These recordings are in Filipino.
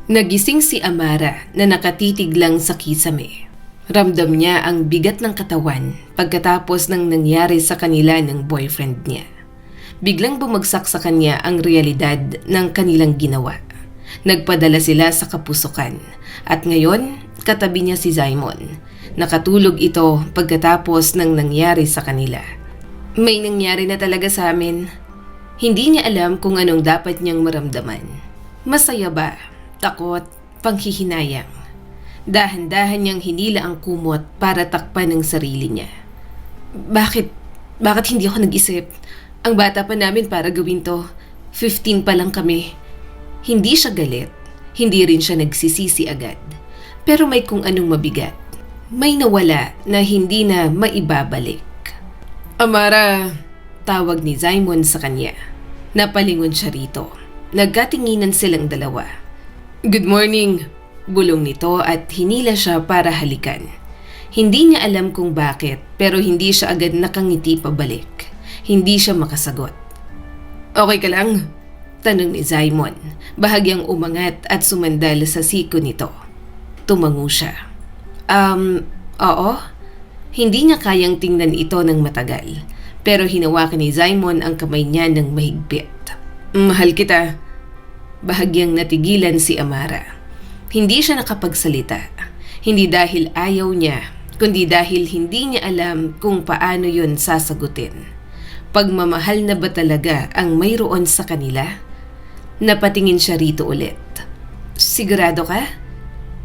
Nagising si Amara na nakatitig lang sa kisame. Ramdam niya ang bigat ng katawan pagkatapos ng nangyari sa kanila ng boyfriend niya. Biglang bumagsak sa kanya ang realidad ng kanilang ginawa. Nagpadala sila sa kapusukan at ngayon katabi niya si Simon. Nakatulog ito pagkatapos ng nangyari sa kanila. May nangyari na talaga sa amin. Hindi niya alam kung anong dapat niyang maramdaman. Masaya ba? Takot, panghihinayang. Dahan-dahan niyang hinila ang kumot para takpan ang sarili niya. Bakit hindi ako nag-isip? Ang bata pa namin para gawin to. 15 pa lang kami. Hindi siya galit. Hindi rin siya nagsisisi agad. Pero may kung anong mabigat. May nawala na hindi na maibabalik. Amara, tawag ni Simon sa kanya. Napalingon siya rito. Nagkatinginan silang dalawa. Good morning, bulong nito at hinila siya para halikan. Hindi niya alam kung bakit pero hindi siya agad nakangiti pabalik. Hindi siya makasagot. Okay ka lang? Tanong ni Simon, bahagyang umangat at sumandal sa siko nito. Tumango siya. Oo? Hindi niya kayang tingnan ito ng matagal pero hinawakan ni Simon ang kamay niya ng mahigpit. Mahal kita. Bahagyang natigilan si Amara. Hindi siya nakapagsalita. Hindi dahil ayaw niya, kundi dahil hindi niya alam kung paano yun sasagutin. Pagmamahal na ba talaga ang mayroon sa kanila? Napatingin siya rito ulit. Sigurado ka?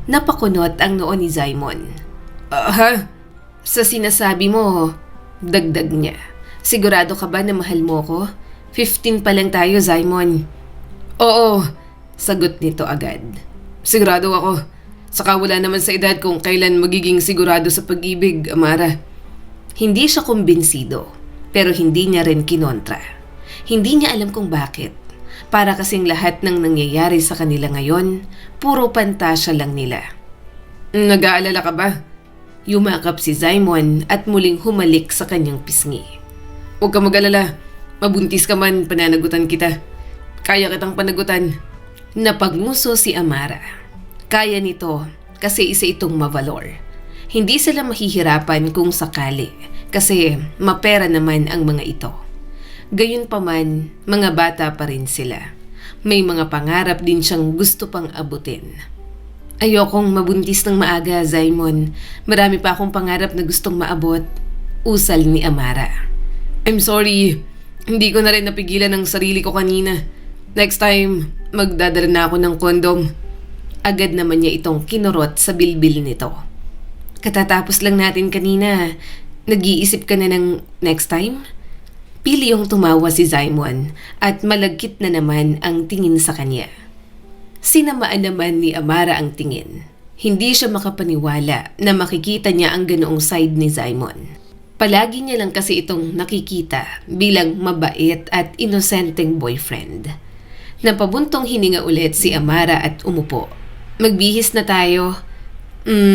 Napakunot ang noo ni Simon. Sa sinasabi mo, dagdag niya. Sigurado ka ba na mahal mo ko? 15 pa lang tayo, Simon. Oo, sagot nito agad. Sigurado ako. Saka wala naman sa edad kung kailan magiging sigurado sa pag-ibig, Amara. Hindi siya kumbinsido, pero hindi niya rin kinontra. Hindi niya alam kung bakit. Para kasing lahat ng nangyayari sa kanila ngayon, puro pantasya lang nila. Nag-aalala ka ba? Yumakap si Simon at muling humalik sa kanyang pisngi. Huwag ka mag-alala. Mabuntis ka man, pananagutan kita. Kaya kitang panagutan. Napagnguso si Amara. Kaya nito kasi isa itong mavalor. Hindi sila mahihirapan kung sakali kasi mapera naman ang mga ito. Gayunpaman, mga bata pa rin sila. May mga pangarap din siyang gusto pang abutin. Ayokong mabuntis ng maaga, Simon. Marami pa akong pangarap na gustong maabot. Usal ni Amara. I'm sorry. Hindi ko na rin napigilan ang sarili ko kanina. Next time, magdadala na ako ng kondom. Agad naman niya itong kinurot sa bilbil nito. Katatapos lang natin kanina. Nag-iisip ka na ng next time? Pili yung tumawa si Simon at malagkit na naman ang tingin sa kanya. Sinamaan naman ni Amara ang tingin. Hindi siya makapaniwala na makikita niya ang ganoong side ni Simon. Palagi niya lang kasi itong nakikita bilang mabait at inosenteng boyfriend. Napabuntong hininga ulit si Amara at umupo. Magbihis na tayo.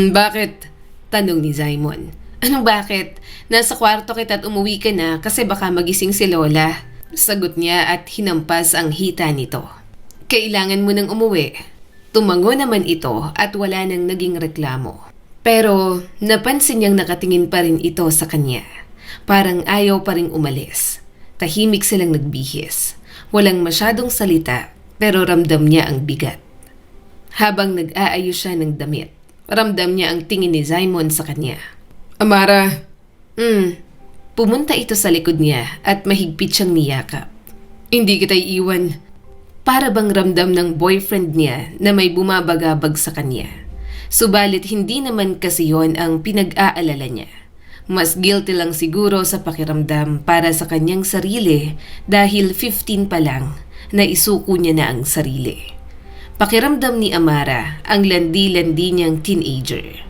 Bakit? Tanong ni Simon. Anong bakit? Nasa kwarto kita at umuwi ka na kasi baka magising si Lola. Sagot niya at hinampas ang hita nito. Kailangan mo nang umuwi. Tumango naman ito at wala nang naging reklamo. Pero napansin niyang nakatingin pa rin ito sa kanya. Parang ayaw pa rin umalis. Tahimik silang nagbihis. Walang masyadong salita pero ramdam niya ang bigat. Habang nag-aayos siya ng damit, ramdam niya ang tingin ni Simon sa kanya. Amara. Pumunta ito sa likod niya at mahigpit siyang niyakap. Hindi kita iiwan. Para bang ramdam ng boyfriend niya na may bumabagabag sa kanya. Subalit hindi naman kasi yon ang pinag-aalala niya. Mas guilty lang siguro sa pakiramdam para sa kanyang sarili dahil 15 pa lang na isuko niya na ang sarili. Pakiramdam ni Amara ang landi-landi niyang teenager.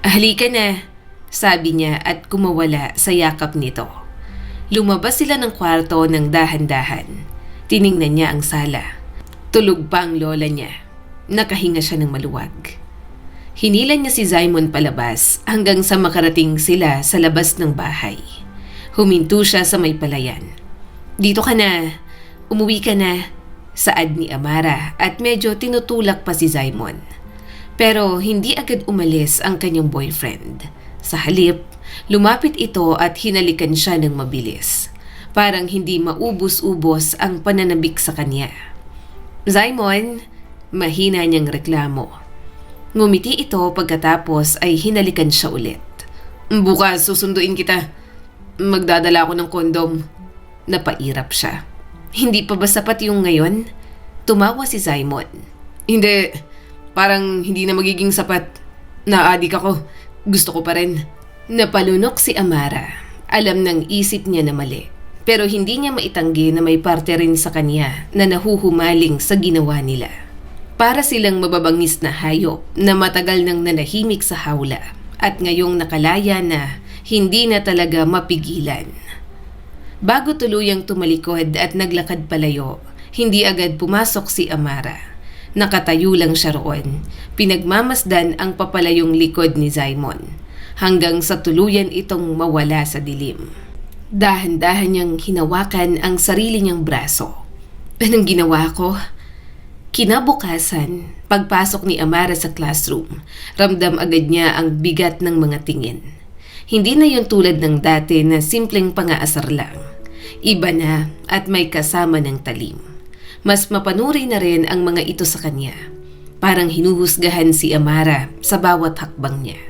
Halika na, sabi niya at kumawala sa yakap nito. Lumabas sila ng kwarto ng dahan-dahan. Tiningnan niya ang sala. Tulog pa ang lola niya. Nakahinga siya ng maluwag. Hinilan niya si Simon palabas hanggang sa makarating sila sa labas ng bahay. Huminto siya sa may palayan. Dito ka na. Umuwi ka na. Saad ni Amara at medyo tinutulak pa si Simon. Pero hindi agad umalis ang kanyang boyfriend. Sa halip, lumapit ito at hinalikan siya ng mabilis. Parang hindi maubos-ubos ang pananabik sa kanya. "Simon," mahina niyang reklamo. Ngumiti ito pagkatapos ay hinalikan siya ulit. "Bukas susunduin kita. Magdadala ako ng kondom." Napairap siya. "Hindi pa ba sapat yung ngayon?" Tumawa si Simon. "Hindi. Parang hindi na magiging sapat. Na-addict ako. Gusto ko pa rin." Napalunok si Amara. Alam ng isip niya na mali. Pero hindi niya maitanggi na may parte rin sa kanya na nahuhumaling sa ginawa nila. Para silang mababangis na hayop na matagal nang nanahimik sa hawla at ngayong nakalaya na hindi na talaga mapigilan. Bago tuluyang tumalikod at naglakad palayo, hindi agad pumasok si Amara. Nakatayo lang siya roon. Pinagmamasdan ang papalayong likod ni Simon hanggang sa tuluyan itong mawala sa dilim. Dahan-dahan niyang hinawakan ang sarili niyang braso. "Anong ginawa ko?" Kinabukasan, pagpasok ni Amara sa classroom, ramdam agad niya ang bigat ng mga tingin. Hindi na yun tulad ng dati na simpleng pangaasar lang. Iba na at may kasama ng talim. Mas mapanuri na rin ang mga ito sa kanya. Parang hinuhusgahan si Amara sa bawat hakbang niya.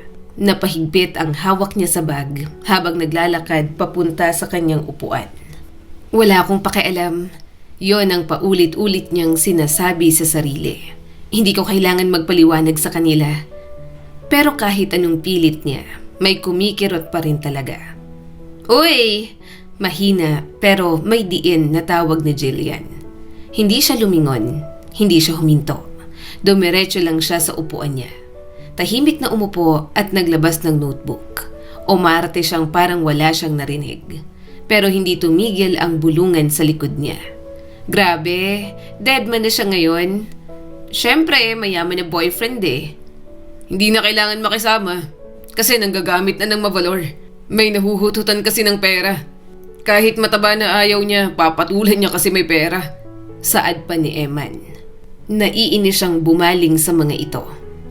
Napahigpit ang hawak niya sa bag habang naglalakad papunta sa kanyang upuan. "Wala akong pakialam." Yon ang paulit-ulit niyang sinasabi sa sarili. Hindi ko kailangan magpaliwanag sa kanila. Pero kahit anong pilit niya, may kumikirot pa rin talaga. "Uy!" Mahina pero may diin na tawag ni Jillian. Hindi siya lumingon, hindi siya huminto. Dumiretso lang siya sa upuan niya. Tahimik na umupo at naglabas ng notebook. Umarte siyang parang wala siyang narinig. Pero hindi tumigil ang bulungan sa likod niya. Grabe, deadman na siya ngayon. Siyempre, mayaman na boyfriend eh. Hindi na kailangan makisama kasi nanggagamit na ng mavalor. May nahuhututan kasi ng pera. Kahit mataba na ayaw niya, papatulan niya kasi may pera. Saad pa ni Eman. Naiinis siyang bumaling sa mga ito.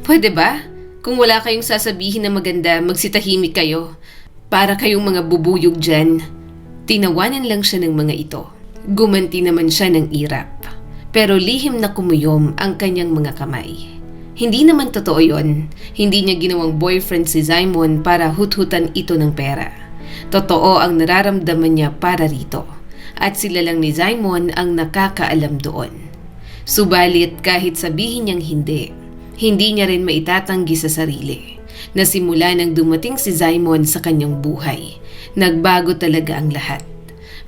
Pwede ba? Kung wala kayong sasabihin na maganda, magsitahimik kayo. Para kayong mga bubuyog dyan. Tinawanan lang siya ng mga ito. Gumanti naman siya ng irap. Pero lihim na kumuyom ang kanyang mga kamay. Hindi naman totoo yon. Hindi niya ginawang boyfriend si Simon para huthutan ito ng pera. Totoo ang nararamdaman niya para rito. At sila lang ni Simon ang nakakaalam doon. Subalit kahit sabihin niyang hindi niya rin maitatanggi sa sarili na simula nang dumating si Simon sa kanyang buhay, nagbago talaga ang lahat.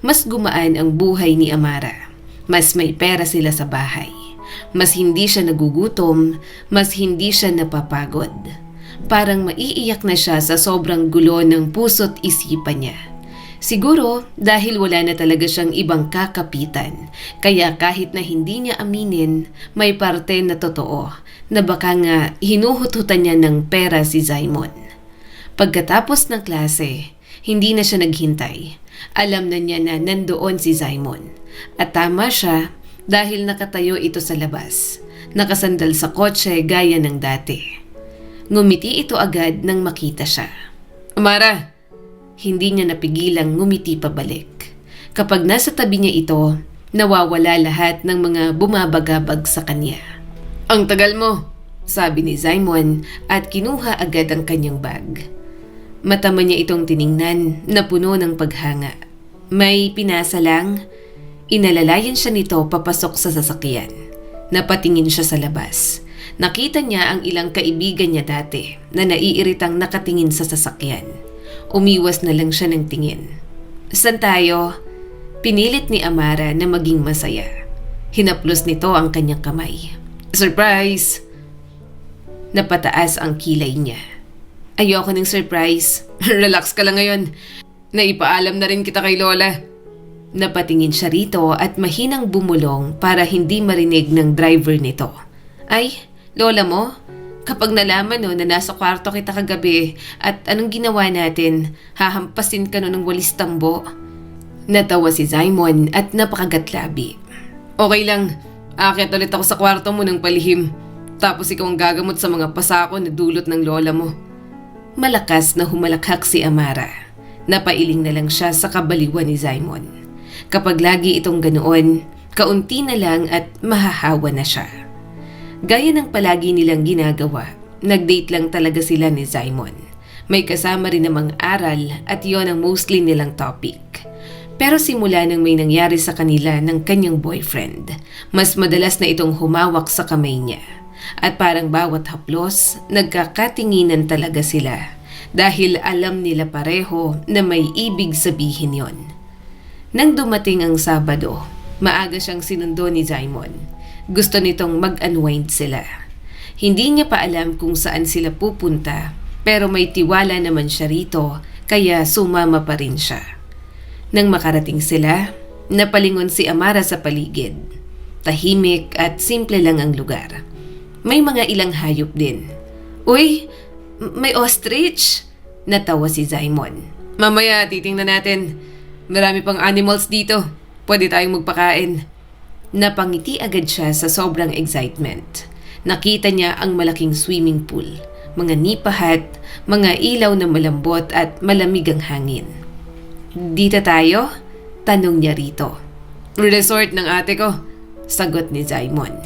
Mas gumaan ang buhay ni Amara. Mas may pera sila sa bahay. Mas hindi siya nagugutom, mas hindi siya napapagod. Parang maiiyak na siya sa sobrang gulo ng puso't isipan niya. Siguro dahil wala na talaga siyang ibang kakapitan, kaya kahit na hindi niya aminin, may parte na totoo na baka nga hinuhututan niya ng pera si Simon. Pagkatapos ng klase, hindi na siya naghintay. Alam na niya na nandoon si Simon. At tama siya dahil nakatayo ito sa labas. Nakasandal sa kotse gaya ng dati. Ngumiti ito agad nang makita siya. "Amara!" Hindi niya napigilang ngumiti pabalik. Kapag nasa tabi niya ito, nawawala lahat ng mga bumabagabag sa kanya. "Ang tagal mo," sabi ni Simon at kinuha agad ang kanyang bag. Matama niya itong tiningnan na puno ng paghanga. May pinasa lang. Inalalayan siya nito papasok sa sasakyan. Napatingin siya sa labas. Nakita niya ang ilang kaibigan niya dati na naiiritang nakatingin sa sasakyan. Umiwas na lang siya ng tingin. "Saan tayo?" Pinilit ni Amara na maging masaya. Hinaplos nito ang kanyang kamay. "Surprise!" Napataas ang kilay niya. "Ayoko ng surprise. Relax ka lang ngayon. Naipaalam na rin kita kay Lola." Napatingin siya rito at mahinang bumulong para hindi marinig ng driver nito. "Ay, Lola mo? Kapag nalaman na nasa kwarto kita kagabi at anong ginawa natin, hahampasin ka ng walis tambo." Natawa si Simon at napakagatlabi. "Okay lang, Aakyat ulit ako sa kwarto mo ng palihim. Tapos ikaw ang gagamot sa mga pasako na dulot ng lola mo. Malakas na humalakhak si Amara. Napailing na lang siya sa kabaliwan ni Simon. Kapag lagi itong ganoon, kaunti na lang at mahahawa na siya. Gaya ng palagi nilang ginagawa, nag-date lang talaga sila ni Simon. May kasama rin namang aral at yon ang mostly nilang topic. Pero simula nang may nangyari sa kanila ng kanyang boyfriend, mas madalas na itong humawak sa kamay niya. At parang bawat haplos, nagkakatinginan talaga sila dahil alam nila pareho na may ibig sabihin yon. Nang dumating ang Sabado, maaga siyang sinundo ni Simon. Gusto nitong mag-unwind sila. Hindi niya pa alam kung saan sila pupunta, pero may tiwala naman siya rito kaya sumama pa rin siya. Nang makarating sila, napalingon si Amara sa paligid. Tahimik at simple lang ang lugar. May mga ilang hayop din. Uy, may ostrich! Natawa si Simon. Mamaya titingnan natin. Marami pang animals dito. Pwede tayong magpakain. Napangiti agad siya sa sobrang excitement. Nakita niya ang malaking swimming pool, mga nipahat, mga ilaw na malambot at malamig ang hangin. Dito tayo? Tanong niya rito. Resort ng ate ko, sagot ni Simon.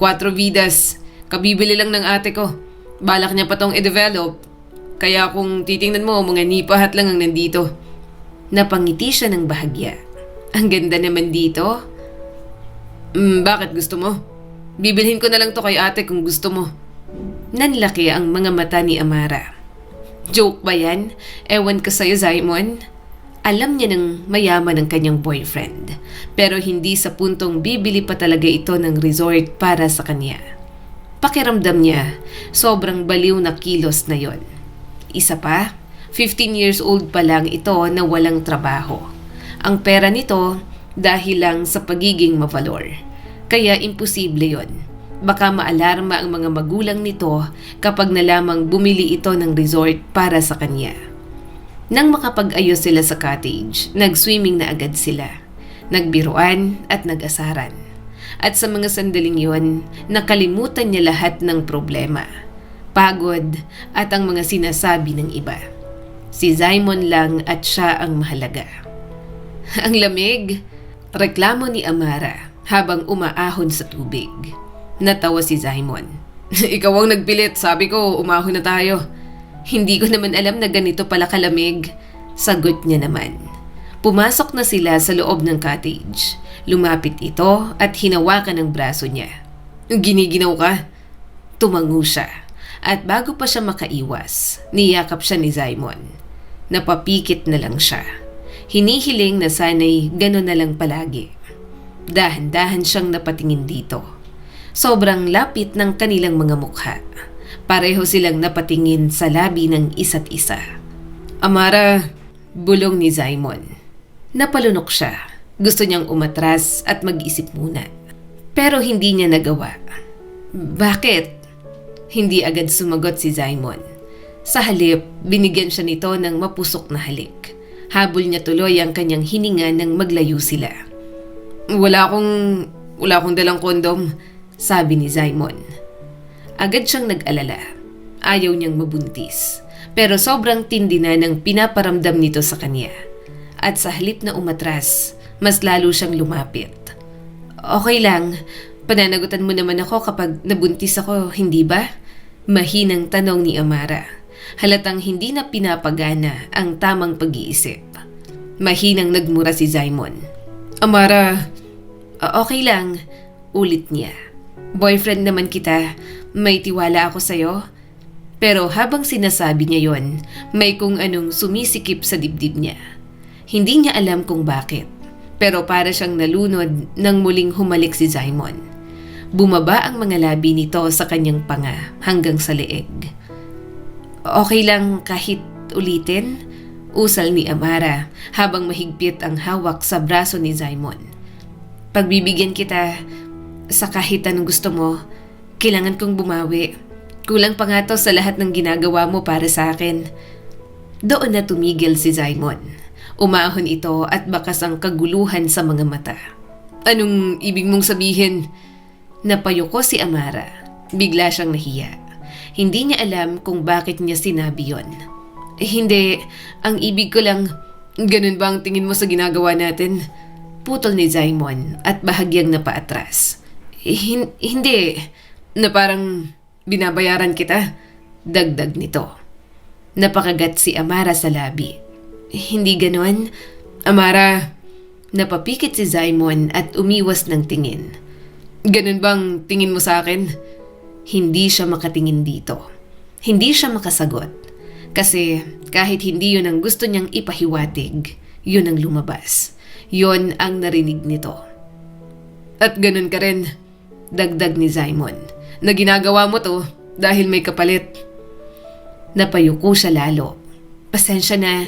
4 vidas. Kabibili lang ng ate ko. Balak niya pa tong i-develop. Kaya kung titingnan mo, mga nipahat lang ang nandito. Napangiti siya ng bahagya. Ang ganda naman dito. Bakit gusto mo? Bibilhin ko na lang to kay ate kung gusto mo. Nanlaki ang mga mata ni Amara. Joke ba yan? Ewan ko sa'yo, Simon. Alam niya ng mayaman ng kanyang boyfriend. Pero hindi sa puntong bibili pa talaga ito ng resort para sa kanya. Pakiramdam niya, sobrang baliw na kilos na yon. Isa pa, 15 years old pa lang ito na walang trabaho. Ang pera nito dahil lang sa pagiging mavalor. Kaya imposible yon. Baka maalarma ang mga magulang nito kapag nalamang bumili ito ng resort para sa kanya. Nang makapag-ayos sila sa cottage, nag-swimming na agad sila. Nagbiruan at nag-asaran. At sa mga sandaling yon, nakalimutan niya lahat ng problema, pagod at ang mga sinasabi ng iba. Si Simon lang at siya ang mahalaga. Ang lamig, reklamo ni Amara habang umaahon sa tubig. Natawa si Simon. Ikaw ang nagpilit, sabi ko umahon na tayo. Hindi ko naman alam na ganito pala kalamig, sagot niya naman. Pumasok na sila sa loob ng cottage. Lumapit ito at hinawakan ang braso niya. Giniginaw ka? Tumango siya. At bago pa siya makaiwas, niyakap siya ni Simon. Napapikit na lang siya. Hinihiling na sana'y gano'n na lang palagi. Dahan-dahan siyang napatingin dito. Sobrang lapit ng kanilang mga mukha. Pareho silang napatingin sa labi ng isa't isa. Amara, bulong ni Simon. Napalunok siya. Gusto niyang umatras at mag-isip muna. Pero hindi niya nagawa. Bakit? Hindi agad sumagot si Simon. Sa halip, binigyan siya nito ng mapusok na halik. Habol niya tuloy ang kanyang hininga nang maglayo sila. Wala akong dalang kondom, sabi ni Simon. Agad siyang nag-alala. Ayaw niyang mabuntis. Pero sobrang tindi na ng pinaparamdam nito sa kanya. At sa halip na umatras, mas lalo siyang lumapit. Okay lang, pananagutan mo naman ako kapag nabuntis ako, hindi ba? Mahinang tanong ni Amara. Halatang hindi na pinapagana ang tamang pag-iisip. Mahinang nagmura si Simon. Amara, okay lang, ulit niya. Boyfriend naman kita, may tiwala ako sa'yo. Pero habang sinasabi niya yon, may kung anong sumisikip sa dibdib niya. Hindi niya alam kung bakit. Pero para siyang nalunod nang muling humalik si Simon. Bumaba ang mga labi nito sa kanyang panga hanggang sa leeg. Okay lang kahit ulitin? Usal ni Amara habang mahigpit ang hawak sa braso ni Simon. Pagbibigyan kita sa kahit anong gusto mo, kailangan kong bumawi. Kulang pa nga to sa lahat ng ginagawa mo para sa akin. Doon na tumigil si Simon. Umahon ito at bakas ang kaguluhan sa mga mata. Anong ibig mong sabihin? Napayuko si Amara. Bigla siyang nahiya. Hindi niya alam kung bakit niya sinabi yon. Hindi, ang ibig ko lang, ganun ba ang tingin mo sa ginagawa natin? Putol ni Zaimon at bahagyang napaatras. Hindi, na parang binabayaran kita. Dagdag nito. Napakagat si Amara sa labi. Hindi ganon. Amara, napapikit si Zaimon at umiwas ng tingin. Ganun bang tingin mo sa akin? Hindi siya makatingin dito. Hindi siya makasagot. Kasi kahit hindi yun ang gusto niyang ipahiwatig, yun ang lumabas. Yun ang narinig nito. At ganun ka rin, dagdag ni Zaimon, na ginagawa mo to dahil may kapalit. Napayuko siya lalo. Pasensya na,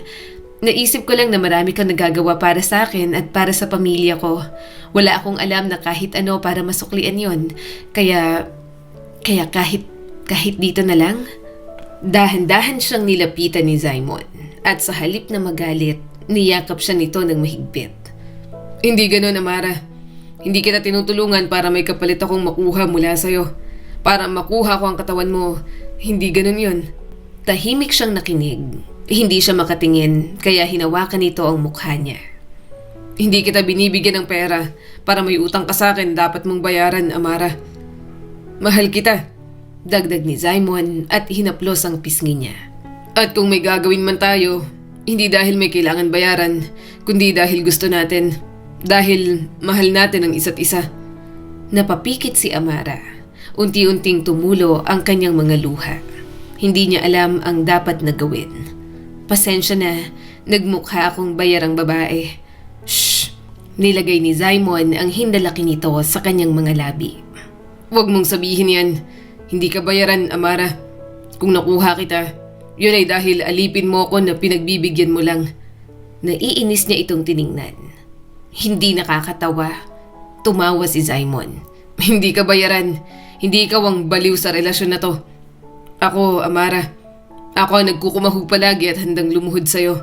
naisip ko lang na marami kang nagagawa para sa akin at para sa pamilya ko. Wala akong alam na kahit ano para masuklian yon. Kaya kahit dito na lang. Dahan-dahan siyang nilapitan ni Zaimon at sa halip na magalit, niyakap siya nito ng mahigpit. Hindi ganun, Amara. Hindi kita tinutulungan para may kapalit akong makuha mula sa'yo. Para makuha ko ang katawan mo, hindi ganun yun. Tahimik siyang nakinig. Hindi siya makatingin, kaya hinawakan nito ang mukha niya. Hindi kita binibigyan ng pera para may utang ka sa akin, dapat mong bayaran, Amara. Mahal kita, dagdag ni Zaimon at hinaplos ang pisngi niya. At kung may gagawin man tayo, hindi dahil may kailangan bayaran, kundi dahil gusto natin. Dahil mahal natin ang isa't isa. Napapikit si Amara. Unti-unting tumulo ang kanyang mga luha. Hindi niya alam ang dapat na gawin. Pasensya na, nagmukha akong bayarang babae. Shh! Nilagay ni Zaimon ang hindalaki nito sa kanyang mga labi. Huwag mong sabihin yan. Hindi ka bayaran, Amara. Kung nakuha kita, yun ay dahil alipin mo ko na pinagbibigyan mo lang. Naiinis niya itong tiningnan. Hindi nakakatawa. Tumawa si Zaimon. Hindi ka bayaran. Hindi ikaw ang baliw sa relasyon na to. Ako, Amara. Ako ang nagkukumahog palagi at handang lumuhod sa'yo.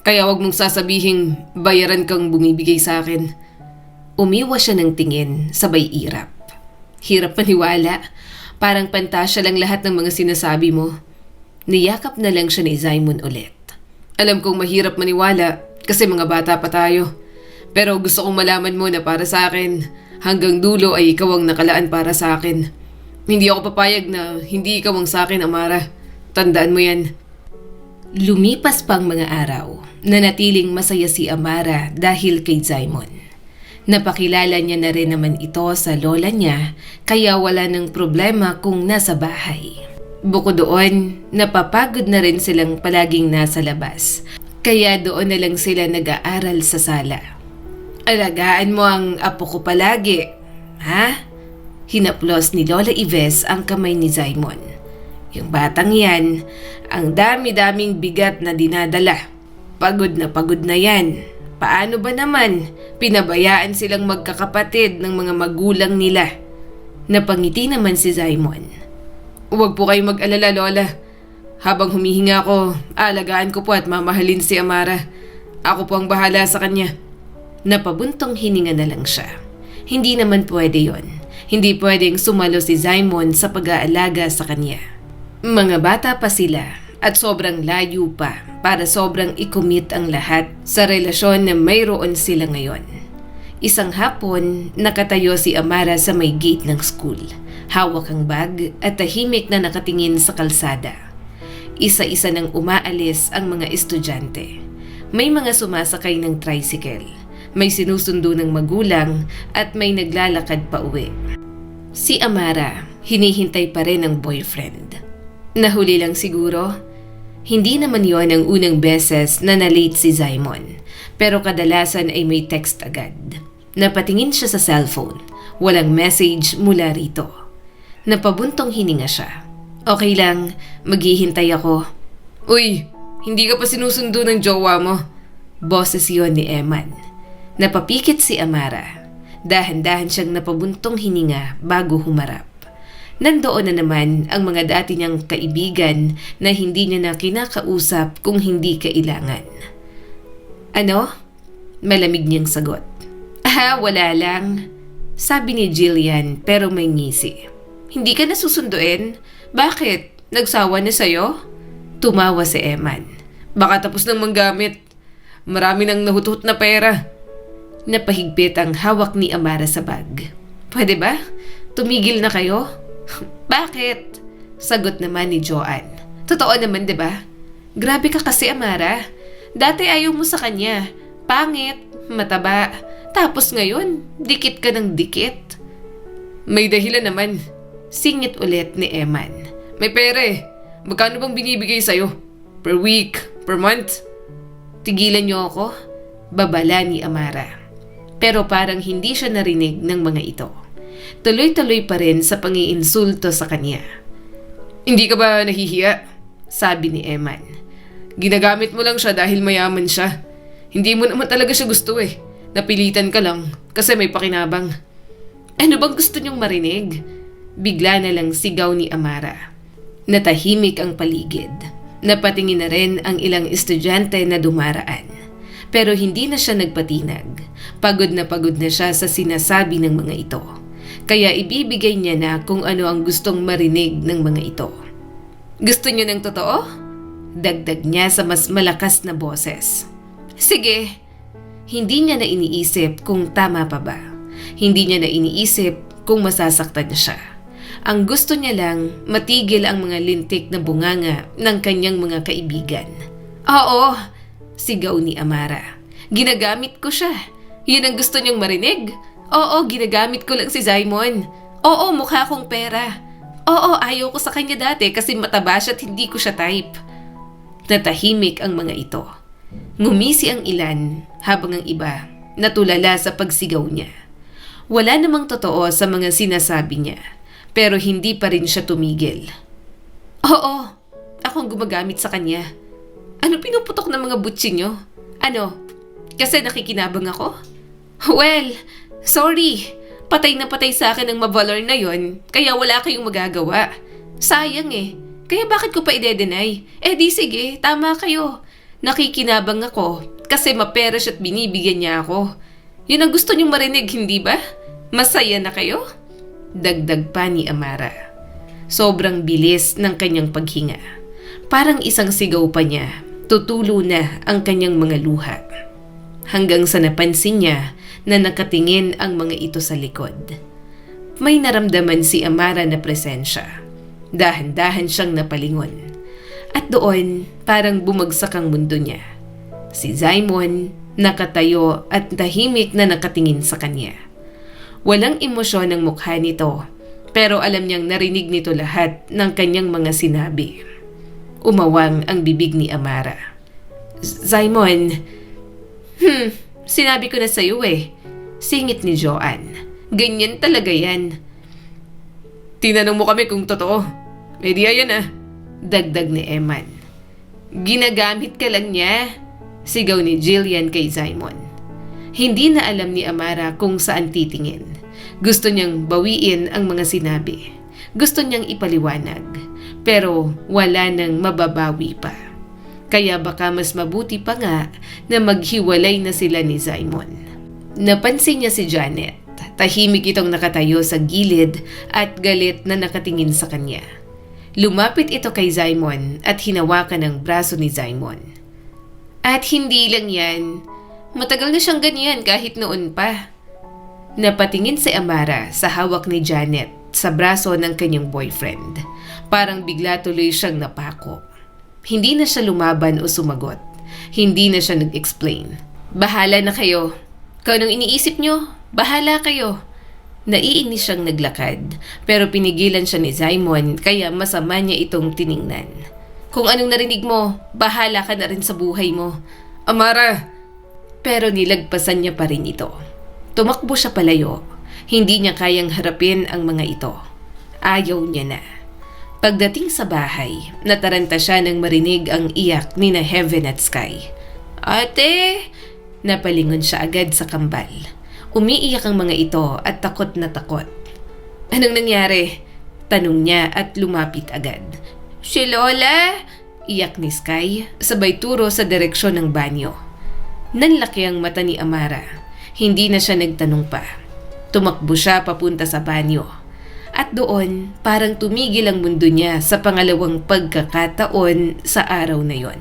Kaya wag mong sasabihing bayaran kang bumibigay sa akin. Umiwas siya ng tingin, sabay irap. Hirap maniwala. Parang pantasya lang lahat ng mga sinasabi mo. Niyakap na lang siya ni Zaimon ulit. Alam kong mahirap maniwala kasi mga bata pa tayo. Pero gusto kong malaman mo na para sa akin, hanggang dulo ay ikaw ang nakalaan para sa akin. Hindi ako papayag na hindi ikaw ang sa akin, Amara. Tandaan mo yan. Lumipas pang mga araw, nanatiling masaya si Amara dahil kay Zaimon. Napakilala niya na rin naman ito sa lola niya, kaya wala ng problema kung nasa bahay. Bukod doon, napapagod na rin silang palaging nasa labas, kaya doon na lang sila nag-aaral sa sala. Alagaan mo ang apo ko palagi, ha? Hinaplos ni Lola Ives ang kamay ni Zaimon. Yung batang yan, ang dami-daming bigat na dinadala. Pagod na yan. Paano ba naman? Pinabayaan silang magkakapatid ng mga magulang nila. Napangiti naman si Zaimon. Huwag po kayong mag-alala, Lola. Habang humihinga ko, alagaan ko po at mamahalin si Amara. Ako po ang bahala sa kanya. Napabuntong hininga na lang siya. Hindi naman pwede yon. Hindi pwedeng sumalo si Zaimon sa pag-aalaga sa kanya. Mga bata pa sila at sobrang layo pa para sobrang i-commit ang lahat sa relasyon na mayroon sila ngayon. Isang hapon, nakatayo si Amara sa may gate ng school. Hawak ang bag at tahimik na nakatingin sa kalsada. Isa-isa nang umaalis ang mga estudyante. May mga sumasakay ng tricycle. May sinusundo ng magulang at may naglalakad pa uwi. Si Amara, hinihintay pa rin ang boyfriend. Nahuli lang siguro. Hindi naman yon ang unang beses na na-late si Zaimon, pero kadalasan ay may text agad. Napatingin siya sa cellphone. Walang message mula rito. Napabuntong hininga siya. Okay lang, maghihintay ako. Uy, hindi ka pa sinusundo ng jowa mo. Boses yon ni Eman. Napapikit si Amara. Dahan-dahan siyang napabuntong hininga bago humarap. Nandoon na naman ang mga dati niyang kaibigan na hindi niya na kinakausap kung hindi kailangan. Ano? Malamig niyang sagot. Wala lang. Sabi ni Jillian pero may ngisi. Hindi ka nasusunduin? Bakit? Nagsawa na sa'yo? Tumawa si Eman. Baka tapos nang manggamit. Marami nang nahutot na pera. Napahigpit ang hawak ni Amara sa bag. Pwede ba? Tumigil na kayo? Bakit? Sagot naman ni Joanne. Totoo naman, di ba? Grabe ka kasi, Amara. Dati ayaw mo sa kanya. Pangit, mataba. Tapos ngayon, dikit ka ng dikit. May dahilan naman. Singit ulit ni Eman. May pera eh. Magkano bang binibigay sa'yo? Per week? Per month? Tigilan niyo ako? Babala ni Amara. Pero parang hindi siya narinig ng mga ito. Tuloy-tuloy pa rin sa pangiinsulto sa kanya. Hindi ka ba nahihiya? Sabi ni Eman. Ginagamit mo lang siya dahil mayaman siya. Hindi mo naman talaga siya gusto eh. Napilitan ka lang kasi may pakinabang. Ano bang gusto niyong marinig? Bigla na lang sigaw ni Amara. Natahimik ang paligid. Napatingin na rin ang ilang estudyante na dumaraan. Pero hindi na siya nagpatinag. Pagod na siya sa sinasabi ng mga ito. Kaya ibibigay niya na kung ano ang gustong marinig ng mga ito. Gusto niyo ng totoo? Dagdag niya sa mas malakas na boses. Sige. Hindi niya na iniisip kung tama pa ba. Hindi niya na iniisip kung masasaktan siya. Ang gusto niya lang, matigil ang mga lintik na bunganga ng kanyang mga kaibigan. Oo, sigaw ni Amara. Ginagamit ko siya. Yun ang gusto niyong marinig? Oo, ginagamit ko lang si Simon. Oo, mukha kong pera. Oo, ayaw ko sa kanya dati kasi mataba siya at hindi ko siya type. Natahimik ang mga ito. Ngumisi ang ilan habang ang iba natulala sa pagsigaw niya. Wala namang totoo sa mga sinasabi niya, pero hindi pa rin siya tumigil. Oo, akong gumagamit sa kanya. Ano pinuputok ng mga butsi niyo? Ano, kasi nakikinabang ako? Well, sorry. Patay na patay sa akin ang mavalor na yon, kaya wala kayong magagawa. Sayang eh. Kaya bakit ko pa ide-deny? Eh di sige, tama kayo. Nakikinabang ako kasi mapera siya at binibigyan niya ako. Yun ang gusto niyong marinig, hindi ba? Masaya na kayo? Dagdag pa ni Amara. Sobrang bilis ng kanyang paghinga. Parang isang sigaw pa niya, tutulo na ang kanyang mga luha. Hanggang sa napansin niya na nakatingin ang mga ito sa likod. May naramdaman si Amara na presensya. Dahan-dahan siyang napalingon. At doon, parang bumagsak ang mundo niya. Si Simon, nakatayo at tahimik na nakatingin sa kanya. Walang emosyon ang mukha nito, pero alam niyang narinig nito lahat ng kanyang mga sinabi. Umawang ang bibig ni Amara. Simon, sinabi ko na sa'yo eh. Singit ni Joanne. Ganyan talaga yan. Tinanong mo kami kung totoo. May diya yan ah. Dagdag ni Eman. Ginagamit ka lang niya. Sigaw ni Jillian kay Simon. Hindi na alam ni Amara kung saan titingin. Gusto niyang bawiin ang mga sinabi. Gusto niyang ipaliwanag. Pero wala nang mababawi pa. Kaya baka mas mabuti pa nga na maghiwalay na sila ni Simon. Napansin niya si Janet. Tahimik itong nakatayo sa gilid at galit na nakatingin sa kanya. Lumapit ito kay Simon at hinawakan ang braso ni Simon. At hindi lang yan. Matagal na siyang ganyan kahit noon pa. Napatingin si Amara sa hawak ni Janet sa braso ng kanyang boyfriend. Parang bigla tuloy siyang napako. Hindi na siya lumaban o sumagot. Hindi na siya nag-explain. Bahala na kayo. Kung anong iniisip nyo, bahala kayo. Naiinis siyang naglakad, pero pinigilan siya ni Simon kaya masama niya itong tiningnan. Kung anong narinig mo, bahala ka na rin sa buhay mo. Amara! Pero nilagpasan niya pa rin ito. Tumakbo siya palayo. Hindi niya kayang harapin ang mga ito. Ayaw niya na. Pagdating sa bahay, nataranta siya nang marinig ang iyak ni na Heaven at Sky. Ate! Napalingon siya agad sa kambal. Umiiyak ang mga ito at takot na takot. Anong nangyari? Tanong niya at lumapit agad. Si Lola! Iyak ni Sky, sabay turo sa direksyon ng banyo. Nanlaki ang mata ni Amara. Hindi na siya nagtanong pa. Tumakbo siya papunta sa banyo. At doon, parang tumigil ang mundo niya sa pangalawang pagkakataon sa araw na yon.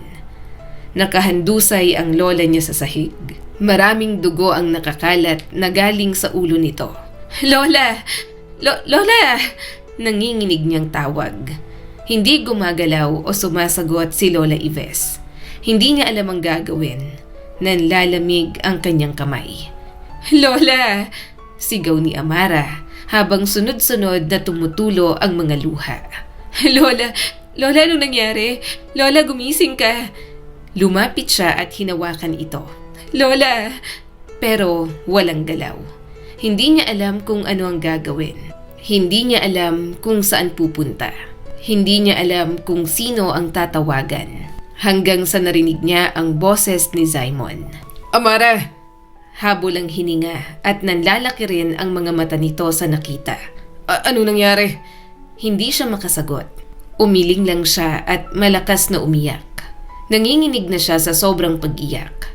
Nakahandusay ang lola niya sa sahig. Maraming dugo ang nakakalat na galing sa ulo nito. "Lola! Lola!" Nanginginig niyang tawag. Hindi gumagalaw o sumasagot si Lola Ives. Hindi niya alam ang gagawin. Nanlalamig ang kanyang kamay. "Lola!" Sigaw ni Amara habang sunod-sunod na tumutulo ang mga luha. "Lola! Lola, anong nangyari? Lola, gumising ka!" Lumapit siya at hinawakan ito. "Lola!" Pero walang galaw. Hindi niya alam kung ano ang gagawin. Hindi niya alam kung saan pupunta. Hindi niya alam kung sino ang tatawagan. Hanggang sa narinig niya ang boses ni Simon. "Amara!" Habol ang hininga at nanlalaki rin ang mga mata nito sa nakita. Ano nangyari?" Hindi siya makasagot. Umiling lang siya at malakas na umiyak. Nanginginig na siya sa sobrang pag-iyak.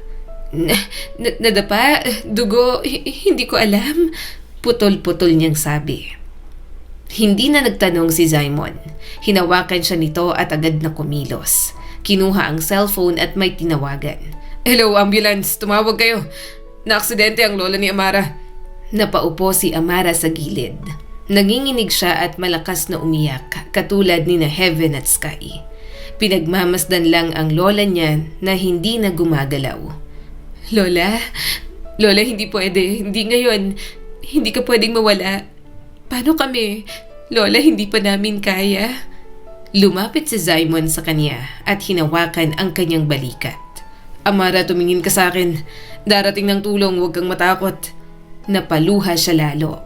Nadapa? Dugo? Hindi ko alam." Putol-putol niyang sabi. Hindi na nagtanong si Simon. Hinawakan siya nito at agad na kumilos. Kinuha ang cellphone at may tinawagan. "Hello, ambulance! Tumawag kayo! Naaksidente ang lola ni Amara." Napaupo si Amara sa gilid. Nanginginig siya at malakas na umiyak, katulad ni na Heaven at Sky. Pinagmamasdan lang ang lola niya na hindi na gumagalaw. "Lola? Lola, hindi pwede. Hindi ngayon. Hindi ka pwedeng mawala. Paano kami? Lola, hindi pa namin kaya." Lumapit si Simon sa kanya at hinawakan ang kanyang balikat. "Amara, tumingin ka sa akin. Darating ng tulong, huwag kang matakot." Napaluha siya lalo.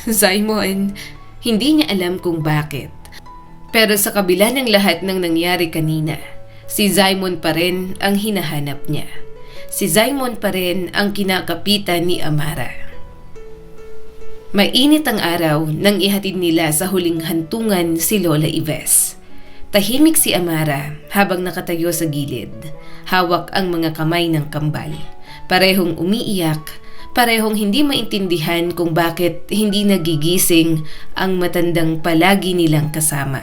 Simon, hindi niya alam kung bakit. Pero sa kabila ng lahat ng nangyari kanina, si Simon pa rin ang hinahanap niya. Si Simon pa rin ang kinakapitan ni Amara. Mainit ang araw nang ihatid nila sa huling hantungan si Lola Ives. Tahimik si Amara habang nakatayo sa gilid. Hawak ang mga kamay ng kambal. Parehong umiiyak, parehong hindi maintindihan kung bakit hindi nagigising ang matandang palagi nilang kasama.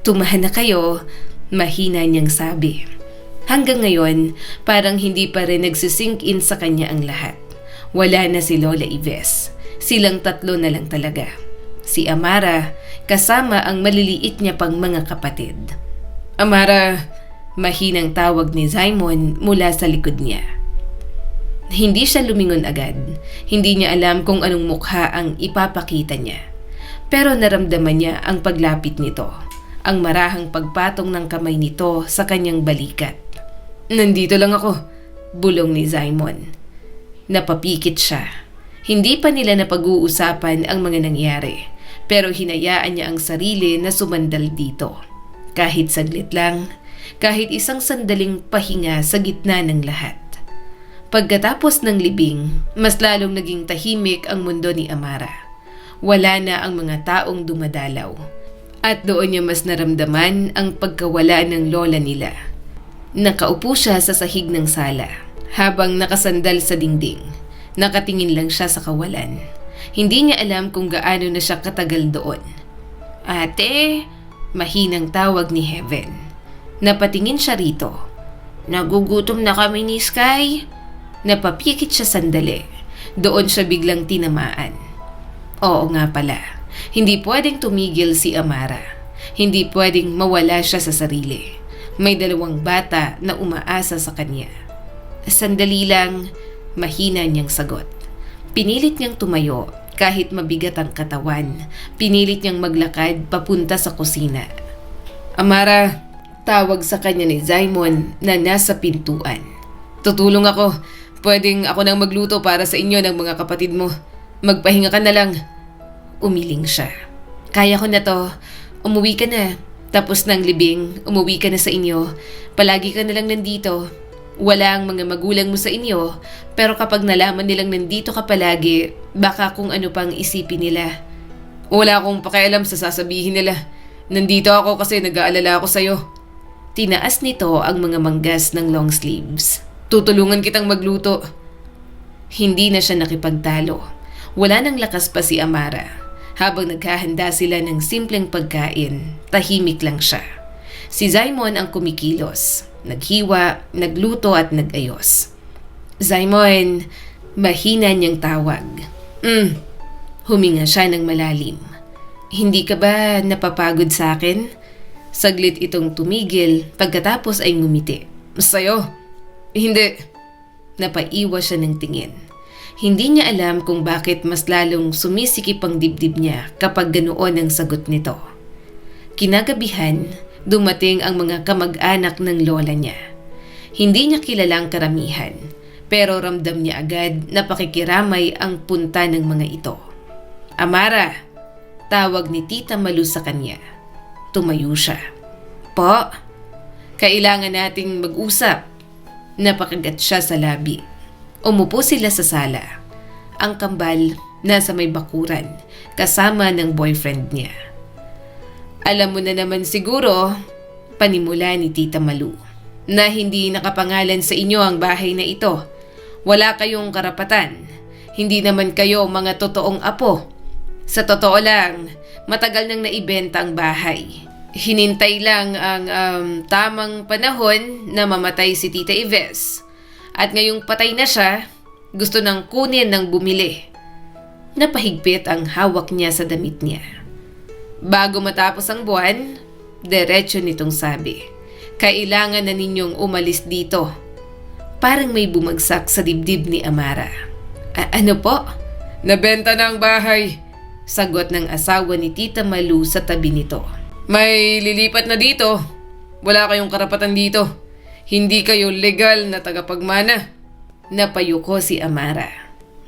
"Tumahan na kayo," mahina niyang sabi. Hanggang ngayon, parang hindi pa rin nagsisink in sa kanya ang lahat. Wala na si Lola Ives. Silang tatlo na lang talaga. Si Amara, kasama ang maliliit niya pang mga kapatid. "Amara!" Mahinang tawag ni Simon mula sa likod niya. Hindi siya lumingon agad. Hindi niya alam kung anong mukha ang ipapakita niya. Pero naramdaman niya ang paglapit nito. Ang marahang pagpatong ng kamay nito sa kanyang balikat. "Nandito lang ako," bulong ni Simon. Napapikit siya. Hindi pa nila napag-uusapan ang mga nangyari, pero hinayaan niya ang sarili na sumandal dito. Kahit saglit lang, kahit isang sandaling pahinga sa gitna ng lahat. Pagkatapos ng libing, mas lalong naging tahimik ang mundo ni Amara. Wala na ang mga taong dumadalaw. At doon niya mas naramdaman ang pagkawala ng lola nila. Nakaupo siya sa sahig ng sala, habang nakasandal sa dingding. Nakatingin lang siya sa kawalan. Hindi niya alam kung gaano na siya katagal doon. "Ate!" Mahinang tawag ni Heaven. Napatingin siya rito. "Nagugutom na kami ni Sky." Napapikit siya sandali. Doon siya biglang tinamaan. Oo nga pala. Hindi pwedeng tumigil si Amara. Hindi pwedeng mawala siya sa sarili. May dalawang bata na umaasa sa kanya. Sandali lang, mahina niyang sagot. Pinilit niyang tumayo kahit mabigat ang katawan. Pinilit niyang maglakad papunta sa kusina. "Amara!" Tawag sa kanya ni Simon na nasa pintuan. "Tutulong ako. Pwedeng ako nang magluto para sa inyo ng mga kapatid mo. Magpahinga ka na lang." Umiling siya. "Kaya ko na to. Umuwi ka na. Tapos ng libing, umuwi ka na sa inyo. Palagi ka na lang nandito. Wala ang mga magulang mo sa inyo, pero kapag nalaman nilang nandito ka palagi, baka kung ano pang isipin nila. Wala akong pakialam sa sasabihin nila. Nandito ako kasi nag-aalala ako sa'yo." Tinaas nito ang mga manggas ng long sleeves. "Tutulungan kitang magluto." Hindi na siya nakipagtalo. Wala nang lakas pa si Amara. Habang naghahanda sila ng simpleng pagkain, tahimik lang siya. Si Zaimon ang kumikilos. Naghiwa, nagluto at nagayos. Zaimon, mahina niyang tawag. Huminga siya ng malalim. Hindi ka ba napapagod sa akin? Saglit itong tumigil pagkatapos ay ngumiti. Sa'yo? Hindi. Napaiwas siya ng tingin. Hindi niya alam kung bakit mas lalong sumisikip ang dibdib niya kapag ganoon ang sagot nito. Kinagabihan, dumating ang mga kamag-anak ng lola niya. Hindi niya kilalang karamihan, pero ramdam niya agad na pakikiramay ang punta ng mga ito. Amara, tawag ni Tita Malu sa kanya. Tumayo siya. Po, kailangan nating mag-usap. Napakagat siya sa labi. Umupo sila sa sala. Ang kambal nasa may bakuran kasama ng boyfriend niya. Alam mo na naman siguro, panimula ni Tita Malu, na hindi nakapangalan sa inyo ang bahay na ito. Wala kayong karapatan. Hindi naman kayo mga totoong apo. Sa totoo lang, matagal nang naibenta ang bahay. Hinintay lang ang tamang panahon na mamatay si Tita Ives. At ngayong patay na siya, gusto nang kunin ng bumili. Napahigpit ang hawak niya sa damit niya. Bago matapos ang buwan, diretso nitong sabi, kailangan na ninyong umalis dito. Parang may bumagsak sa dibdib ni Amara. Ano po? Nabenta na ang bahay, sagot ng asawa ni Tita Malu sa tabi nito. May lilipat na dito. Wala kayong karapatan dito. Hindi kayo legal na tagapagmana. Napayuko si Amara.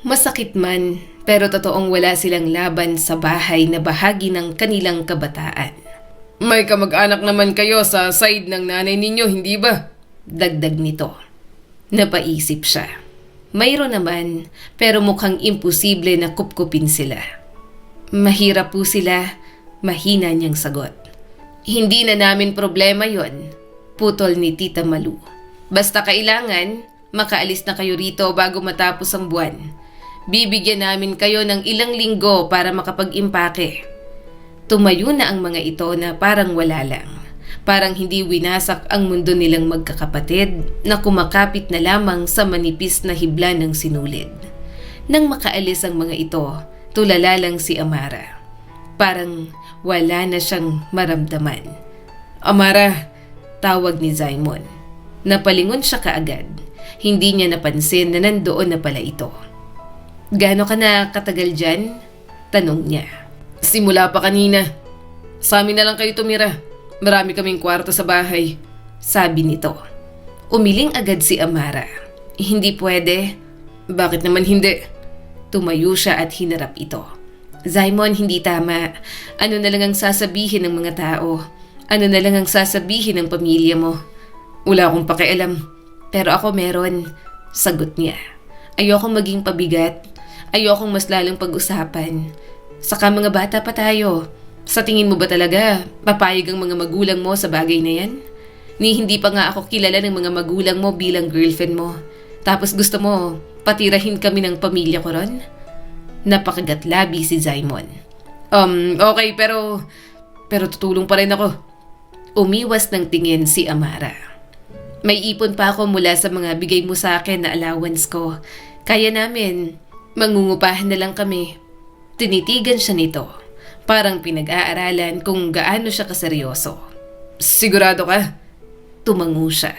Masakit man, pero totoong wala silang laban sa bahay na bahagi ng kanilang kabataan. May kamag-anak naman kayo sa side ng nanay ninyo, hindi ba? Dagdag nito. Napaisip siya. Mayroon naman, pero mukhang imposible na kupkupin sila. Mahirap po sila, mahina niyang sagot. Hindi na namin problema yon, putol ni Tita Malu. Basta kailangan, makaalis na kayo rito bago matapos ang buwan. Bibigyan namin kayo ng ilang linggo para makapag-impake. Tumayo na ang mga ito na parang wala lang. Parang hindi winasak ang mundo nilang magkakapatid na kumakapit na lamang sa manipis na hibla ng sinulid. Nang makaalis ang mga ito, tulala lang si Amara. Parang wala na siyang maramdaman. Amara, tawag ni Zaimon. Napalingon siya kaagad. Hindi niya napansin na nandoon na pala ito. Gaano ka na katagal dyan? Tanong niya. Simula pa kanina. Sa amin na lang kayo tumira. Marami kaming kwarto sa bahay. Sabi nito. Umiling agad si Amara. Hindi pwede. Bakit naman hindi? Tumayo siya at hinarap ito. Zaimon, hindi tama. Ano na lang ang sasabihin ng mga tao? Ano na lang ang sasabihin ng pamilya mo? Wala akong pakialam. Pero ako meron. Sagot niya. Ayokong maging pabigat. Ayokong mas lalong pag-usapan. Saka mga bata pa tayo. Sa tingin mo ba talaga, papayag ang mga magulang mo sa bagay na yan? Ni hindi pa nga ako kilala ng mga magulang mo bilang girlfriend mo. Tapos gusto mo, patirahin kami ng pamilya ko ron? Napakagat labi si Zaimon. Okay, pero tutulong pa rin ako. Umiwas ng tingin si Amara. May ipon pa ako mula sa mga bigay mo sa akin na allowance ko. Kaya namin, mangungupahan na lang kami. Tinitigan siya nito. Parang pinag-aaralan kung gaano siya kaseryoso. Sigurado ka? Tumango siya.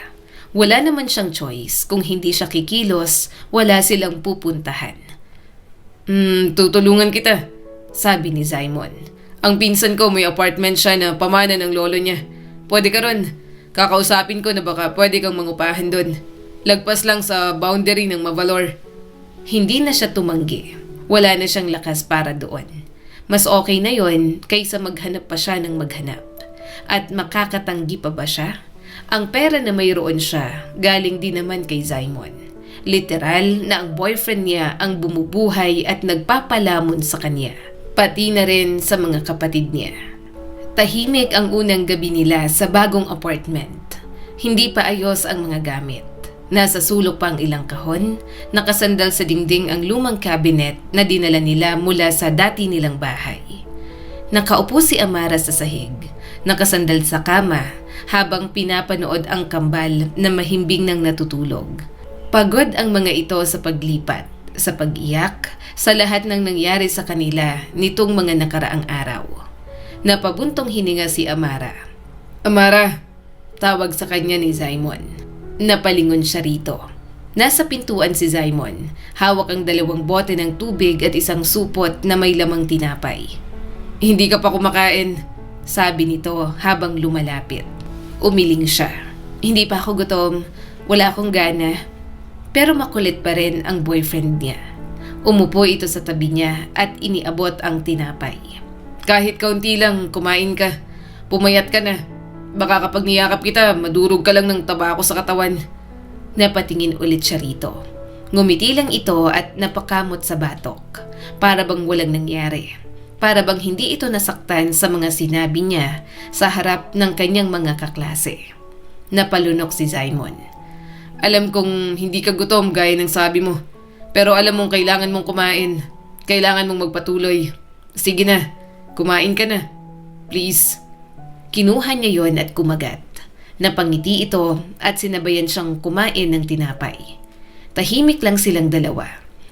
Wala naman siyang choice. Kung hindi siya kikilos, wala silang pupuntahan. Tutulungan kita, sabi ni Zaimon. Ang pinsan ko may apartment siya na pamana ng lolo niya. Pwede ka ron. Kakausapin ko na baka pwede kang mangupahan doon. Lagpas lang sa boundary ng Mavalor. Hindi na siya tumanggi. Wala na siyang lakas para doon. Mas okay na yon kaysa maghanap pa siya ng maghanap. At makakatanggi pa ba siya? Ang pera na mayroon siya, galing din naman kay Zaimon. Literal na ang boyfriend niya ang bumubuhay at nagpapalamon sa kanya. Pati na rin sa mga kapatid niya. Tahimik ang unang gabi nila sa bagong apartment. Hindi pa ayos ang mga gamit. Nasa sulok pa ang ilang kahon, nakasandal sa dingding ang lumang cabinet na dinala nila mula sa dati nilang bahay. Nakaupo si Amara sa sahig, nakasandal sa kama habang pinapanood ang kambal na mahimbing ng natutulog. Pagod ang mga ito sa paglipat, sa pag-iyak, sa lahat ng nangyari sa kanila nitong mga nakaraang araw. Napabuntong hininga si Amara. "Amara!" Tawag sa kanya ni Simon. Napalingon siya rito. Nasa pintuan si Simon, hawak ang 2 bote ng tubig at isang supot na may lamang tinapay. "Hindi ka pa kumakain," sabi nito habang lumalapit. Umiling siya. "Hindi pa ako gutom, wala akong gana." Pero makulit pa rin ang boyfriend niya. Umupo ito sa tabi niya at iniabot ang tinapay. "Kahit kaunti lang, kumain ka. Pumayat ka na. Baka kapag niyakap kita, madurog ka lang ng tabako sa katawan." Napatingin ulit siya rito. Ngumiti lang ito at napakamot sa batok. Para bang walang nangyari. Para bang hindi ito nasaktan sa mga sinabi niya sa harap ng kanyang mga kaklase. Napalunok si Simon. "Alam kong hindi ka gutom gaya ng sabi mo. Pero alam mong kailangan mong kumain. Kailangan mong magpatuloy. Sige na, kumain ka na. Please." Kinuha niya yon at kumagat. Napangiti ito at sinabayan siyang kumain ng tinapay. Tahimik lang silang dalawa.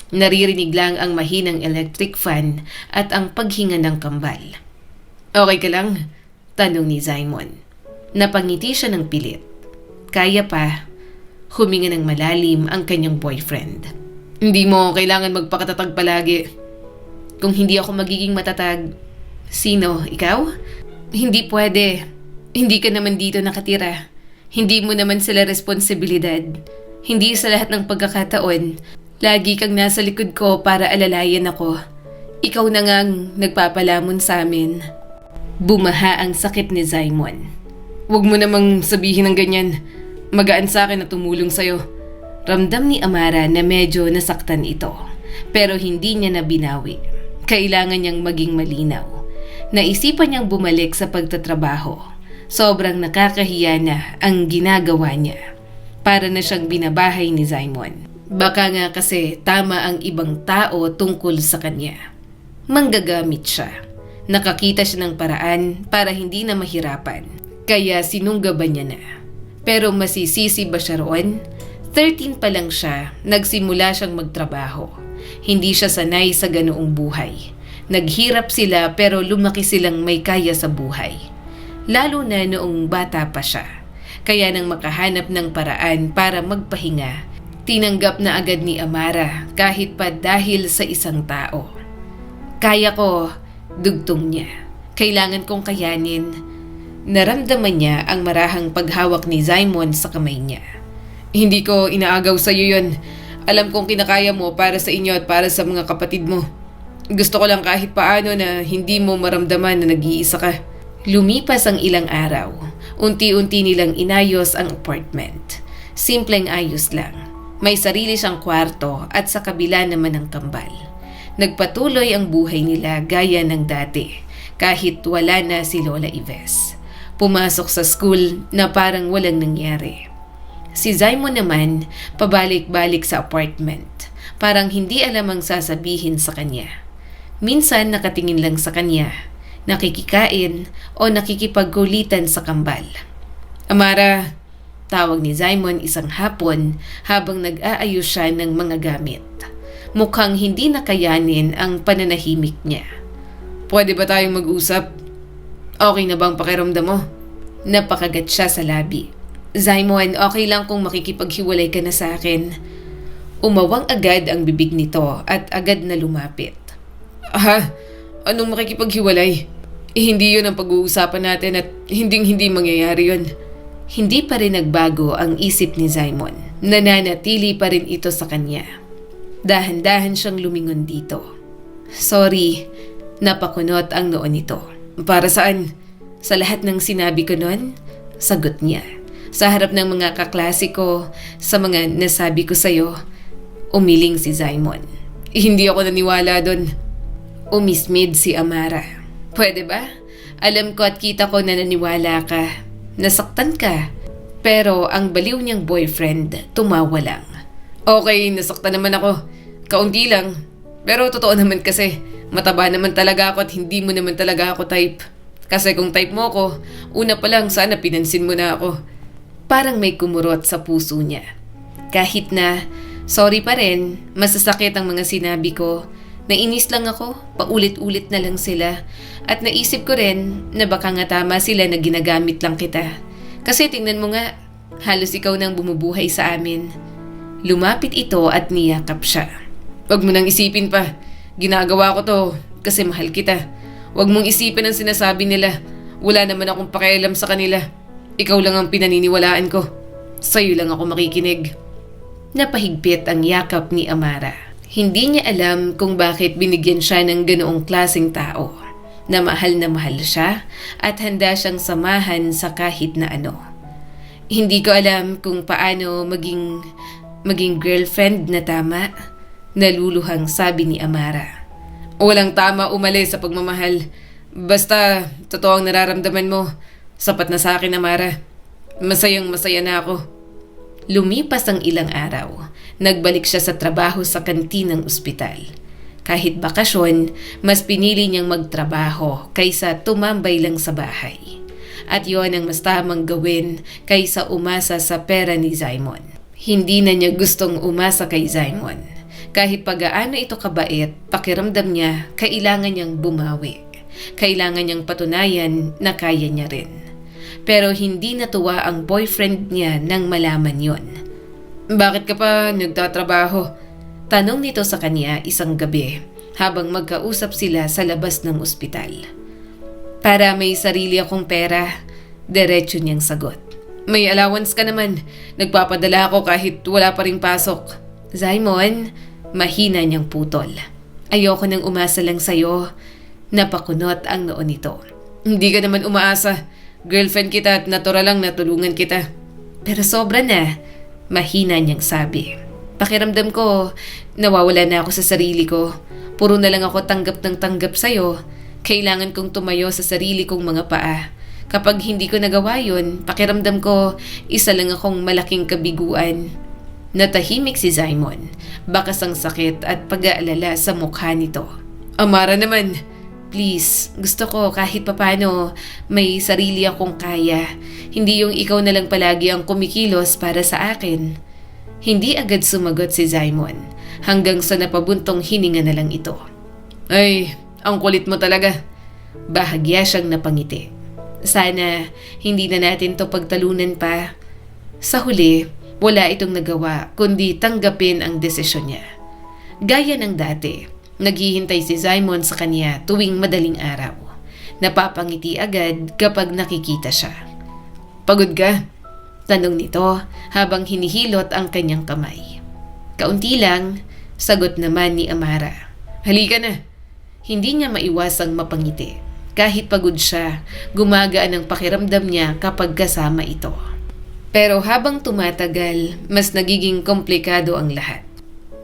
Naririnig lang ang mahinang electric fan at ang paghinga ng kambal. "Okay ka lang?" tanong ni Simon. Napangiti siya ng pilit. Kaya pa. Huminga ng malalim ang kanyang boyfriend. "Hindi mo kailangan magpakatatag palagi. Kung hindi ako magiging matatag, sino? Ikaw? Hindi pwede. Hindi ka naman dito nakatira. Hindi mo naman sila responsibilidad. Hindi sa lahat ng pagkakataon, lagi kang nasa likod ko para alalayan ako. Ikaw na ngang nagpapalamon sa amin." Bumaha ang sakit ni Simon. "Huwag mo namang sabihin ng ganyan. Magaan sa akin na tumulong sa'yo." Ramdam ni Amara na medyo nasaktan ito. Pero hindi niya na binawi. Kailangan niyang maging malinaw. Naisipan niyang bumalik sa pagtatrabaho. Sobrang nakakahiya na ang ginagawa niya. Para na siyang binabahay ni Simon. Baka nga kasi tama ang ibang tao tungkol sa kanya. Manggagamit siya. Nakakita siya ng paraan para hindi na mahirapan. Kaya sinunggaban niya na. Pero masisisi ba siya roon? 13 pa lang siya, nagsimula siyang magtrabaho. Hindi siya sanay sa ganoong buhay. Naghirap sila pero lumaki silang may kaya sa buhay. Lalo na noong bata pa siya. Kaya nang makahanap ng paraan para magpahinga, tinanggap na agad ni Amara kahit pa dahil sa isang tao. "Kaya ko," dugtong niya. "Kailangan kong kayanin." Naramdaman niya ang marahang paghawak ni Simon sa kamay niya. "Hindi ko inaagaw sa iyo yun. Alam kong kinakaya mo para sa inyo at para sa mga kapatid mo. Gusto ko lang kahit paano na hindi mo maramdaman na nag-iisa ka." Lumipas ang ilang araw. Unti-unti nilang inayos ang apartment. Simpleng ayos lang. May sarili siyang kwarto at sa kabila naman ang kambal. Nagpatuloy ang buhay nila gaya ng dati kahit wala na si Lola Ives. Pumasok sa school na parang walang nangyari. Si Simon naman pabalik-balik sa apartment. Parang hindi alam ang sasabihin sa kanya. Minsan nakatingin lang sa kanya, nakikikain o nakikipagkulitan sa kambal. "Amara," tawag ni Simon isang hapon habang nag-aayos siya ng mga gamit. Mukhang hindi nakayanin ang pananahimik niya. "Pwede ba tayong mag-usap? Okay na bang pakiramdam mo?" Napakagat siya sa labi. "Simon, okay lang kung makikipaghiwalay ka na sa akin." Umawang agad ang bibig nito at agad na lumapit. "Ha? Anong makikipaghiwalay? Hindi yun ang pag-uusapan natin at hindi mangyayari yun." Hindi pa rin nagbago ang isip ni Simon. Nananatili pa rin ito sa kanya. Dahan-dahan siyang lumingon dito. "Sorry," napakunot ang noo nito. "Para saan? Sa lahat ng sinabi ko noon?" Sagot niya. "Sa harap ng mga kaklase ko, sa mga nasabi ko sa'yo." Umiling si Simon. "Hindi ako naniwala doon." Umismid si Amara. "Pwede ba? Alam ko at kita ko na naniwala ka. Nasaktan ka. Pero ang baliw niyang boyfriend tumawa lang. Okay, nasaktan naman ako. Kaunti lang. Pero totoo naman kasi, mataba naman talaga ako at hindi mo naman talaga ako type. Kasi kung type mo ako, una pa lang sana pinansin mo na ako. Parang may kumurot sa puso niya. Kahit na, sorry pa rin, masasakit ang mga sinabi ko. Nainis lang ako, paulit-ulit na lang sila. At naisip ko rin na baka nga tama sila na ginagamit lang kita. Kasi tingnan mo nga, halos ikaw nang bumubuhay sa amin. Lumapit ito at niyakap siya. Huwag mo nang isipin pa. Ginagawa ko to kasi mahal kita. Huwag mong isipin ang sinasabi nila. Wala naman akong pakialam sa kanila. Ikaw lang ang pinaniniwalaan ko. Sa'yo lang ako makikinig. Napahigpit ang yakap ni Amara. Hindi niya alam kung bakit binigyan siya ng ganoong klaseng tao. Na mahal siya at handa siyang samahan sa kahit na ano. Hindi ko alam kung paano maging girlfriend na tama. Naluluhang sabi ni Amara. Walang tama umalis sa pagmamahal. Basta, totoo ang nararamdaman mo. Sapat na sa akin, Amara. Masayang masaya na ako. Lumipas ang ilang araw. Nagbalik siya sa trabaho sa kantinang ospital. Kahit bakasyon, mas pinili niyang magtrabaho kaysa tumambay lang sa bahay. At yon ang mas tamang gawin kaysa umasa sa pera ni Simon. Hindi na niya gustong umasa kay Simon. Kahit pagaano ito kabait, pakiramdam niya kailangan niyang bumawi. Kailangan niyang patunayan na kaya niya rin. Pero hindi natuwa ang boyfriend niya nang malaman yon. Bakit ka pa nagtatrabaho? Tanong nito sa kanya isang gabi habang magkausap sila sa labas ng ospital. Para may sarili akong pera, diretso niyang sagot. May allowance ka naman. Nagpapadala ako kahit wala pa ring pasok. Simon, mahina niyang putol. Ayoko nang umasa lang sa'yo. Napakunot ang noo nito. Hindi ka naman umaasa. Girlfriend kita at natural lang na tulungan kita. Pero sobra na, mahina niyang sabi. Pakiramdam ko, nawawala na ako sa sarili ko. Puro na lang ako tanggap ng tanggap sa'yo. Kailangan kong tumayo sa sarili kong mga paa. Kapag hindi ko nagawa yun, pakiramdam ko, isa lang akong malaking kabiguan. Natahimik si Simon. Bakas ang sakit at pag-aalala sa mukha nito. Amara naman, please, gusto ko kahit papano may sarili akong kaya. Hindi yung ikaw na lang palagi ang kumikilos para sa akin. Hindi agad sumagot si Simon hanggang sa napabuntong hininga na lang ito. Ay, ang kulit mo talaga. Bahagya siyang napangiti. Sana hindi na natin to pagtalunan pa. Sa huli, wala itong nagawa kundi tanggapin ang desisyon niya. Gaya ng dati, naghihintay si Simon sa kanya tuwing madaling araw. Napapangiti agad kapag nakikita siya. Pagod ka? Tanong nito habang hinihilot ang kanyang kamay. Kaunti lang, sagot naman ni Amara. Halika na. Hindi niya maiwasang mapangiti. Kahit pagod siya, gumagaan ang pakiramdam niya kapag kasama ito. Pero habang tumatagal, mas nagiging komplikado ang lahat.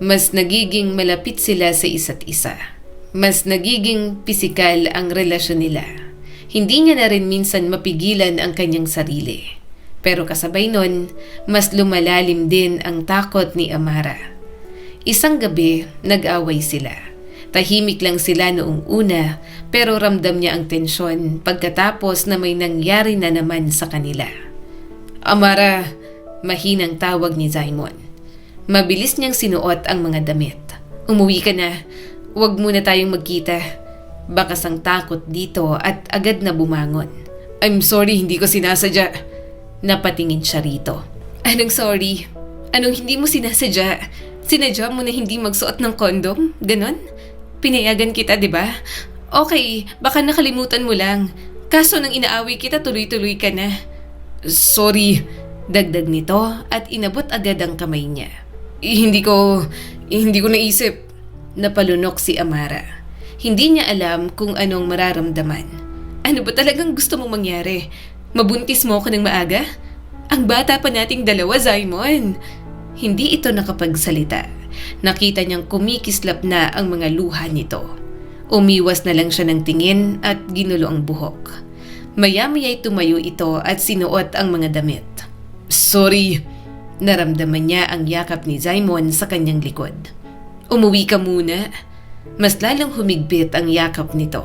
Mas nagiging malapit sila sa isa't isa. Mas nagiging pisikal ang relasyon nila. Hindi niya na rin minsan mapigilan ang kanyang sarili. Pero kasabay nun, mas lumalalim din ang takot ni Amara. Isang gabi, nag-away sila. Tahimik lang sila noong una, pero ramdam niya ang tensyon pagkatapos na may nangyari na naman sa kanila. Amara, mahinang tawag ni Simon. Mabilis niyang sinuot ang mga damit. Umuwi ka na, huwag muna tayong magkita. Bakas ang takot dito at agad na bumangon. I'm sorry, hindi ko sinasadya. Napatingin siya rito. Anong sorry? Anong hindi mo sinasadya? Sinadya mo na hindi magsuot ng kondom? Ganon? Pinayagan kita, di ba? Okay, baka nakalimutan mo lang. Kaso nang inaaway kita, tuloy-tuloy ka na. Sorry, dagdag nito at inabot agad ang kamay niya. Hindi ko naisip. Napalunok si Amara. Hindi niya alam kung anong mararamdaman. Ano ba talagang gusto mong mangyari? Mabuntis mo ako ng maaga? Ang bata pa nating dalawa, Simon. Hindi ito nakapagsalita. Nakita niyang kumikislap na ang mga luha nito. Umiwas na lang siya ng tingin at ginulo ang buhok. Maya-maya'y tumayo ito at sinuot ang mga damit. Sorry. Naramdaman niya ang yakap ni Simon sa kanyang likod. Umuwi ka muna. Mas lalong humigpit ang yakap nito.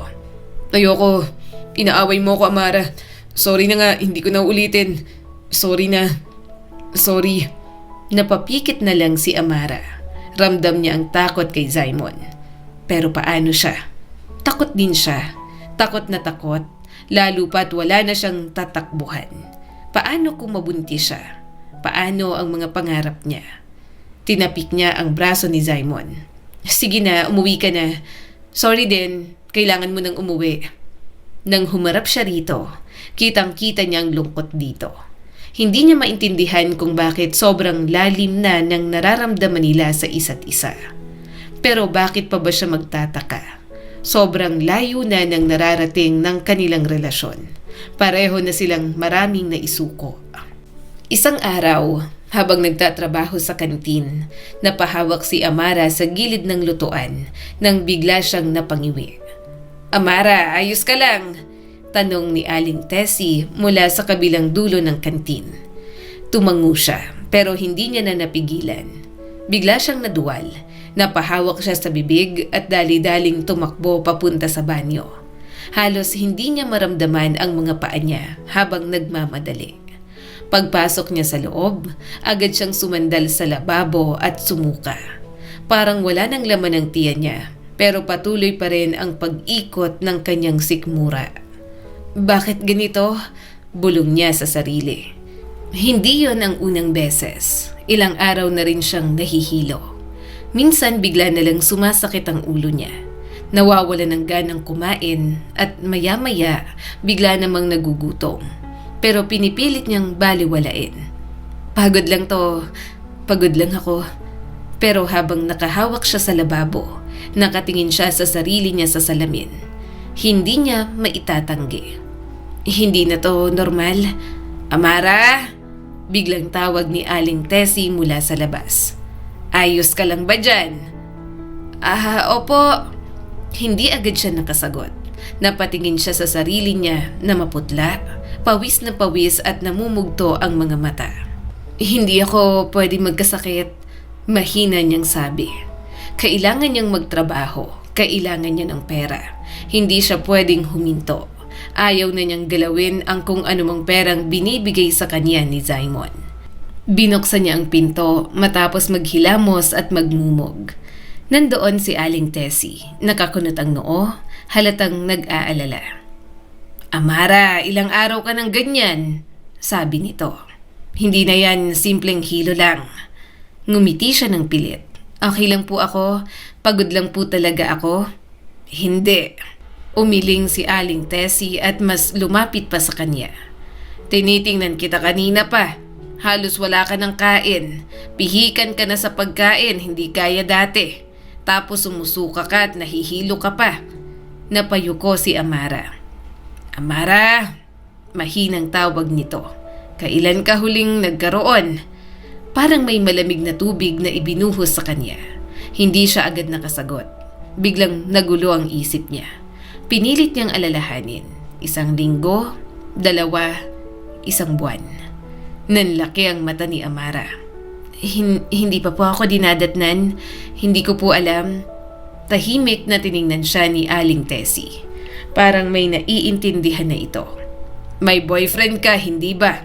Ayoko. Inaaway mo ko, Amara. Sorry na nga, hindi ko na ulitin. Sorry na. Sorry. Napapikit na lang si Amara. Ramdam niya ang takot kay Simon. Pero paano siya? Takot din siya. Takot na takot. Lalo pa't wala na siyang tatakbuhan. Paano kung mabuntis siya? Paano ang mga pangarap niya? Tinapik niya ang braso ni Simon. Sige na, umuwi ka na. Sorry din, kailangan mo nang umuwi. Nang humarap siya rito, kitang-kita niya ang lungkot dito. Hindi niya maintindihan kung bakit sobrang lalim na ng nararamdaman nila sa isa't isa. Pero bakit pa ba siya magtataka? Sobrang layo na ng nararating ng kanilang relasyon. Pareho na silang maraming naisuko. Isang araw, habang nagtatrabaho sa kantin, napahawak si Amara sa gilid ng lutuan nang bigla siyang napangiwi. Amara, ayos ka lang? Tanong ni Aling Tessie mula sa kabilang dulo ng kantin. Tumango siya pero hindi niya na napigilan. Bigla siyang naduwal. Napahawak siya sa bibig at dali-daling tumakbo papunta sa banyo. Halos hindi niya maramdaman ang mga paa niya habang nagmamadali. Pagpasok niya sa loob, agad siyang sumandal sa lababo at sumuka. Parang wala nang laman ang tiyan niya, pero patuloy pa rin ang pag-ikot ng kanyang sikmura. Bakit ganito? Bulong niya sa sarili. Hindi yon ang unang beses. Ilang araw na rin siyang nahihilo. Minsan bigla na lang sumasakit ang ulo niya. Nawawala ng ganang kumain at maya-maya bigla namang nagugutom. Pero pinipilit niyang baliwalain. Pagod lang to. Pagod lang ako. Pero habang nakahawak siya sa lababo, nakatingin siya sa sarili niya sa salamin. Hindi niya maitatanggi. Hindi na to normal. Amara! Biglang tawag ni Aling Tessie mula sa labas. Ayos ka lang ba dyan? Opo. Hindi agad siya nakasagot. Napatingin siya sa sarili niya na maputla, pawis na pawis at namumugto ang mga mata. Hindi ako pwede magkasakit, mahina niyang sabi. Kailangan niyang magtrabaho, kailangan niya ng pera. Hindi siya pwedeng huminto. Ayaw na niyang galawin ang kung anumang perang binibigay sa kanya ni Simon. Binuksan niya ang pinto matapos maghilamos at magmumog. Nandoon si Aling Tessie, nakakunot ang noo, halatang nag-aalala. Amara, ilang araw ka ng ganyan, sabi nito. Hindi na yan, simpleng hilo lang. Ngumiti siya ng pilit. Okay lang po ako, pagod lang po talaga ako. Hindi. Umiling si Aling Tessie at mas lumapit pa sa kanya. Tinitingnan kita kanina pa. Halos wala ka ng kain. Pihikan ka na sa pagkain, hindi kaya dati. Tapos sumusuka ka at nahihilo ka pa. Napayuko si Amara. Amara, mahinang tawag nito. Kailan ka huling nagkaroon? Parang may malamig na tubig na ibinuhos sa kanya. Hindi siya agad nakasagot. Biglang nagulo ang isip niya. Pinilit niyang alalahanin. 1 linggo, 2, 1 buwan. Nanlaki ang mata ni Amara. Hindi pa po ako dinadatnan. Hindi ko po alam. Tahimik na tiningnan siya ni Aling Tessie. Parang may naiintindihan na ito. May boyfriend ka, hindi ba?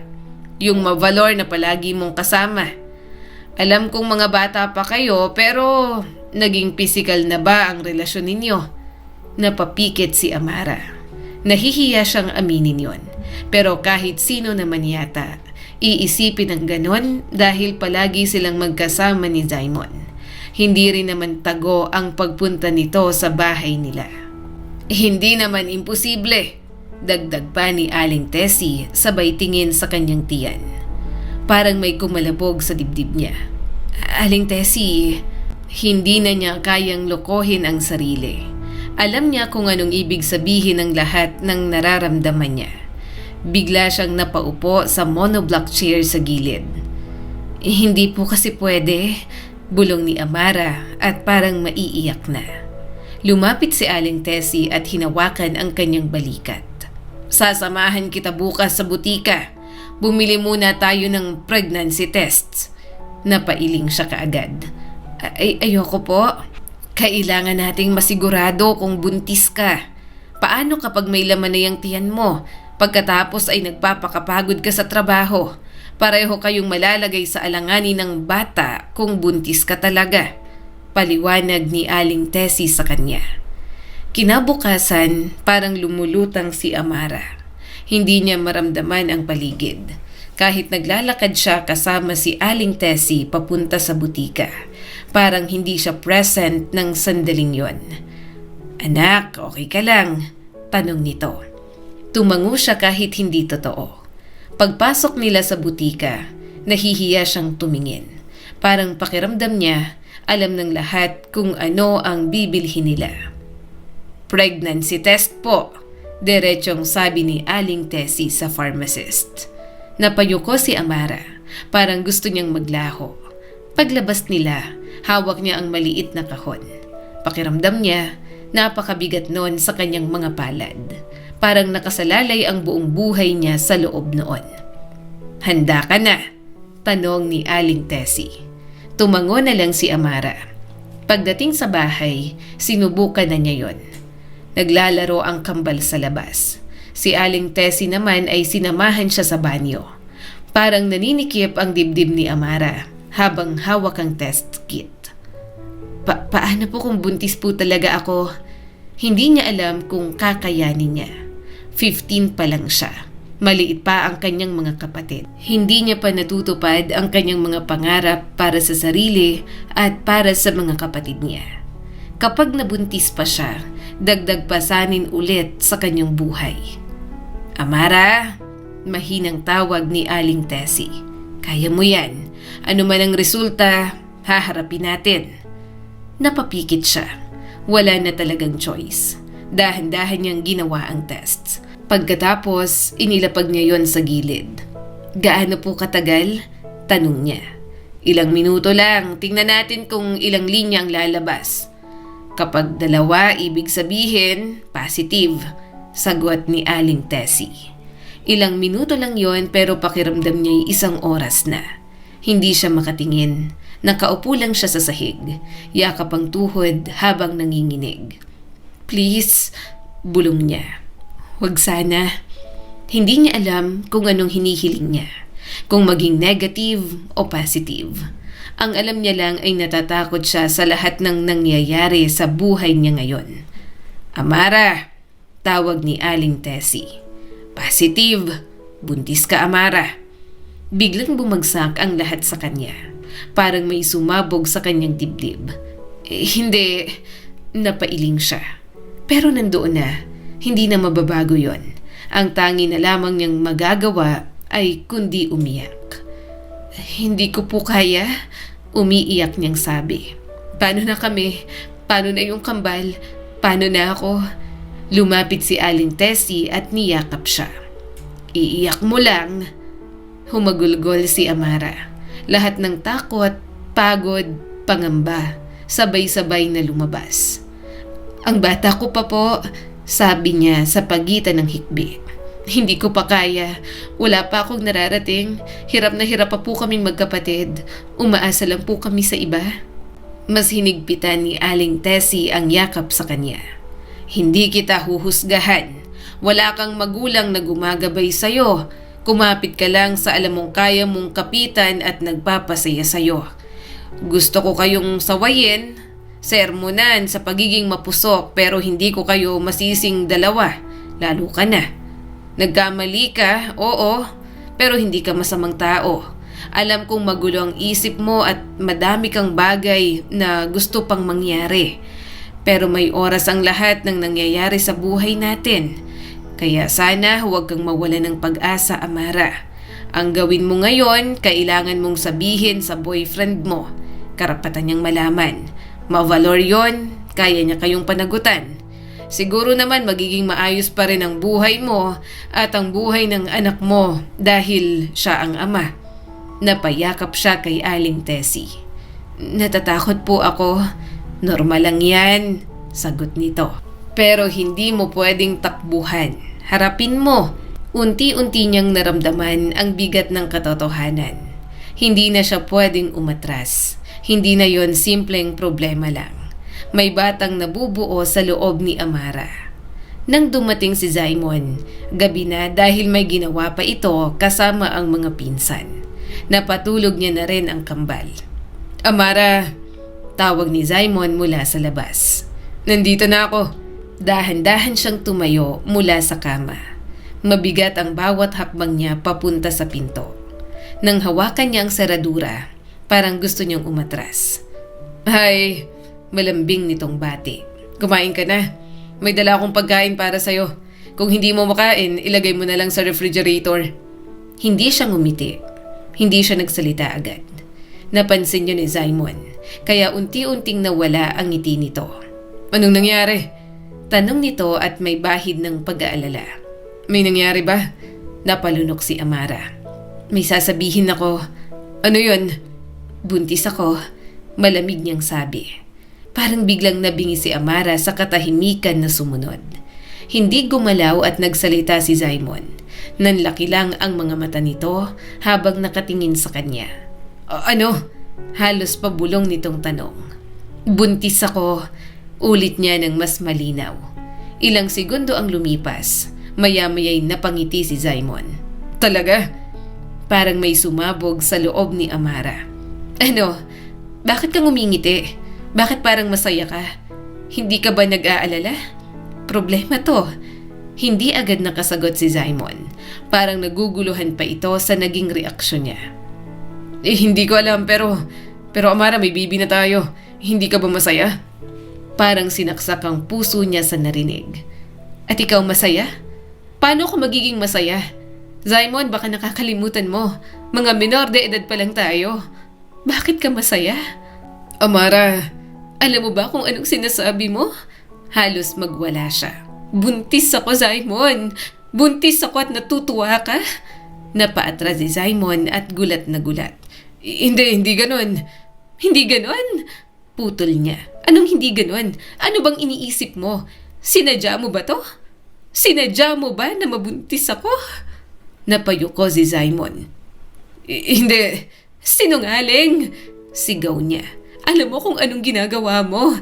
Yung mavalor na palagi mong kasama. Alam kong mga bata pa kayo pero naging physical na ba ang relasyon ninyo? Napapikit si Amara. Nahihiya siyang aminin yon. Pero kahit sino naman yata, iisipin ang ganon dahil palagi silang magkasama ni Simon. Hindi rin naman tago ang pagpunta nito sa bahay nila. Hindi naman imposible, dagdag pa ni Aling Tessie sabay tingin sa kanyang tiyan. Parang may kumalabog sa dibdib niya. Aling Tessie, hindi na niya kayang lokohin ang sarili. Alam niya kung anong ibig sabihin ng lahat ng nararamdaman niya. Bigla siyang napaupo sa monoblock chair sa gilid. Hindi po kasi pwede, bulong ni Amara at parang maiiyak na. Lumapit si Aling Tessie at hinawakan ang kanyang balikat. Sasamahan kita bukas sa butika. Bumili muna tayo ng pregnancy tests. Napailing siya kaagad. Ayoko po. Kailangan nating masigurado kung buntis ka. Paano kapag may laman na yung tiyan mo? Pagkatapos ay nagpapakapagod ka sa trabaho. Pareho kayong malalagay sa alanganin ng bata kung buntis ka talaga. Paliwanag ni Aling Tessie sa kanya. Kinabukasan, parang lumulutang si Amara. Hindi niya maramdaman ang paligid. Kahit naglalakad siya kasama si Aling Tessie papunta sa butika. Parang hindi siya present ng sandaling yon. Anak, okay ka lang? Tanong nito. Tumango siya kahit hindi totoo. Pagpasok nila sa butika, nahihiya siyang tumingin. Parang pakiramdam niya, alam ng lahat kung ano ang bibilhin nila. Pregnancy test po, diretsong sabi ni Aling Tessie sa pharmacist. Napayuko si Amara, parang gusto niyang maglaho. Paglabas nila, hawak niya ang maliit na kahon. Pakiramdam niya, napakabigat noon sa kanyang mga palad. Parang nakasalalay ang buong buhay niya sa loob noon. Handa ka na? Tanong ni Aling Tessie. Tumango na lang si Amara. Pagdating sa bahay, sinubukan na niya yon. Naglalaro ang kambal sa labas. Si Aling Tessie naman ay sinamahan siya sa banyo. Parang naninikip ang dibdib ni Amara habang hawak ang test kit. Paano po kung buntis po talaga ako? Hindi niya alam kung kakayanin niya. 15 pa lang siya. Maliit pa ang kanyang mga kapatid. Hindi niya pa natutupad ang kanyang mga pangarap para sa sarili at para sa mga kapatid niya. Kapag nabuntis pa siya, dagdag pasanin ulit sa kanyang buhay. Amara, mahinang tawag ni Aling Tessie. Kaya mo yan. Ano man ang resulta, haharapin natin. Napapikit siya. Wala na talagang choice. Dahan-dahan niyang ginawa ang tests. Pagkatapos, inilapag niya yon sa gilid. Gaano po katagal? Tanong niya. Ilang minuto lang, tingnan natin kung ilang linya ang lalabas. Kapag 2, ibig sabihin, positive. Sagot ni Aling Tessie. Ilang minuto lang yon pero pakiramdam niya'y 1 oras na. Hindi siya makatingin. Nakaupo lang siya sa sahig. Yakap ang tuhod habang nanginginig. Please, bulong niya. Huwag sana. Hindi niya alam kung anong hinihiling niya. Kung maging negative o positive. Ang alam niya lang ay natatakot siya sa lahat ng nangyayari sa buhay niya ngayon. Amara! Tawag ni Aling Tessie. Positive! Buntis ka, Amara! Biglang bumagsak ang lahat sa kanya. Parang may sumabog sa kanyang dibdib. Hindi. Napailing siya. Pero nandoon na. Hindi na mababago yon. Ang tangi na lamang niyang magagawa ay kundi umiyak. Hindi ko po kaya. Umiiyak niyang sabi. Paano na kami? Paano na yung kambal? Paano na ako? Lumapit si Aling Tessie at niyakap siya. Iiyak mo lang. Humagulgol si Amara. Lahat ng takot, pagod, pangamba, sabay-sabay na lumabas. Ang bata ko pa po, sabi niya sa pagitan ng hikbi. Hindi ko pa kaya. Wala pa akong nararating. Hirap na hirap pa po kaming magkapatid. Umaasa lang po kami sa iba. Mas hinigpitan ni Aling Tessie ang yakap sa kanya. Hindi kita huhusgahan. Wala kang magulang na gumagabay sa'yo. Kumapit ka lang sa alam mong kaya mong kapitan at nagpapasaya sa'yo. Gusto ko kayong sawayin, sermonan sa pagiging mapusok pero hindi ko kayo masising dalawa. Lalo ka na. Nagkamali ka, oo, pero hindi ka masamang tao. Alam kong magulo ang isip mo at madami kang bagay na gusto pang mangyari. Pero may oras ang lahat ng nangyayari sa buhay natin. Kaya sana huwag kang mawala ng pag-asa, Amara. Ang gawin mo ngayon, kailangan mong sabihin sa boyfriend mo. Karapatan niyang malaman. Mavalor yon, kaya niya kayong panagutan. Siguro naman magiging maayos pa rin ang buhay mo at ang buhay ng anak mo dahil siya ang ama. Napayakap siya kay Aling Tessie. Natatakot po ako. Normal lang yan, sagot nito. Pero hindi mo pwedeng takbuhan. Harapin mo. Unti-unti niyang naramdaman ang bigat ng katotohanan. Hindi na siya pwedeng umatras. Hindi na yon simpleng problema lang. May batang nabubuo sa loob ni Amara. Nang dumating si Zaimon, gabi na dahil may ginawa pa ito kasama ang mga pinsan. Napatulog niya na rin ang kambal. "Amara," tawag ni Zaimon mula sa labas. "Nandito na ako." Dahan-dahan siyang tumayo mula sa kama. Mabigat ang bawat hakbang niya papunta sa pinto. Nang hawakan niya ang seradura, parang gusto niyang umatras. "Ay," malambing nitong bati. "Kumain ka na. May dala akong pagkain para sa'yo. Kung hindi mo makain, ilagay mo na lang sa refrigerator." Hindi siya ngumiti. Hindi siya nagsalita agad. Napansin niyo ni Zaimon, kaya unti-unting nawala ang ngiti nito. "Anong nangyari?" Tanong nito at may bahid ng pag-aalala. "May nangyari ba?" Napalunok si Amara. "May sasabihin ako." "Ano yun?" "Buntis ako," malamig niyang sabi. Parang biglang nabingi si Amara sa katahimikan na sumunod. Hindi gumalaw at nagsalita si Zaimon. Nanlaki lang ang mga mata nito habang nakatingin sa kanya. "Ano?" Halos pabulong nitong tanong. "Buntis ako," ulit niya ng mas malinaw. Ilang segundo ang lumipas. Maya-maya'y napangiti si Zaimon. "Talaga?" Parang may sumabog sa loob ni Amara. "Ano? Bakit kang umingiti? Bakit parang masaya ka? Hindi ka ba nag-aalala?" "Problema to." Hindi agad nakasagot si Zaimon. Parang naguguluhan pa ito sa naging reaksyon niya. Hindi ko alam pero Amara, may bibi na tayo. Hindi ka ba masaya?" Parang sinaksak ang puso niya sa narinig. "At ikaw masaya? Paano ko magiging masaya? Zaimon, baka nakakalimutan mo. Mga menor de edad pa lang tayo. Bakit ka masaya?" "Amara, alam mo ba kung anong sinasabi mo?" Halos magwala siya. "Buntis ako, Zaimon. Buntis ako at natutuwa ka?" Napaatras si Zaimon at gulat na gulat. Hindi ganun." "Hindi ganun?" Putol niya. "Anong hindi ganun? Ano bang iniisip mo? Sinadya mo ba to? Sinadya mo ba na mabuntis ako?" Napayuko si Zaimon. Hindi. Sinungaling!" Sigaw niya. "Alam mo kung anong ginagawa mo.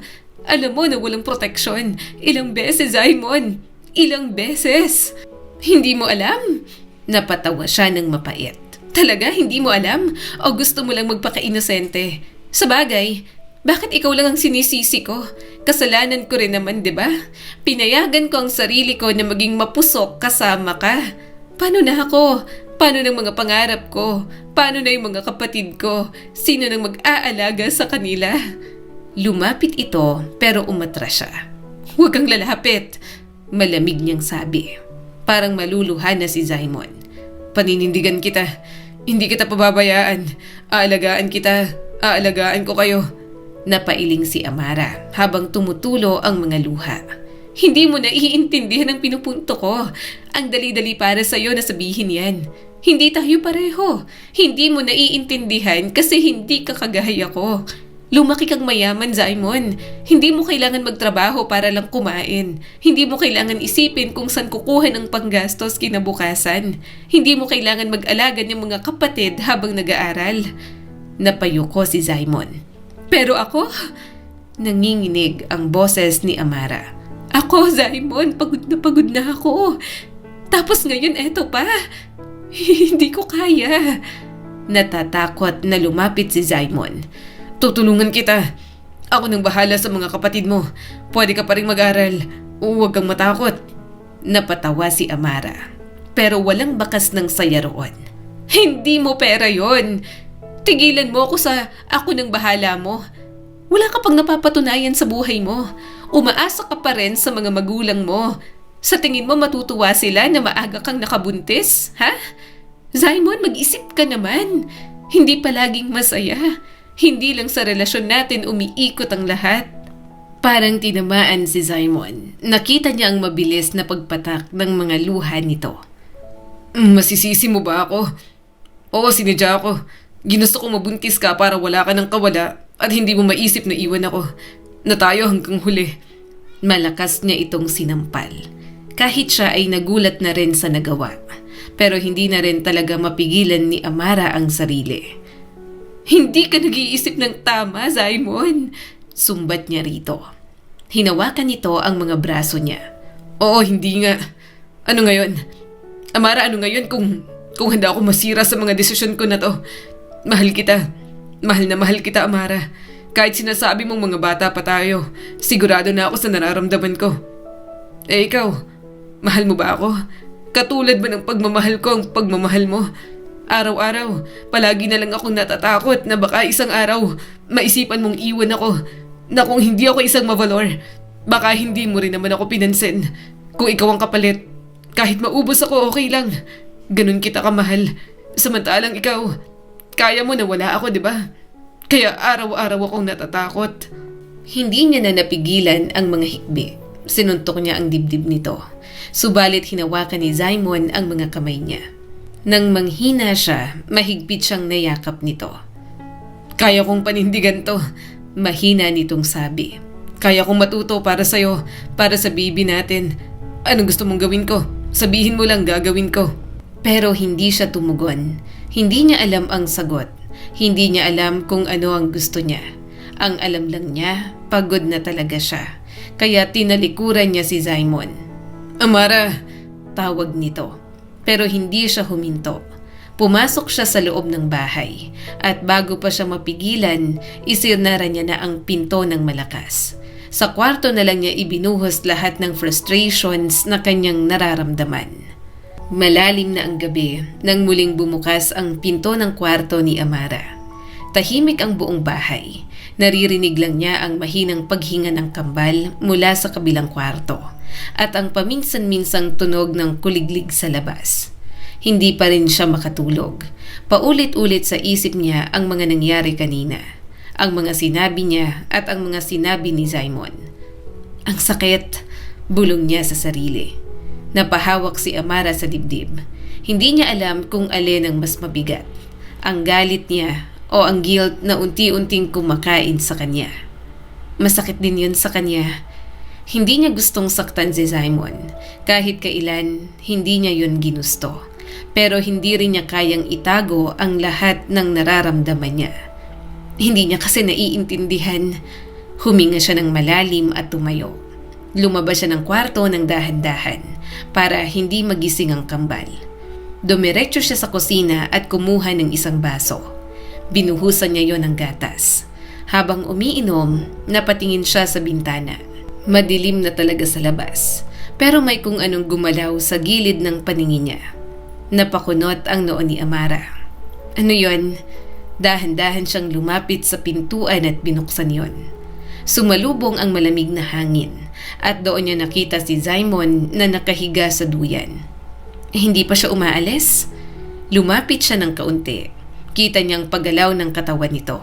Alam mo na walang proteksyon. Ilang beses, Zaimon. Ilang beses. Hindi mo alam?" Napatawa siya ng mapait. "Talaga hindi mo alam? O gusto mo lang magpaka-inosente? Sabagay, bakit ikaw lang ang sinisisi ko? Kasalanan ko rin naman, 'di ba? Pinayagan ko ang sarili ko na maging mapusok kasama ka. Paano na ako? Paano ng mga pangarap ko? Paano na yung mga kapatid ko? Sino nang mag-aalaga sa kanila?" Lumapit ito pero umatras siya. "Huwag kang lalapit," malamig niyang sabi. Parang maluluha na si Zaimon. "Paninindigan kita. Hindi kita pababayaan. Aalagaan kita. Aalagaan ko kayo." Napailing si Amara habang tumutulo ang mga luha. "Hindi mo naiintindihan ang pinupunto ko. Ang dali-dali para sa'yo na sabihin yan. Hindi tayo pareho. Hindi mo naiintindihan kasi hindi ka kagaya ko. Lumaki kang mayaman, Zaimon. Hindi mo kailangan magtrabaho para lang kumain. Hindi mo kailangan isipin kung saan kukuha ng panggastos kinabukasan. Hindi mo kailangan mag-alaga ng mga kapatid habang nag-aaral." Napayuko si Zaimon. "Pero ako?" Nanginginig ang boses ni Amara. "Ako, Zaimon, pagod na ako. Tapos ngayon eto pa. Hindi ko kaya." Natatakot na lumapit si Zaimon. "Tutulungan kita. Ako nang bahala sa mga kapatid mo. Pwede ka pa rin mag-aral. Huwag kang matakot." Napatawa si Amara. Pero walang bakas ng saya roon. "Hindi mo pera yon. Tigilan mo ako sa ako nang bahala mo. Wala ka pang napapatunayan sa buhay mo. Umaasa ka pa rin sa mga magulang mo. Sa tingin mo matutuwa sila na maaga kang nakabuntis? Ha? Zaimon, mag-isip ka naman. Hindi palaging masaya. Hindi lang sa relasyon natin umiikot ang lahat." Parang tinamaan si Zaimon. Nakita niya ang mabilis na pagpatak ng mga luha nito. "Masisisi mo ba ako?" "Oo, sinadya ako. Ginusto kong mabuntis ka para wala ka ng kawala at hindi mo maisip na iwan ako. Na tayo hanggang huli." Malakas niya itong sinampal. Kahit siya ay nagulat na rin sa nagawa. Pero hindi na rin talaga mapigilan ni Amara ang sarili. Hindi ka nag-iisip ng tama, Simon. Sumbat niya rito. Hinawakan nito ang mga braso niya. Oo, hindi nga. Ano ngayon? Amara, ano ngayon kung handa ako masira sa mga desisyon ko na to? Mahal kita. Mahal na mahal kita, Amara. Kahit sinasabi mong mga bata pa tayo, sigurado na ako sa nararamdaman ko. Eh ikaw, mahal mo ba ako? Katulad ba ng pagmamahal ko ang pagmamahal mo? Araw-araw, palagi na lang akong natatakot na baka isang araw, maisipan mong iwan ako, na kung hindi ako isang mavalor, baka hindi mo rin naman ako pinansin. Kung ikaw ang kapalit, kahit maubos ako, okay lang. Ganun kita kamahal. Samantalang ikaw, kaya mo na wala ako, di ba? Kaya araw-araw akong natatakot. Hindi niya na napigilan ang mga hikbi. Sinuntok niya ang dibdib nito. Subalit hinawakan ni Simon ang mga kamay niya. Nang manghina siya, mahigpit siyang nayakap nito. Kaya kong panindigan to, mahina nitong sabi. Kaya kong matuto para sa'yo, para sa baby natin. Anong gusto mong gawin ko? Sabihin mo lang, gagawin ko. Pero hindi siya tumugon. Hindi niya alam ang sagot. Hindi niya alam kung ano ang gusto niya. Ang alam lang niya, pagod na talaga siya. Kaya tinalikuran niya si Simon. Amara, tawag nito. Pero hindi siya huminto. Pumasok siya sa loob ng bahay at bago pa siya mapigilan, isirnara niya na ang pinto ng malakas. Sa kwarto na lang niya ibinuhos lahat ng frustrations na kanyang nararamdaman. Malalim na ang gabi nang muling bumukas ang pinto ng kwarto ni Amara. Tahimik ang buong bahay. Naririnig lang niya ang mahinang paghinga ng kambal mula sa kabilang kwarto at ang paminsan-minsang tunog ng kuliglig sa labas. Hindi pa rin siya makatulog. Paulit-ulit sa isip niya ang mga nangyari kanina, ang mga sinabi niya at ang mga sinabi ni Simon. Ang sakit, bulong niya sa sarili. Napahawak si Amara sa dibdib. Hindi niya alam kung alin ang mas mabigat, ang galit niya o ang guilt na unti-unting kumakain sa kanya. Masakit din yun sa kanya. Hindi niya gustong saktan si Simon. Kahit kailan, hindi niya yun ginusto. Pero hindi rin niya kayang itago ang lahat ng nararamdaman niya. Hindi niya kasi naiintindihan. Huminga siya ng malalim at tumayo. Lumabas siya ng kwarto ng dahan-dahan para hindi magising ang kambal. Dumiretso siya sa kusina at kumuha ng isang baso. Binuhusan niya yon ng gatas. Habang umiinom, napatingin siya sa bintana. Madilim na talaga sa labas, pero may kung anong gumalaw sa gilid ng paningin niya. Napakunot ang noo ni Amara. Ano yon? Dahan-dahan siyang lumapit sa pintuan at binuksan yon. Sumalubong ang malamig na hangin at doon niya nakita si Simon na nakahiga sa duyan. Hindi pa siya umaalis? Lumapit siya ng kaunti. Kita niyang paggalaw ng katawan nito.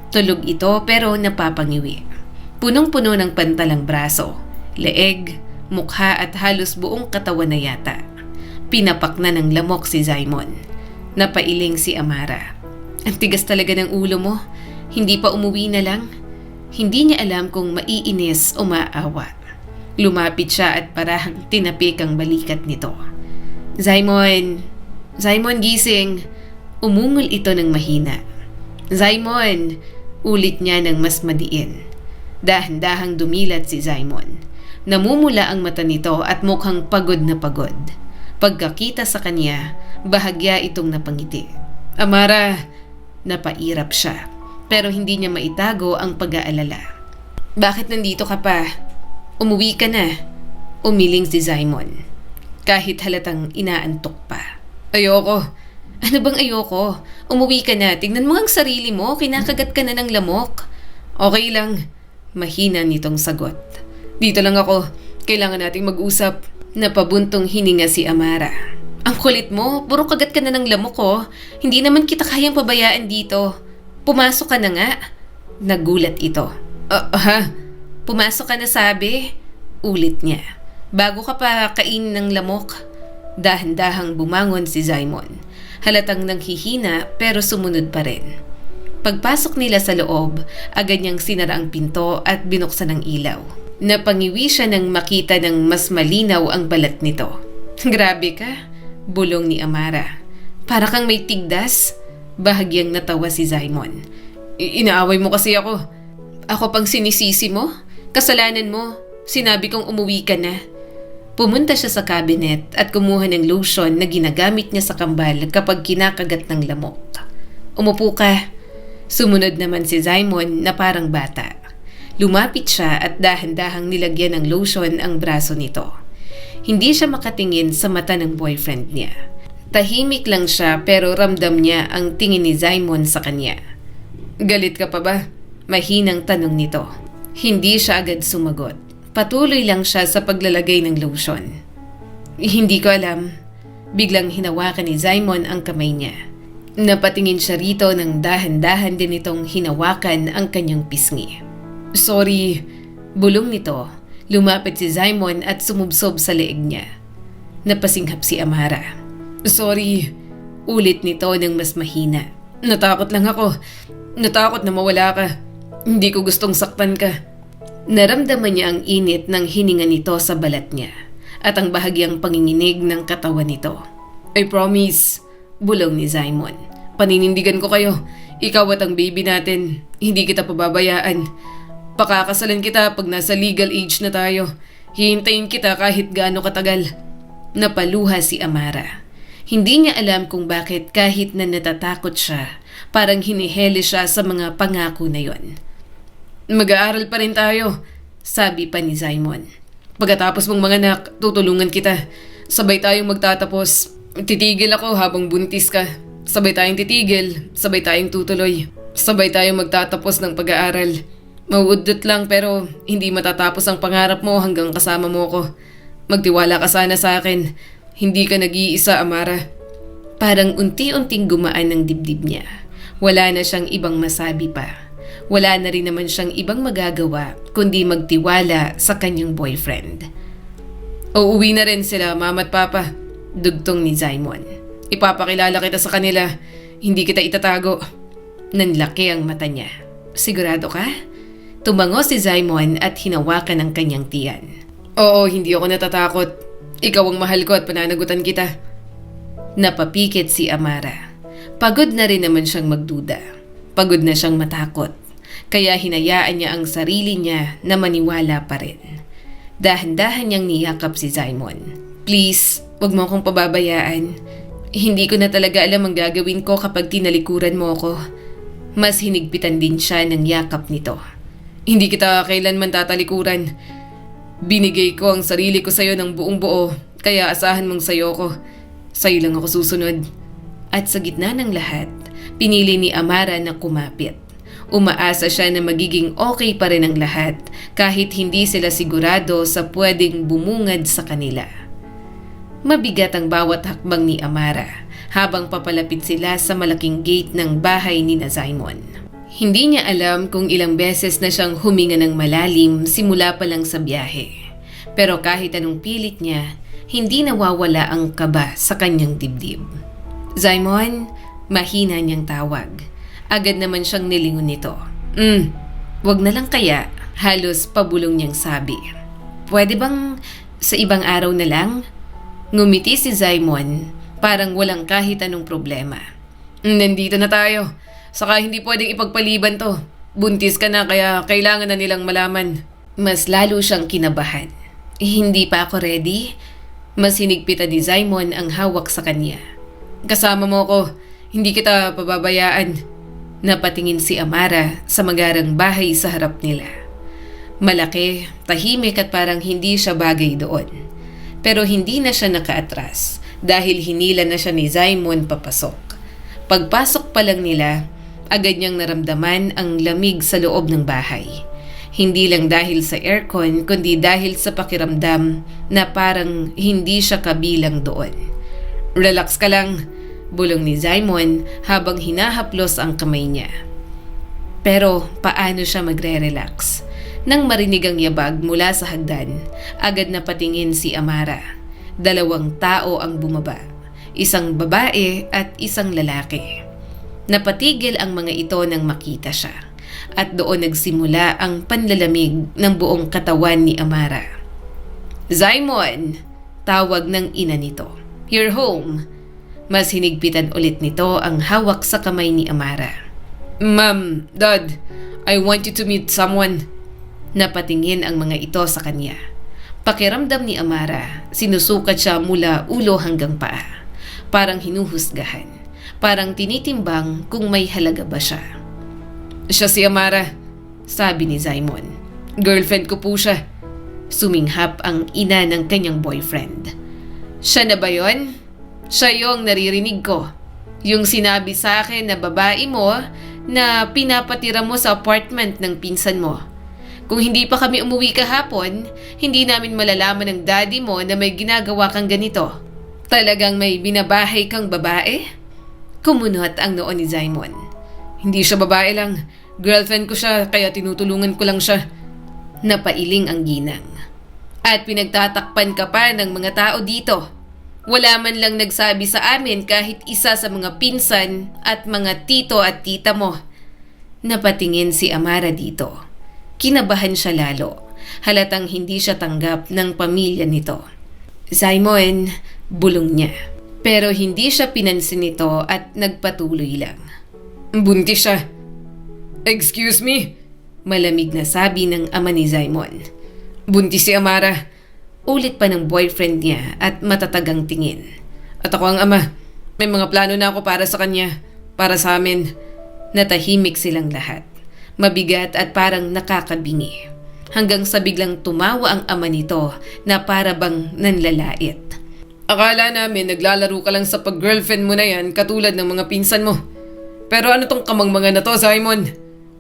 Tulog ito pero napapangiwi. Punong-puno ng pantalang braso, leeg, mukha at halos buong katawan na yata. Pinapak na ng lamok si Simon. Napailing si Amara. Ang tigas talaga ng ulo mo. Hindi pa umuwi na lang? Hindi niya alam kung maiinis o maawa. Lumapit siya at parahang tinapik ang balikat nito. Simon! Simon, gising! Umungol ito ng mahina. Simon! Ulit niya ng mas madiin. Dahan-dahang dumilat si Simon. Namumula ang mata nito at mukhang pagod na pagod. Pagkakita sa kanya, bahagya itong napangiti. Amara! Napairap siya, pero hindi niya maitago ang pag-aalala. Bakit nandito ka pa? Umuwi ka na. Umiling si Simon. Kahit halatang inaantok pa. Ayoko. Ano bang ayoko? Umuwi ka na. Tingnan mo ang sarili mo. Kinakagat ka na ng lamok. Okay lang. Mahina nitong sagot. Dito lang ako. Kailangan nating mag-usap. Napabuntong hininga si Amara. Ang kulit mo. Puro kagat ka na ng lamok oh. Hindi naman kita kayang pabayaan dito. Pumasok ka na nga. Nagulat ito. Pumasok ka na sabi? Ulit niya. Bago ka pa kainin ng lamok. Dahan-dahang bumangon si Simon. Halatang nanghihina pero sumunod pa rin. Pagpasok nila sa loob, agad niyang sinara ang pinto at binuksan ang ilaw. Napangiwi siya nang makita ng mas malinaw ang balat nito. Grabe ka, Bulong ni Amara. Para kang may tigdas? Bahagyang natawa si Zaimon. Inaaway mo kasi ako. Ako pang sinisisi mo? Kasalanan mo. Sinabi kong umuwi ka na. Pumunta siya sa cabinet at kumuha ng lotion na ginagamit niya sa kambal kapag kinakagat ng lamok. Umupo ka. Sumunod naman si Zaimon na parang bata. Lumapit siya at dahan-dahang nilagyan ng lotion ang braso nito. Hindi siya makatingin sa mata ng boyfriend niya. Tahimik lang siya pero ramdam niya ang tingin ni Zaimon sa kanya. Galit ka pa ba? Mahinang tanong nito. Hindi siya agad sumagot. Patuloy lang siya sa paglalagay ng lotion. Hindi ko alam. Biglang hinawakan ni Zaimon ang kamay niya. Napatingin siya rito nang dahan-dahan din itong hinawakan ang kanyang pisngi. Sorry, bulong nito. Lumapit si Zaimon at sumubsob sa leeg niya. Napasinghap si Amara. Sorry, ulit nito ng mas mahina. Natakot lang ako. Natakot na mawala ka. Hindi ko gustong saktan ka. Naramdaman niya ang init ng hininga nito sa balat niya at ang bahagyang panginginig ng katawan nito. I promise, bulong ni Zaimon. Paninindigan ko kayo. Ikaw at ang baby natin. Hindi kita pababayaan. Pakakasalan kita pag nasa legal age na tayo. Hihintayin kita kahit gaano katagal. Napaluha si Amara. Hindi niya alam kung bakit kahit na natatakot siya, parang hinihele siya sa mga pangako na yon. Mag-aaral pa rin tayo, sabi pa ni Zaimon. Pagkatapos mong mga anak, tutulungan kita. Sabay tayong magtatapos. Titigil ako habang buntis ka. Sabay tayong titigil, sabay tayong tutuloy. Sabay tayong magtatapos ng pag-aaral. Mauudot lang pero hindi matatapos ang pangarap mo hanggang kasama mo ko. Magtiwala ka sana sa akin. Hindi ka nag-iisa, Amara. Parang unti-unting gumaan ng dibdib niya. Wala na siyang ibang masabi pa. Wala na rin naman siyang ibang magagawa kundi magtiwala sa kanyang boyfriend. Uuwi na rin sila, Mama at Papa. Dugtong ni Zaimon. Ipapakilala kita sa kanila. Hindi kita itatago. Nanlaki ang mata niya. Sigurado ka? Tumango si Zaimon at hinawakan ang kanyang tiyan. Oo, hindi ako natatakot. Ikaw ang mahal ko at pananagutan kita. Napapikit si Amara. Pagod na rin naman siyang magduda. Pagod na siyang matakot. Kaya hinayaan niya ang sarili niya na maniwala pa rin. Dahan-dahan niyang niyakap si Zaimon. Please, wag mo akong pababayaan. Hindi ko na talaga alam ang gagawin ko kapag tinalikuran mo ako. Mas hinigpitan din siya ng yakap nito. Hindi kita kailanman tatalikuran. Binigay ko ang sarili ko sa'yo ng buong buo, kaya asahan mong sa'yo ko. Sa'yo lang ako susunod. At sa gitna ng lahat, pinili ni Amara na kumapit. Umaasa siya na magiging okay pa rin ang lahat kahit hindi sila sigurado sa pwedeng bumungad sa kanila. Mabigat ang bawat hakbang ni Amara habang papalapit sila sa malaking gate ng bahay ni Zaimon. Hindi niya alam kung ilang beses na siyang huminga ng malalim simula pa lang sa biyahe. Pero kahit anong pilit niya, hindi nawawala ang kaba sa kanyang dibdib. Zaimon, mahina niyang tawag. Agad naman siyang nilingon nito. Wag na lang kaya, halos pabulong niyang sabi. Pwede bang sa ibang araw na lang? Ngumiti si Zaimon, parang walang kahit anong problema. Nandito na tayo. Saka hindi pwedeng ipagpaliban to. Buntis ka na kaya kailangan na nilang malaman. Mas lalo siyang kinabahan. Hindi pa ako ready? Mas hinigpitan ni Zaimon ang hawak sa kanya. Kasama mo ko, hindi kita pababayaan. Napatingin si Amara sa magarang bahay sa harap nila. Malaki, tahimik at parang hindi siya bagay doon. Pero hindi na siya nakaatras dahil hinila na siya ni Zaimon papasok. Pagpasok pa lang nila, agad niyang naramdaman ang lamig sa loob ng bahay. Hindi lang dahil sa aircon kundi dahil sa pakiramdam na parang hindi siya kabilang doon. Relax ka lang, bulong ni Zaimon habang hinahaplos ang kamay niya. Pero paano siya magre-relax? Nang marinig ang yabag mula sa hagdan, agad na patingin si Amara. 2 tao ang bumaba, isang babae at isang lalaki. Napatigil ang mga ito nang makita siya at doon nagsimula ang panlalamig ng buong katawan ni Amara. Zaimon! Tawag ng ina nito. You're home. Mas hinigpitan ulit nito ang hawak sa kamay ni Amara. Ma'am, Dad, I want you to meet someone. Napatingin ang mga ito sa kanya. Pakiramdam ni Amara, sinusukat siya mula ulo hanggang paa. Parang hinuhusgahan. Parang tinitimbang kung may halaga ba siya. Siya si Amara, sabi ni Simon. Girlfriend ko po siya. Suminghap ang ina ng kanyang boyfriend. Siya na ba yon? Siya yung naririnig ko. Yung sinabi sa akin na babae mo na pinapatira mo sa apartment ng pinsan mo. Kung hindi pa kami umuwi kahapon, hindi namin malalaman ng daddy mo na may ginagawa kang ganito. Talagang may binabahay kang babae? Kumunot ang noo ni Simon. Hindi siya babae lang. Girlfriend ko siya kaya tinutulungan ko lang siya. Napailing ang ginang. At pinagtatakpan ka pa ng mga tao dito. Wala man lang nagsabi sa amin kahit isa sa mga pinsan at mga tito at tita mo. Napatingin si Amara dito. Kinabahan siya lalo. Halatang hindi siya tanggap ng pamilya nito. Simon, bulong niya. Pero hindi siya pinansin nito at nagpatuloy lang. Buntis siya. Excuse me? Malamig na sabi ng ama ni Simon. Buntis si Amara. Ulit pa ng boyfriend niya at matatagang tingin. At ako ang ama. May mga plano na ako para sa kanya. Para sa amin. Natahimik silang lahat. Mabigat at parang nakakabingi. Hanggang sa biglang tumawa ang ama nito na para bang nanlalait. Akala namin naglalaro ka lang sa pag-girlfriend mo na yan katulad ng mga pinsan mo. Pero ano tong kamangmangan na to, Simon?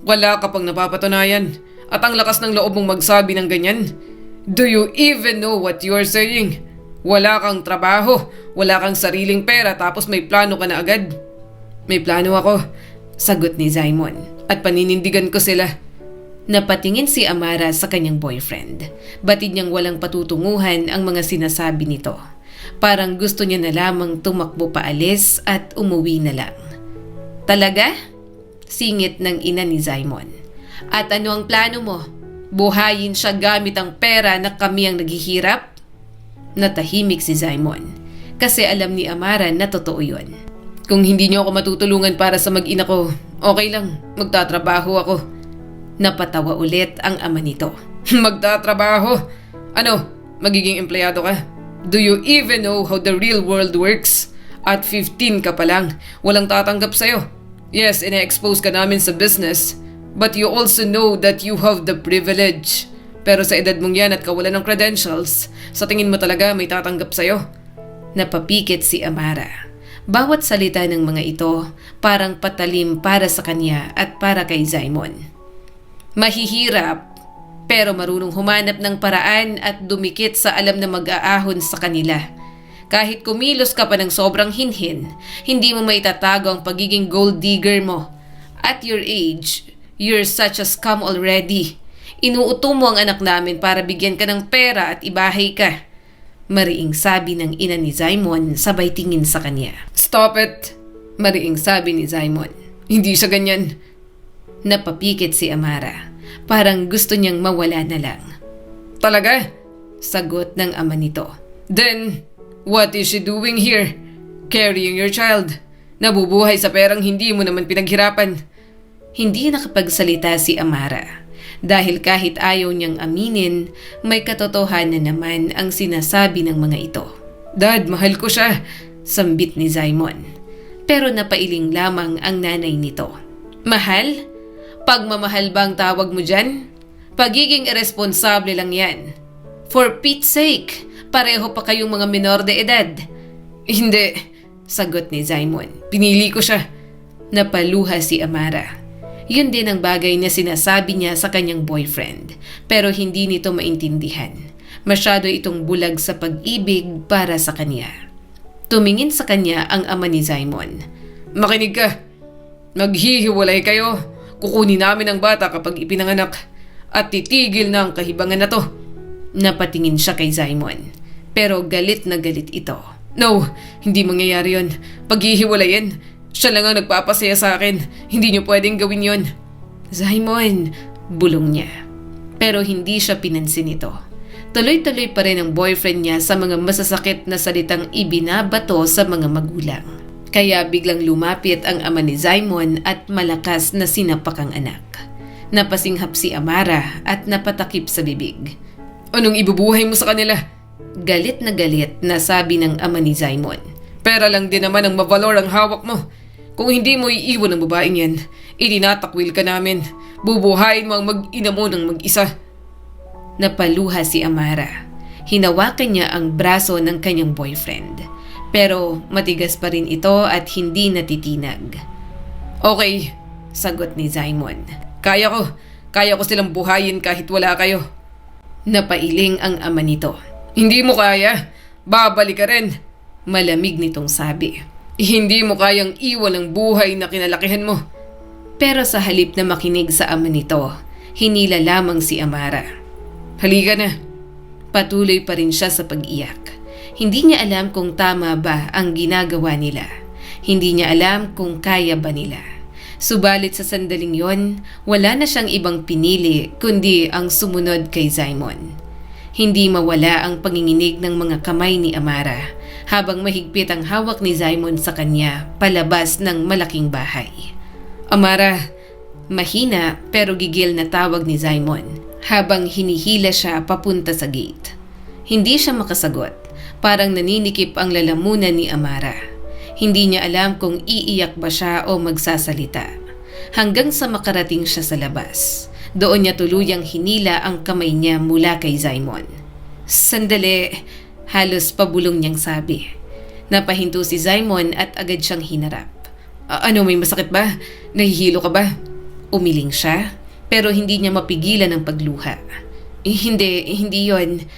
Wala ka pang napapatunayan. At ang lakas ng loob mong magsabi ng ganyan. Do you even know what you're saying? Wala kang trabaho, wala kang sariling pera tapos may plano ka na agad. May plano ako, sagot ni Simon. At paninindigan ko sila. Napatingin si Amara sa kanyang boyfriend. Batid niyang walang patutunguhan ang mga sinasabi nito. Parang gusto niya na lamang tumakbo paalis at umuwi na lang. Talaga? Singit ng ina ni Simon. At ano ang plano mo? Buhayin siya gamit ang pera na kami ang naghihirap? Natahimik si Simon. Kasi alam ni Amara na totoo yun. Kung hindi niyo ako matutulungan para sa mag-ina ko, okay lang, magtatrabaho ako. Napatawa ulit ang ama nito. Magtatrabaho? Ano, magiging empleyado ka? Do you even know how the real world works? At 15 ka pa lang, walang tatanggap sa'yo. Yes, ina-expose ka namin sa business. But you also know that you have the privilege. Pero sa edad mong yan at kawalan ng credentials, sa tingin mo talaga may tatanggap sa'yo? Napapikit si Amara. Bawat salita ng mga ito parang patalim para sa kanya at para kay Simon. Mahihirap, pero marunong humanap ng paraan at dumikit sa alam na mag-aahon sa kanila. Kahit kumilos ka pa ng sobrang hinhin, hindi mo maitatago ang pagiging gold digger mo. At your age, you're such a scum already. Inuuto mo ang anak namin para bigyan ka ng pera at ibahay ka. Mariing sabi ng ina ni Simon sabay tingin sa kanya. Stop it! Mariing sabi ni Simon. Hindi siya ganyan. Napapikit si Amara. Parang gusto niyang mawala na lang. Talaga? Sagot ng ama nito. Then, what is she doing here? Carrying your child. Nabubuhay sa perang hindi mo naman pinaghirapan. Hindi nakapagsalita si Amara. Dahil kahit ayaw niyang aminin, may katotohanan naman ang sinasabi ng mga ito. Dad, mahal ko siya, sambit ni Simon. Pero napailing lamang ang nanay nito. Mahal? Pagmamahal bang tawag mo dyan? Pagiging irresponsable lang yan. For Pete's sake, pareho pa kayong mga minor de edad. Hindi, sagot ni Simon. Pinili ko siya. Napaluha si Amara. Yun din ang bagay na sinasabi niya sa kanyang boyfriend, pero hindi nito maintindihan. Masyado itong bulag sa pag-ibig para sa kanya. Tumingin sa kanya ang ama ni Simon. Makinig ka. Maghihiwalay kayo. Kukunin namin ang bata kapag ipinanganak. At titigil na ang kahibangan na to. Napatingin siya kay Simon. Pero galit na galit ito. No, hindi mangyayari yun. Paghihiwalayin. Siya lang ang nagpapasaya sa akin. Hindi niyo pwedeng gawin yon. Simon, bulong niya. Pero hindi siya pinansin ito. Tuloy-tuloy pa rin ang boyfriend niya sa mga masasakit na salitang ibinabato sa mga magulang. Kaya biglang lumapit ang ama ni Simon at malakas na sinapak ang anak. Napasinghap si Amara at napatakip sa bibig. "Anong ibubuhay mo sa kanila?" Galit na sabi ng ama ni Simon. "Pera lang din naman ang mavalor ang hawak mo. Kung hindi mo iiwan ang babaeng yan, itinatakwil ka namin. Bubuhayin mo ang mag-ina mo ng mag-isa." Napaluha si Amara. Hinawakan niya ang braso ng kanyang boyfriend. Pero matigas pa rin ito at hindi natitinag. "Okay," sagot ni Simon. Kaya ko silang buhayin kahit wala kayo." Napailing ang ama nito. "Hindi mo kaya, babalik ka rin," malamig nitong sabi. "Hindi mo kayang iwan ang buhay na kinalakihan mo." Pero sa halip na makinig sa ama nito, hinila lamang si Amara. "Halika na." Patuloy pa rin siya sa pag-iyak. Hindi niya alam kung tama ba ang ginagawa nila. Hindi niya alam kung kaya ba nila. Subalit sa sandaling yon, wala na siyang ibang pinili kundi ang sumunod kay Simon. Hindi mawala ang panginginig ng mga kamay ni Amara habang mahigpit ang hawak ni Simon sa kanya palabas ng malaking bahay. "Amara," mahina pero gigil na tawag ni Simon habang hinihila siya papunta sa gate. Hindi siya makasagot. Parang naninikip ang lalamunan ni Amara. Hindi niya alam kung iiyak ba siya o magsasalita. Hanggang sa makarating siya sa labas. Doon niya tuluyang hinila ang kamay niya mula kay Simon. "Sandali," halos pabulong niyang sabi. Napahinto si Simon at agad siyang hinarap. Ano, may masakit ba? Nahihilo ka ba?" Umiling siya, pero hindi niya mapigilan ang pagluha. Hindi yon."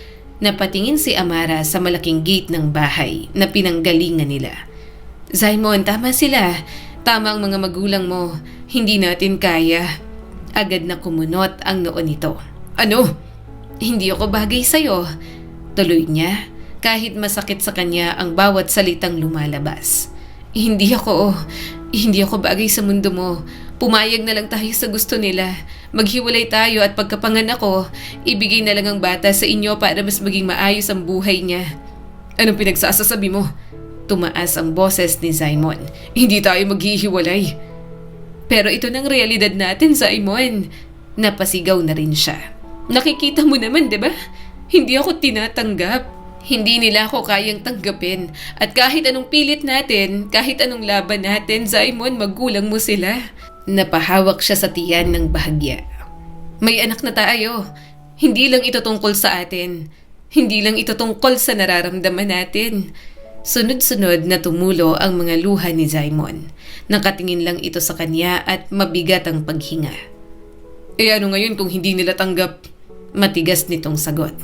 Napatingin si Amara sa malaking gate ng bahay na pinanggalingan nila. "Simon, tama sila. Tama ang mga magulang mo. Hindi natin kaya." Agad na kumunot ang noo nito. "Ano? Hindi ako bagay sa'yo." Tuloy niya, kahit masakit sa kanya ang bawat salitang lumalabas. Hindi ako bagay sa mundo mo. Pumayag na lang tayo sa gusto nila. Maghiwalay tayo at pagkapanganak ko, ibigay na lang ang bata sa inyo para mas maging maayos ang buhay niya." "Anong pinagsasasabi mo?" Tumaas ang boses ni Simon. "Hindi tayo maghihiwalay." "Pero ito ng realidad natin, Simon." Napasigaw na rin siya. "Nakikita mo naman, diba? Hindi ako tinatanggap. Hindi nila ako kayang tanggapin. At kahit anong pilit natin, kahit anong laban natin, Simon, magulang mo sila." Napahawak siya sa tiyan ng bahagya. "May anak na tayo. Hindi lang ito tungkol sa atin. Hindi lang ito tungkol sa nararamdaman natin." Sunod-sunod na tumulo ang mga luha ni Simon. Nakatingin lang ito sa kanya at mabigat ang paghinga. Ano ngayon kung hindi nila tanggap?" Matigas nitong sagot.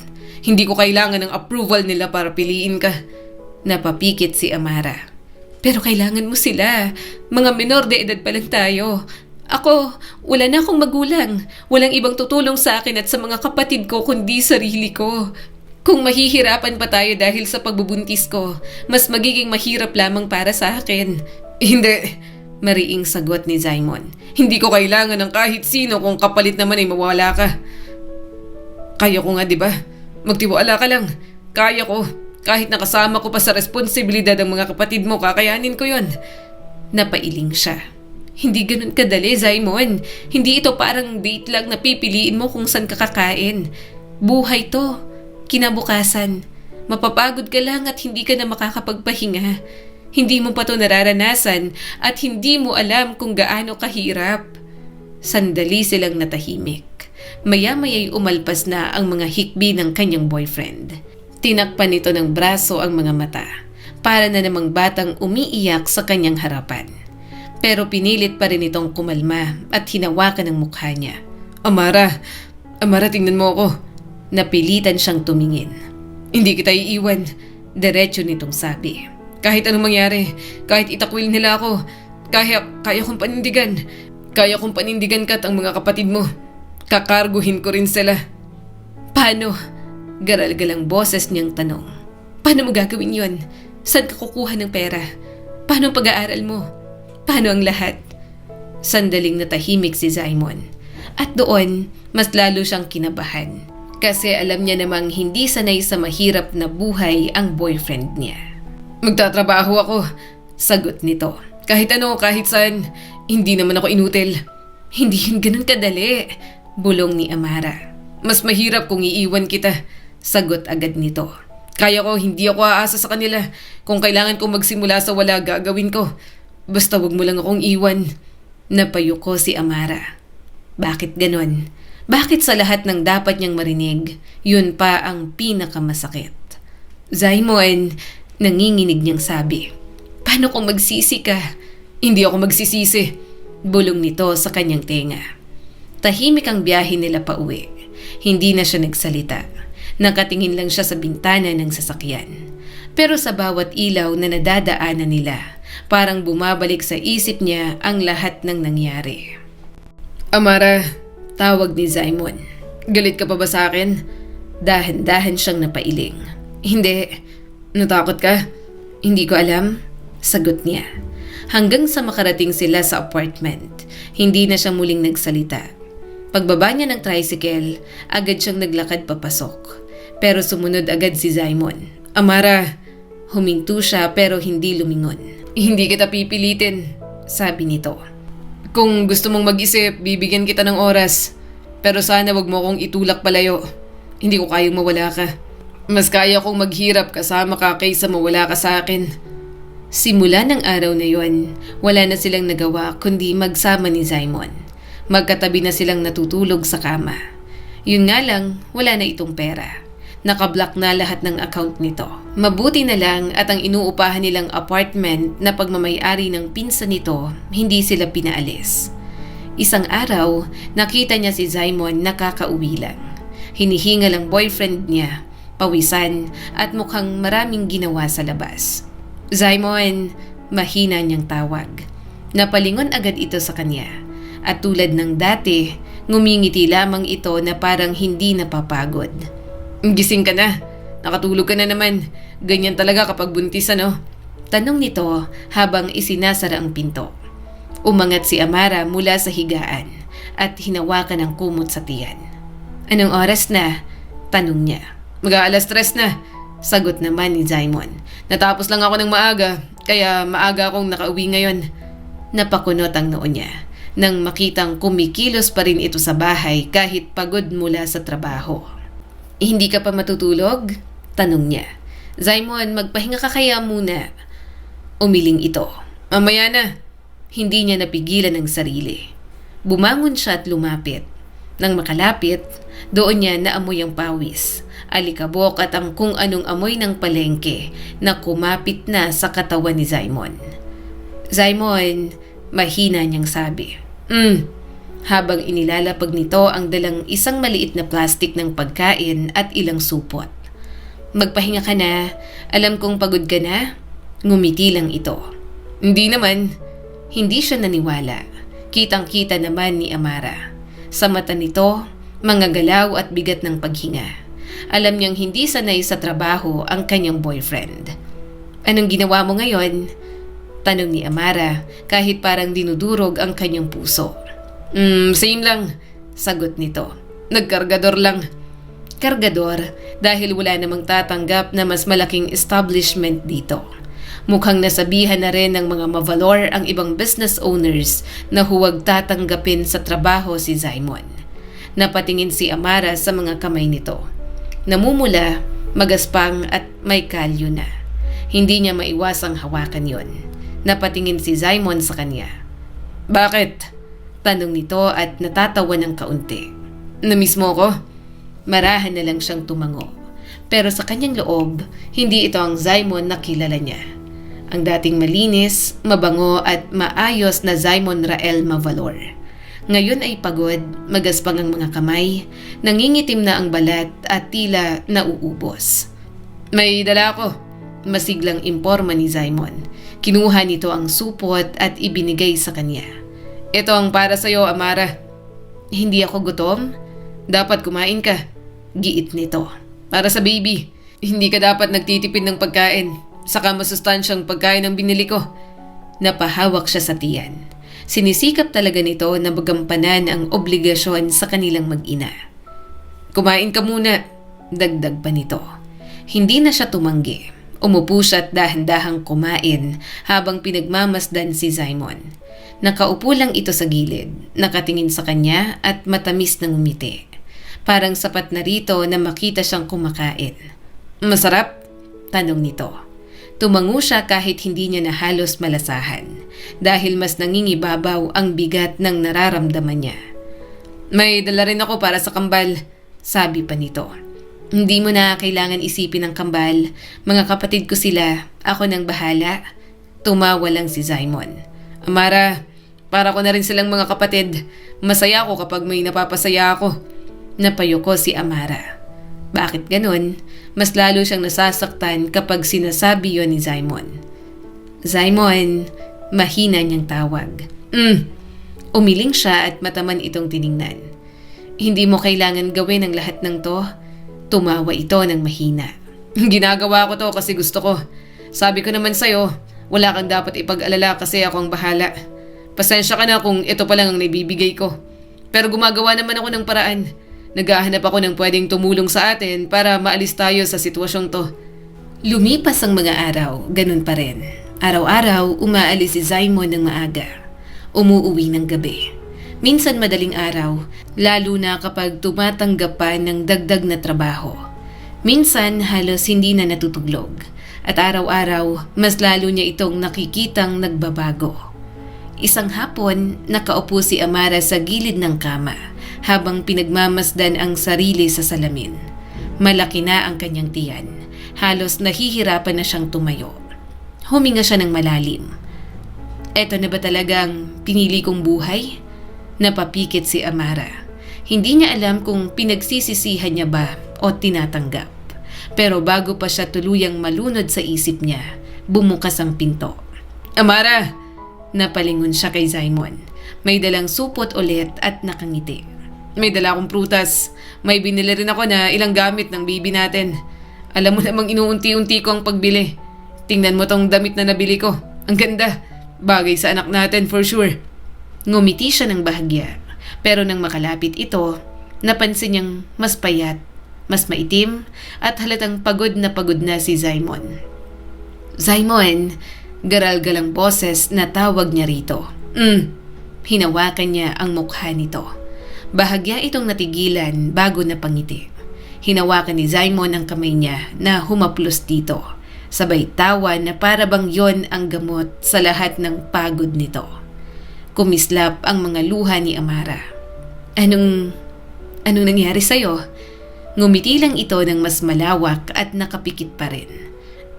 "Hindi ko kailangan ng approval nila para piliin ka." Napapikit si Amara. "Pero kailangan mo sila. Mga menor de edad pa lang tayo. Ako, wala na akong magulang. Walang ibang tutulong sa akin at sa mga kapatid ko kundi sarili ko. Kung mahihirapan pa tayo dahil sa pagbubuntis ko, mas magiging mahirap lamang para sa akin." "Hindi," mariing sagot ni Simon. "Hindi ko kailangan ng kahit sino kung kapalit naman ay mawala ka. Kaya ko nga, di ba? Magtiwala ka lang. Kaya ko. Kahit nakasama ko pa sa responsibilidad ang mga kapatid mo, kakayanin ko yon." Napailing siya. "Hindi ganun kadali, Simon. Hindi ito parang date lang na pipiliin mo kung saan kakakain. Buhay to. Kinabukasan. Mapapagod ka lang at hindi ka na makakapagpahinga. Hindi mo pa to nararanasan at hindi mo alam kung gaano kahirap." Sandali silang natahimik. Maya-maya'y umalpas na ang mga hikbi ng kanyang boyfriend. Tinakpan nito ng braso ang mga mata, para na namang batang umiiyak sa kanyang harapan. Pero pinilit pa rin itong kumalma at hinawakan ang mukha niya. Amara, tingnan mo ako." Napilitan siyang tumingin. "Hindi kita iiwan," diretso nitong sabi. "Kahit anong mangyari, kahit itakwil nila ako, kaya kong panindigan. Kaya kong panindigan ka at ang mga kapatid mo. Kakarguhin ko rin sila." "Paano?" Garal-galang boses niyang tanong. "Paano mo gagawin yon? Saan ka kukuha ng pera? Paano ang pag-aaral mo? Paano ang lahat?" Sandaling natahimik si Simon. At doon, mas lalo siyang kinabahan. Kasi alam niya namang hindi sanay sa mahirap na buhay ang boyfriend niya. Magtatrabaho ako, sagot nito. Kahit ano, kahit saan, hindi naman ako inutil. Hindi yun ganun kadali, bulong ni Amara. Mas mahirap kung iiwan kita, sagot agad nito. Kaya ko, hindi ako aasa sa kanila. Kung kailangan kong magsimula sa wala, gagawin ko. Basta wag mo lang akong iwan. Napayuko si Amara. Bakit ganon? Bakit sa lahat ng dapat niyang marinig, yun pa ang pinakamasakit? Zaimon, nanginginig niyang sabi. Paano kung magsisi ka? Hindi ako magsisisi, bulong nito sa kanyang tenga. Tahimik ang biyahe nila pa uwi. Hindi na siya nagsalita. Nakatingin lang siya sa bintana ng sasakyan. Pero sa bawat ilaw na nadadaanan nila, parang bumabalik sa isip niya ang lahat ng nangyari. Amara, tawag ni Zaimon. Galit ka pa ba sa akin? Dahan-dahan siyang napailing. Hindi. Natakot ka? Hindi ko alam, sagot niya. Hanggang sa makarating sila sa apartment, hindi na siya muling nagsalita. Pagbaba niya ng tricycle, agad siyang naglakad papasok. Pero sumunod agad si Zaimon. Amara, huminto siya pero hindi lumingon. Hindi kita pipilitin, sabi nito. Kung gusto mong mag-isip, bibigyan kita ng oras. Pero sana wag mo akong itulak palayo. Hindi ko kayang mawala ka. Mas kaya kong maghirap kasama ka kaysa mawala ka sa akin. Simula ng araw na yon, wala na silang nagawa kundi magsama ni Zaimon. Magkatabi na silang natutulog sa kama. Yun nga lang, wala na itong pera. Nakablock na lahat ng account nito. Mabuti na lang at ang inuupahan nilang apartment na pagmamayari ng pinsan nito, hindi sila pinaalis. Isang araw, nakita niya si Zaimon nakakauwi lang. Hinihingal ang boyfriend niya, pawisan at mukhang maraming ginawa sa labas. Zaimon, mahina niyang tawag. Napalingon agad ito sa kanya. At tulad ng dati, ngumingiti lamang ito na parang hindi napapagod. Gising ka na. Nakatulog ka na naman. Ganyan talaga kapag buntis, ano? Tanong nito habang isinasara ang pinto. Umangat si Amara mula sa higaan at hinawakan ang kumot sa tiyan. Anong oras na? Tanong niya. Mag-aalas 3 na. Sagot naman ni Zaimon. Natapos lang ako ng maaga, kaya maaga akong nakauwi ngayon. Napakunot ang noo niya nang makitang kumikilos pa rin ito sa bahay kahit pagod mula sa trabaho. Hindi ka pa matutulog? Tanong niya. Zaimon, magpahinga ka kaya muna. Umiling ito. Mamaya na. Hindi niya napigilan ang sarili. Bumangon siya at lumapit. Nang makalapit, doon niya naamoy ang pawis, alikabok at ang kung anong amoy ng palengke na kumapit na sa katawan ni Zaimon. Zaimon, mahina niyang sabi. Habang inilalapag nito ang dalang isang maliit na plastik ng pagkain at ilang supot. Magpahinga ka na, alam kong pagod ka na. Ngumiti lang ito. Hindi naman. Hindi siya naniwala. Kitang-kita naman ni Amara. Sa mata nito, mga galaw at bigat ng paghinga. Alam niyang hindi sanay sa trabaho ang kanyang boyfriend. Anong ginawa mo ngayon? Tanong ni Amara kahit parang dinudurog ang kanyang puso. Same lang, sagot nito. Nagkargador lang. Kargador dahil wala namang tatanggap na mas malaking establishment dito. Mukhang nasabihan na rin ng mga mavalor ang ibang business owners na huwag tatanggapin sa trabaho si Zaimon. Napatingin si Amara sa mga kamay nito. Namumula, magaspang at may kalyo na. Hindi niya maiwasang hawakan yon. Napatingin si Zaimon sa kanya. Bakit? Tanong nito at natatawa ng kaunti. Namiss mo ko? Marahan na lang siyang tumango. Pero sa kanyang loob, hindi ito ang Zaimon na kilala niya. Ang dating malinis, mabango at maayos na Zaimon Rael Mavalor. Ngayon ay pagod, magaspang ang mga kamay, nangingitim na ang balat at tila nauubos. May dala ako, masiglang imporma ni Zaimon. Kinuha nito ang supot at ibinigay sa kanya. Ito ang para sa'yo, Amara. Hindi ako gutom? Dapat kumain ka. Giit nito. Para sa baby, hindi ka dapat nagtitipid ng pagkain. Saka masustansyang pagkain ang binili ko. Napahawak siya sa tiyan. Sinisikap talaga nito na magampanan ang obligasyon sa kanilang mag-ina. Kumain ka muna, dagdag pa nito. Hindi na siya tumanggi. Umupo siya at dahan-dahang kumain habang pinagmamasdan si Simon. Nakaupo lang ito sa gilid, nakatingin sa kanya at matamis na ngumiti. Parang sapat na rito na makita siyang kumakain. Masarap? Tanong nito. Tumango siya kahit hindi niya na halos malasahan dahil mas nangingibabaw ang bigat ng nararamdaman niya. May dala rin ako para sa kambal, sabi pa nito. Hindi mo na kailangan isipin ang kambal. Mga kapatid ko sila, ako nang bahala. Tumawa lang si Simon. Amara, para ko na rin silang mga kapatid. Masaya ako kapag may napapasaya ako. Napayuko si Amara. Bakit ganun? Mas lalo siyang nasasaktan kapag sinasabi yon ni Simon. Simon, mahina niyang tawag. Umiling siya at mataman itong tiningnan. Hindi mo kailangan gawin ang lahat ng to. Tumawa ito ng mahina. Ginagawa ko to kasi gusto ko. Sabi ko naman sa'yo, wala kang dapat ipag-alala kasi ako ang bahala. Pasensya ka na kung ito pa lang ang naibibigay ko. Pero gumagawa naman ako ng paraan. Naghahanap ako ng pwedeng tumulong sa atin para maalis tayo sa sitwasyong to. Lumipas ang mga araw, ganun pa rin. Araw-araw, umaalis si Simon ng maaga. Umuuwi ng gabi. Minsan madaling araw, lalo na kapag tumatanggap pa ng dagdag na trabaho. Minsan halos hindi na natutuglog. At araw-araw, mas lalo niya itong nakikitang nagbabago. Isang hapon, nakaupo si Amara sa gilid ng kama habang pinagmamasdan ang sarili sa salamin. Malaki na ang kanyang tiyan. Halos nahihirapan na siyang tumayo. Huminga siya ng malalim. Eto na ba talagang pinili kong buhay? Napapikit si Amara. Hindi niya alam kung pinagsisisihan niya ba o tinatanggap. Pero bago pa siya tuluyang malunod sa isip niya, bumukas ang pinto. Amara! Napalingon siya kay Simon. May dalang supot ulit at nakangiti. May dala akong prutas. May binili rin ako na ilang gamit ng baby natin. Alam mo namang inuunti-unti ko ang pagbili. Tingnan mo tong damit na nabili ko. Ang ganda. Bagay sa anak natin for sure. Ngumiti siya ng bahagya, pero nang makalapit ito, napansin niyang mas payat, mas maitim, at halatang pagod na si Simon. Simon, garal-galang boses na tawag niya rito. Hinawakan niya ang mukha nito. Bahagya itong natigilan bago napangiti. Hinawakan ni Simon ang kamay niya na humaplos dito. Sabay tawa na para bang yon ang gamot sa lahat ng pagod nito. Kumislap ang mga luha ni Amara. Anong nangyari sa'yo? Ngumiti lang ito ng mas malawak at nakapikit pa rin.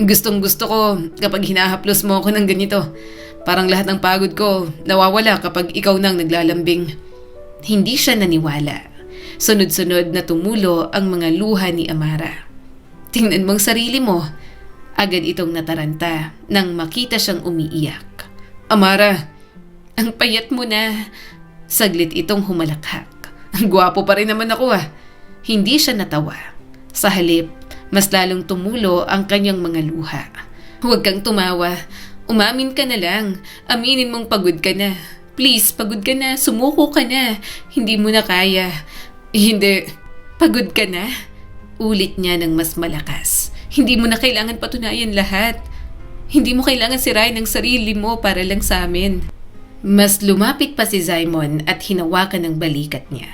Gustong gusto ko kapag hinahaplos mo ako ng ganito. Parang lahat ng pagod ko nawawala kapag ikaw nang naglalambing. Hindi siya naniwala. Sunod-sunod na tumulo ang mga luha ni Amara. Tingnan mong sarili mo. Agad itong nataranta nang makita siyang umiiyak. Amara! Ang payat mo na. Saglit itong humalakhak. Ang gwapo pa rin naman ako ah. Hindi siya natawa. Sa halip, mas lalong tumulo ang kanyang mga luha. Huwag kang tumawa. Umamin ka na lang. Aminin mong pagod ka na. Please, pagod ka na. Sumuko ka na. Hindi mo na kaya. Hindi. Pagod ka na? Ulit niya ng mas malakas. Hindi mo na kailangan patunayan lahat. Hindi mo kailangan sirain ang sarili mo para lang sa amin. Mas lumapit pa si Simon at hinawakan ng balikat niya.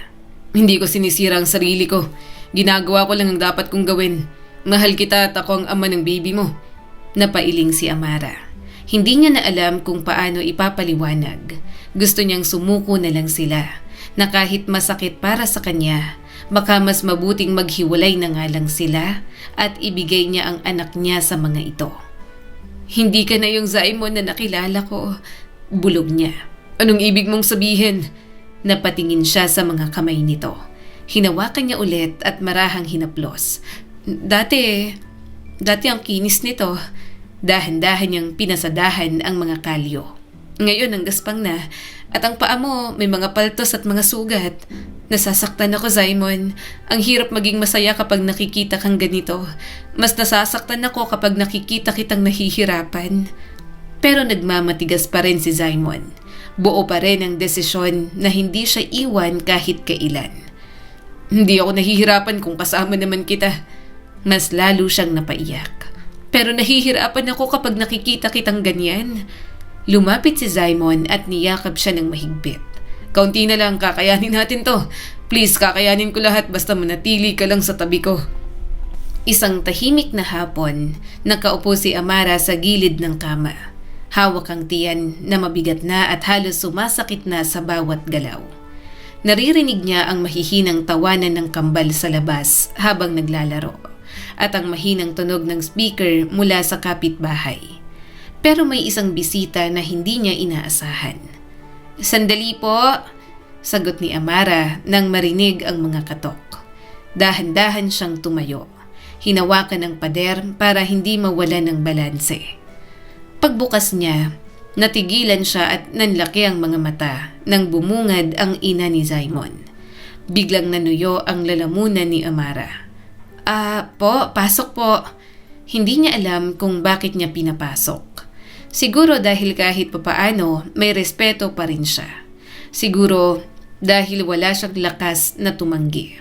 Hindi ko sinisira ang sarili ko. Ginagawa ko lang ang dapat kong gawin. Mahal kita at ako ang ama ng baby mo. Napailing si Amara. Hindi niya na alam kung paano ipapaliwanag. Gusto niyang sumuko na lang sila. Na kahit masakit para sa kanya, baka mas mabuting maghiwalay na nga lang sila at ibigay niya ang anak niya sa mga ito. Hindi ka na yung Simon na nakilala ko. Bulog niya. Anong ibig mong sabihin? Napatingin siya sa mga kamay nito. Hinawakan niya ulit at marahang hinaplos. Dati ang kinis nito. Dahan-dahan niyang pinasadahan ang mga kalyo. Ngayon ang gaspang na at ang paa mo may mga paltos at mga sugat. Nasasaktan ako, Simon. Ang hirap maging masaya kapag nakikita kang ganito. Mas nasasaktan ako kapag nakikita kitang nahihirapan. Pero nagmamatigas pa rin si Simon. Buo pa rin ang desisyon na hindi siya iwan kahit kailan. Hindi ako nahihirapan kung kasama naman kita. Mas lalo siyang napaiyak. Pero nahihirapan ako kapag nakikita kitang ganyan. Lumapit si Simon at niyakap siya ng mahigpit. Kaunti na lang, kakayanin natin to. Please, kakayanin ko lahat basta manatili ka lang sa tabi ko. Isang tahimik na hapon, nakaupo si Amara sa gilid ng kama. Hawak ang tiyan na mabigat na at halos sumasakit na sa bawat galaw. Naririnig niya ang mahihinang tawanan ng kambal sa labas habang naglalaro at ang mahinang tunog ng speaker mula sa kapitbahay. Pero may isang bisita na hindi niya inaasahan. "Sandali po," sagot ni Amara nang marinig ang mga katok. Dahan-dahan siyang tumayo. Hinawakan ang pader para hindi mawala ng balanse. Pagbukas niya, natigilan siya at nanlaki ang mga mata nang bumungad ang ina ni Simon. Biglang nanuyo ang lalamunan ni Amara. Pasok po." Hindi niya alam kung bakit niya pinapasok. Siguro dahil kahit papaano may respeto pa rin siya. Siguro dahil wala siyang lakas na tumanggi.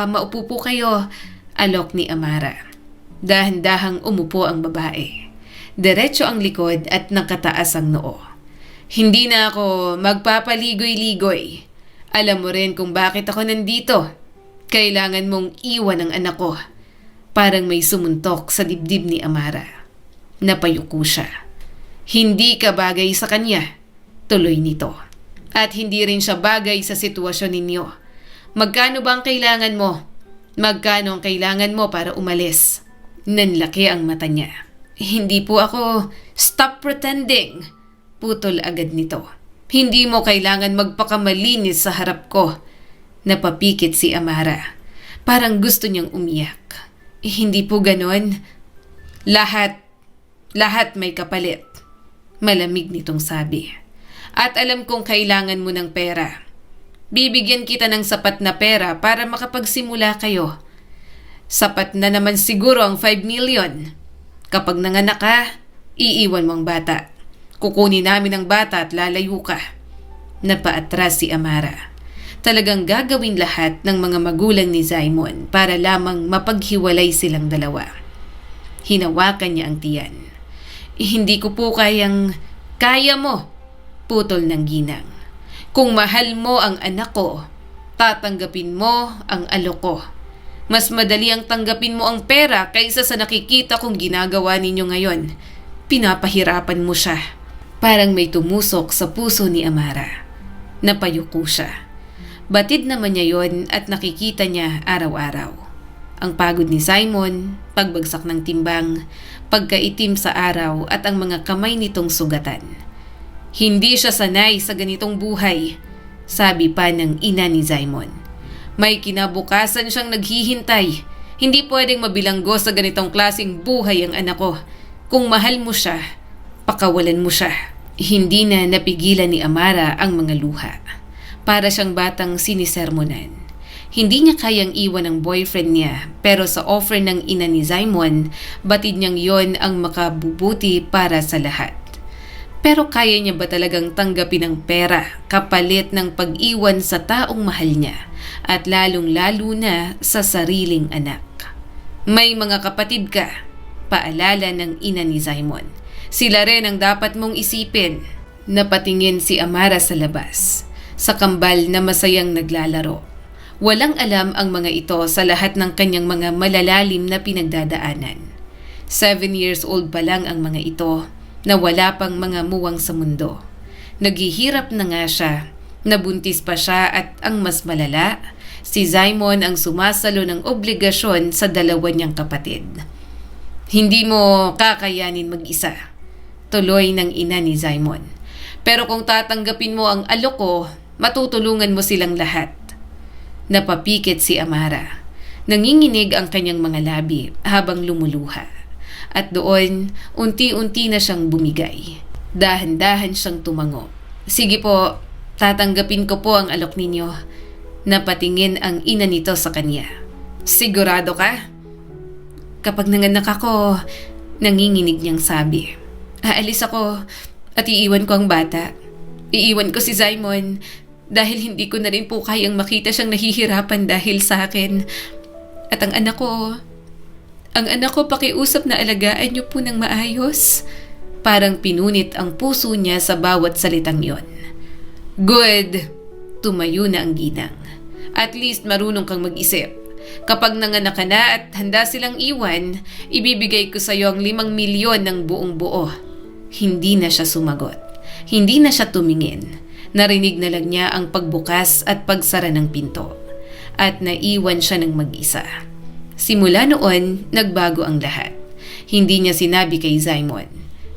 Maupo po kayo," alok ni Amara. Dahan-dahang umupo ang babae. Diretso ang likod at nakataas ang noo. "Hindi na ako magpapaligoy-ligoy. Alam mo rin kung bakit ako nandito. Kailangan mong iwan ang anak ko." Parang may sumuntok sa dibdib ni Amara. Napayuko siya. "Hindi ka bagay sa kanya," tuloy nito. "At hindi rin siya bagay sa sitwasyon ninyo. Magkano ba ang kailangan mo? Magkano ang kailangan mo para umalis?" Nanlaki ang mata niya. "Hindi po ako..." "Stop pretending!" Putol agad nito. "Hindi mo kailangan magpakamalinis sa harap ko." Napapikit si Amara. Parang gusto niyang umiyak. "Hindi po ganon. Lahat may kapalit." Malamig nitong sabi. "At alam kong kailangan mo ng pera. Bibigyan kita ng sapat na pera para makapagsimula kayo. Sapat na naman siguro ang 5 million. Kapag nanganak ka, iiwan mo ang bata. Kukunin namin ang bata at lalayo ka." Napaatras si Amara. Talagang gagawin lahat ng mga magulang ni Simon para lamang mapaghiwalay silang dalawa. Hinawakan niya ang tiyan. "Hindi ko po kayang..." "Kaya mo," putol ng ginang. "Kung mahal mo ang anak ko, tatanggapin mo ang alok ko. Mas madali ang tanggapin mo ang pera kaysa sa nakikita kong ginagawa ninyo ngayon. Pinapahirapan mo siya." Parang may tumusok sa puso ni Amara. Napayuko siya. Batid naman niya yon at nakikita niya araw-araw. Ang pagod ni Simon, pagbagsak ng timbang, pagkaitim sa araw at ang mga kamay nitong sugatan. Hindi siya sanay sa ganitong buhay, sabi pa ng ina ni Simon. May kinabukasan siyang naghihintay. Hindi pwedeng mabilanggo sa ganitong klaseng buhay ang anak ko. Kung mahal mo siya, pakawalan mo siya. Hindi na napigilan ni Amara ang mga luha. Para siyang batang sinisermonan. Hindi niya kayang iwan ang boyfriend niya, pero sa offer ng ina ni Simon, batid niyang yon ang makabubuti para sa lahat. Pero kaya niya ba talagang tanggapin ang pera kapalit ng pag-iwan sa taong mahal niya at lalong-lalo na sa sariling anak? "May mga kapatid ka," paalala ng ina ni Simon. "Sila rin ang dapat mong isipin." Napatingin si Amara sa labas, sa kambal na masayang naglalaro. Walang alam ang mga ito sa lahat ng kanyang mga malalalim na pinagdadaanan. 7 years old pa lang ang mga ito na wala pang mga muwang sa mundo. Naghihirap na nga siya, nabuntis pa siya at ang mas malala, si Simon ang sumasalo ng obligasyon sa dalawa niyang kapatid. "Hindi mo kakayanin mag-isa," tuloy ng ina ni Simon. "Pero kung tatanggapin mo ang alok ko, matutulungan mo silang lahat." Napapikit si Amara. Nanginginig ang kanyang mga labi habang lumuluha. At doon, unti-unti na siyang bumigay. Dahan-dahan siyang tumango. "Sige po, tatanggapin ko po ang alok ninyo." Napatingin ang ina nito sa kanya. "Sigurado ka?" "Kapag nanganak ako," nanginginig niyang sabi, "aalis ako at iiwan ko ang bata. Iiwan ko si Simon. dahil hindi ko na rin po kayang makita siyang nahihirapan dahil sa akin. At ang anak ko pakiusap na alagaan niyo po ng maayos. Parang pinunit ang puso niya sa bawat salitang yon. Good! Tumayo na ang ginang. At least marunong kang mag-isip. Kapag nanganak ka na at handa silang iwan, ibibigay ko sa iyo ang 5 milyon ng buong buo. Hindi na siya sumagot. Hindi na siya tumingin. Narinig na lang niya ang pagbukas at pagsara ng pinto. At naiwan siya ng mag-isa. Simula noon, nagbago ang lahat. Hindi niya sinabi kay Simon.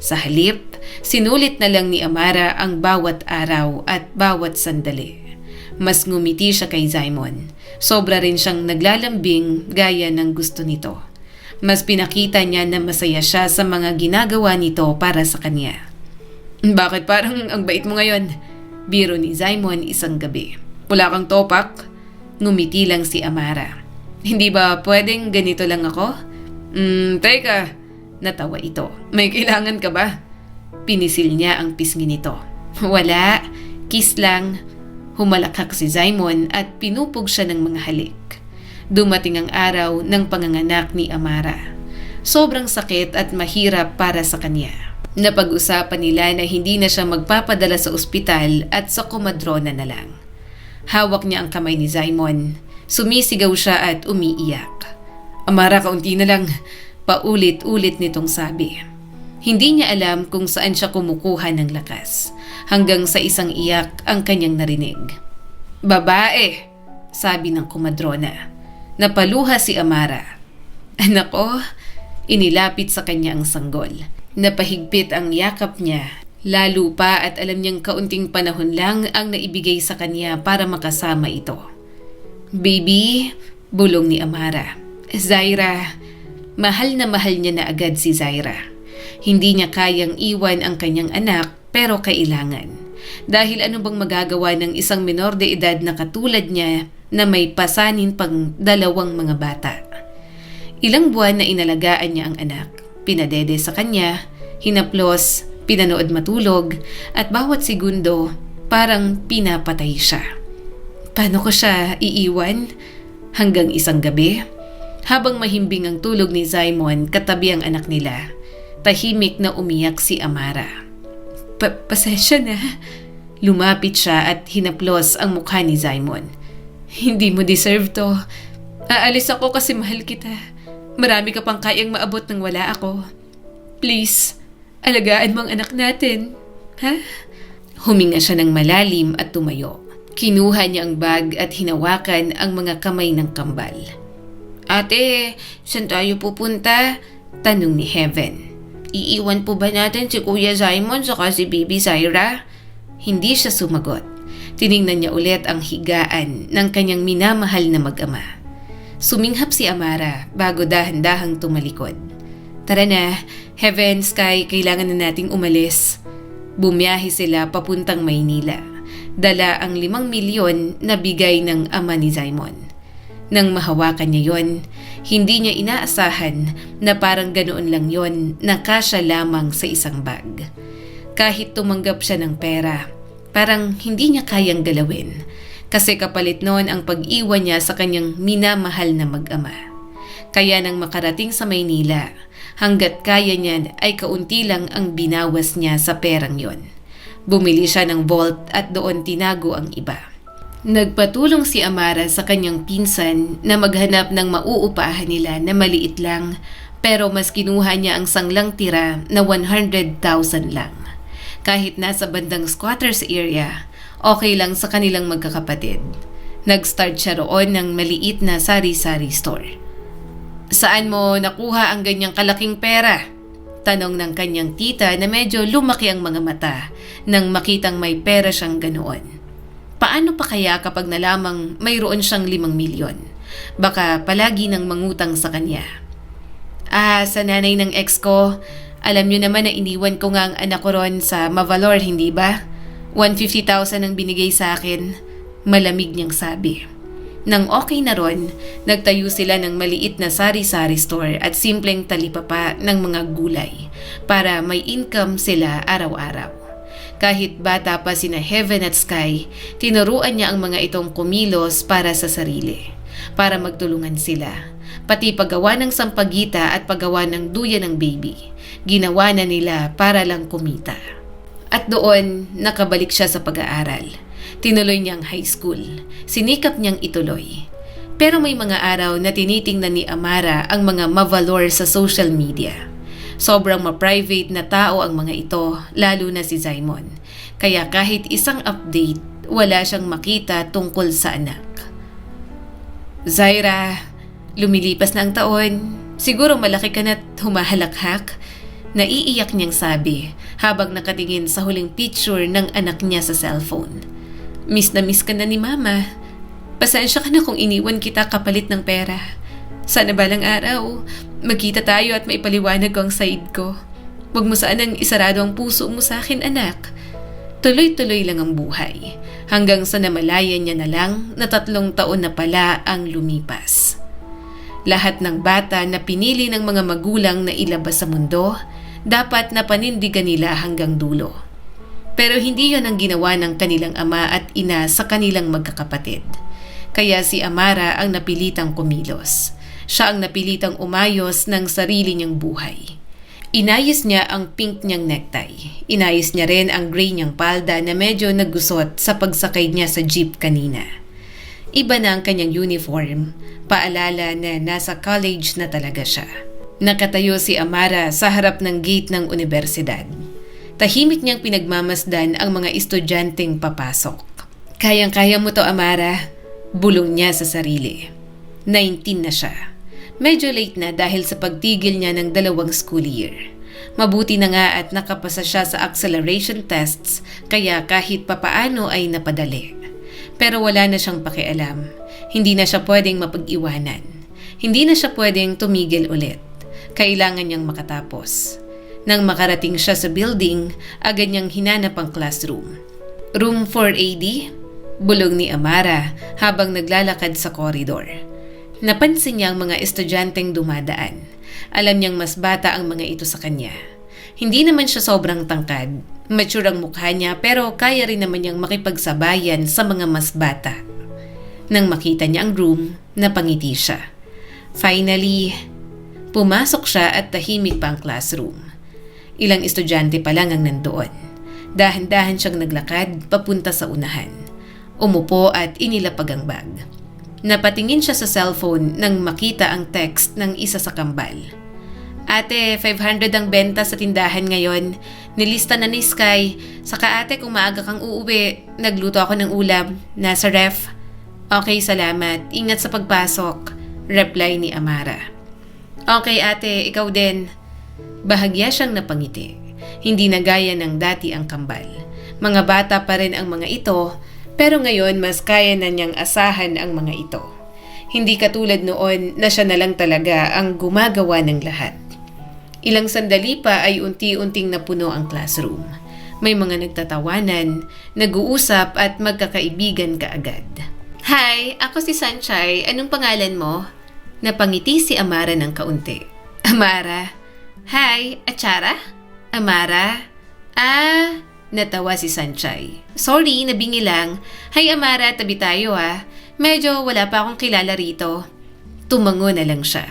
Sa halip, sinulit na lang ni Amara ang bawat araw at bawat sandali. Mas ngumiti siya kay Simon. Sobra rin siyang naglalambing gaya ng gusto nito. Mas pinakita niya na masaya siya sa mga ginagawa nito para sa kanya. Bakit parang ang bait mo ngayon? Biro ni Simon isang gabi. Wala kang topak? Ngumiti lang si Amara. Hindi ba pwedeng ganito lang ako? Teka. Natawa ito. May kailangan ka ba? Pinisil niya ang pisngi nito. Wala. Kiss lang. Humalakhak si Simon at pinupog siya ng mga halik. Dumating ang araw ng panganganak ni Amara. Sobrang sakit at mahirap para sa kanya. Napag-usapan nila na hindi na siya magpapadala sa ospital at sa komadrona na lang. Hawak niya ang kamay ni Simon. Sumisigaw siya at umiiyak. Amara, kaunti na lang. Paulit-ulit nitong sabi. Hindi niya alam kung saan siya kumukuha ng lakas. Hanggang sa isang iyak ang kanyang narinig. Babae, sabi ng komadrona. Napaluha si Amara. Anak ko, inilapit sa kanya ang sanggol. Napahigpit ang yakap niya. Lalo pa at alam niyang kaunting panahon lang ang naibigay sa kanya para makasama ito. Baby, bulong ni Amara. Zaira, mahal na mahal niya na agad si Zaira. Hindi niya kayang iwan ang kanyang anak pero kailangan. Dahil ano bang magagawa ng isang menor de edad na katulad niya na may pasanin pang 2 mga bata. Ilang buwan na inalagaan niya ang anak. Pinadede sa kanya, hinaplos, pinanood matulog, at bawat segundo parang pinapatay siya. Paano ko siya iiwan? Hanggang isang gabi, habang mahimbing ang tulog ni Simon katabi ang anak nila, tahimik na umiyak si Amara. Pasensya na. Lumapit siya at hinaplos ang mukha ni Simon. Hindi mo deserve to. Aalis ako kasi mahal kita. Marami ka pang kayang maabot nang wala ako. Please, alagaan mo ang anak natin. Ha? Huminga siya ng malalim at tumayo. Kinuha niya ang bag at hinawakan ang mga kamay ng kambal. Ate, saan tayo pupunta? Tanong ni Heaven. Iiwan po ba natin si Kuya Simon saka si Baby Zaira? Hindi siya sumagot. Tiningnan niya ulit ang higaan ng kanyang minamahal na mag-ama. Suminghap si Amara bago dahan-dahang tumalikod. Tara na, Heaven, Sky, kailangan na nating umalis. Bumiyahe sila papuntang Maynila. Dala ang 5 milyon na bigay ng ama ni Simon. Nang mahawakan niya yon, hindi niya inaasahan na parang ganoon lang yon na kasya lamang sa isang bag. Kahit tumanggap siya ng pera, parang hindi niya kayang galawin kasi kapalit noon ang pag-iwan niya sa kanyang minamahal na mag-ama. Kaya nang makarating sa Maynila, hanggat kaya niya ay kaunti lang ang binawas niya sa perang yon. Bumili siya ng vault at doon tinago ang iba. Nagpatulong si Amara sa kanyang pinsan na maghanap ng mauupahan nila na maliit lang pero mas kinuha niya ang sanglang tira na 100,000 lang. Kahit nasa bandang squatters area, okay lang sa kanilang magkakapatid. Nag-start siya roon ng maliit na sari-sari store. Saan mo nakuha ang ganyang kalaking pera? Tanong ng kanyang tita na medyo lumaki ang mga mata nang makitang may pera siyang ganoon. Paano pa kaya kapag nalamang mayroon siyang 5 milyon? Baka palagi nang mangutang sa kanya. Sa nanay ng ex ko, alam niyo naman na iniwan ko nga ang anak ko ron sa Mavalor, hindi ba? 150,000 ang binigay sa akin. Malamig niyang sabi. Nang okay na ron, nagtayo sila ng maliit na sari-sari store at simpleng talipapa ng mga gulay para may income sila araw-araw. Kahit bata pa sina Heaven at Sky, tinuruan niya ang mga itong kumilos para sa sarili, para magtulungan sila. Pati paggawa ng sampagita at paggawa ng duya ng baby, ginawa na nila para lang kumita. At doon, nakabalik siya sa pag-aaral. Tinuloy niyang high school, sinikap niyang ituloy. Pero may mga araw na tinitingnan ni Amara ang mga mavalor sa social media. Sobrang ma-private na tao ang mga ito, lalo na si Simon. Kaya kahit isang update, wala siyang makita tungkol sa anak. Zaira, lumilipas na ang taon. Siguro malaki ka na't humahalakhak. Naiiyak niyang sabi habang nakatingin sa huling picture ng anak niya sa cellphone. Miss na miss ka na ni Mama. Pasensya ka na kung iniwan kita kapalit ng pera. Sana balang araw, magkita tayo at maipaliwanag ko ang side ko. Huwag mo sanang isarado ang puso mo sa akin, anak. Tuloy-tuloy lang ang buhay. Hanggang sa namalayan niya na lang na 3 taon na pala ang lumipas. Lahat ng bata na pinili ng mga magulang na ilabas sa mundo, dapat na panindigan nila hanggang dulo. Pero hindi yon ang ginawa ng kanilang ama at ina sa kanilang magkakapatid. Kaya si Amara ang napilitang kumilos. Siya ang napilitang umayos ng sarili niyang buhay. Inayos niya ang pink niyang necktie. Inayos niya rin ang gray niyang palda na medyo nagusot sa pagsakay niya sa jeep kanina. Iba na ang kanyang uniform, paalala na nasa college na talaga siya. Nakatayo si Amara sa harap ng gate ng universidad. Tahimik niyang pinagmamasdan ang mga estudyanteng papasok. Kayang-kaya mo to, Amara, bulong niya sa sarili. 19 na siya. Medyo late na dahil sa pagtigil niya ng 2 school year. Mabuti na nga at nakapasa siya sa acceleration tests kaya kahit papaano ay napadali. Pero wala na siyang pakialam. Hindi na siya pwedeng mapag-iwanan. Hindi na siya pwedeng tumigil ulit. Kailangan niyang makatapos. Nang makarating siya sa building, agad niyang hinanap ang classroom. Room 4AD? Bulong ni Amara habang naglalakad sa koridor. Napansin niya ang mga estudyanteng dumadaan. Alam niyang mas bata ang mga ito sa kanya. Hindi naman siya sobrang tangkad. Mature ang mukha niya pero kaya rin naman niyang makipagsabayan sa mga mas bata. Nang makita niya ang room, napangiti siya. Finally, pumasok siya at tahimik pa ang classroom. Ilang estudyante pa lang ang nandoon. Dahan-dahan siyang naglakad papunta sa unahan. Umupo at inilapag ang bag. Napatingin siya sa cellphone nang makita ang text ng isa sa kambal. Ate, 500 ang benta sa tindahan ngayon. Nilista na ni Sky. Saka ate, kung maaga kang uuwi, nagluto ako ng ulam. Nasa ref. Okay, salamat. Ingat sa pagpasok. Reply ni Amara. Okay ate, ikaw din. Bahagya siyang napangiti. Hindi na gaya ng dati ang kambal. Mga bata pa rin ang mga ito, pero ngayon mas kaya na niyang asahan ang mga ito. Hindi katulad noon na siya na lang talaga ang gumagawa ng lahat. Ilang sandali pa ay unti-unting napuno ang classroom. May mga nagtatawanan, nag-uusap at magkakaibigan kaagad. Hi, ako si Sanchay. Anong pangalan mo? Napangiti si Amara ng kaunti. Amara. Hi, Achara? Amara? Natawa si Sanchay. Sorry, nabingi lang. Hi Amara, tabi tayo ha. Medyo wala pa akong kilala rito. Tumango na lang siya.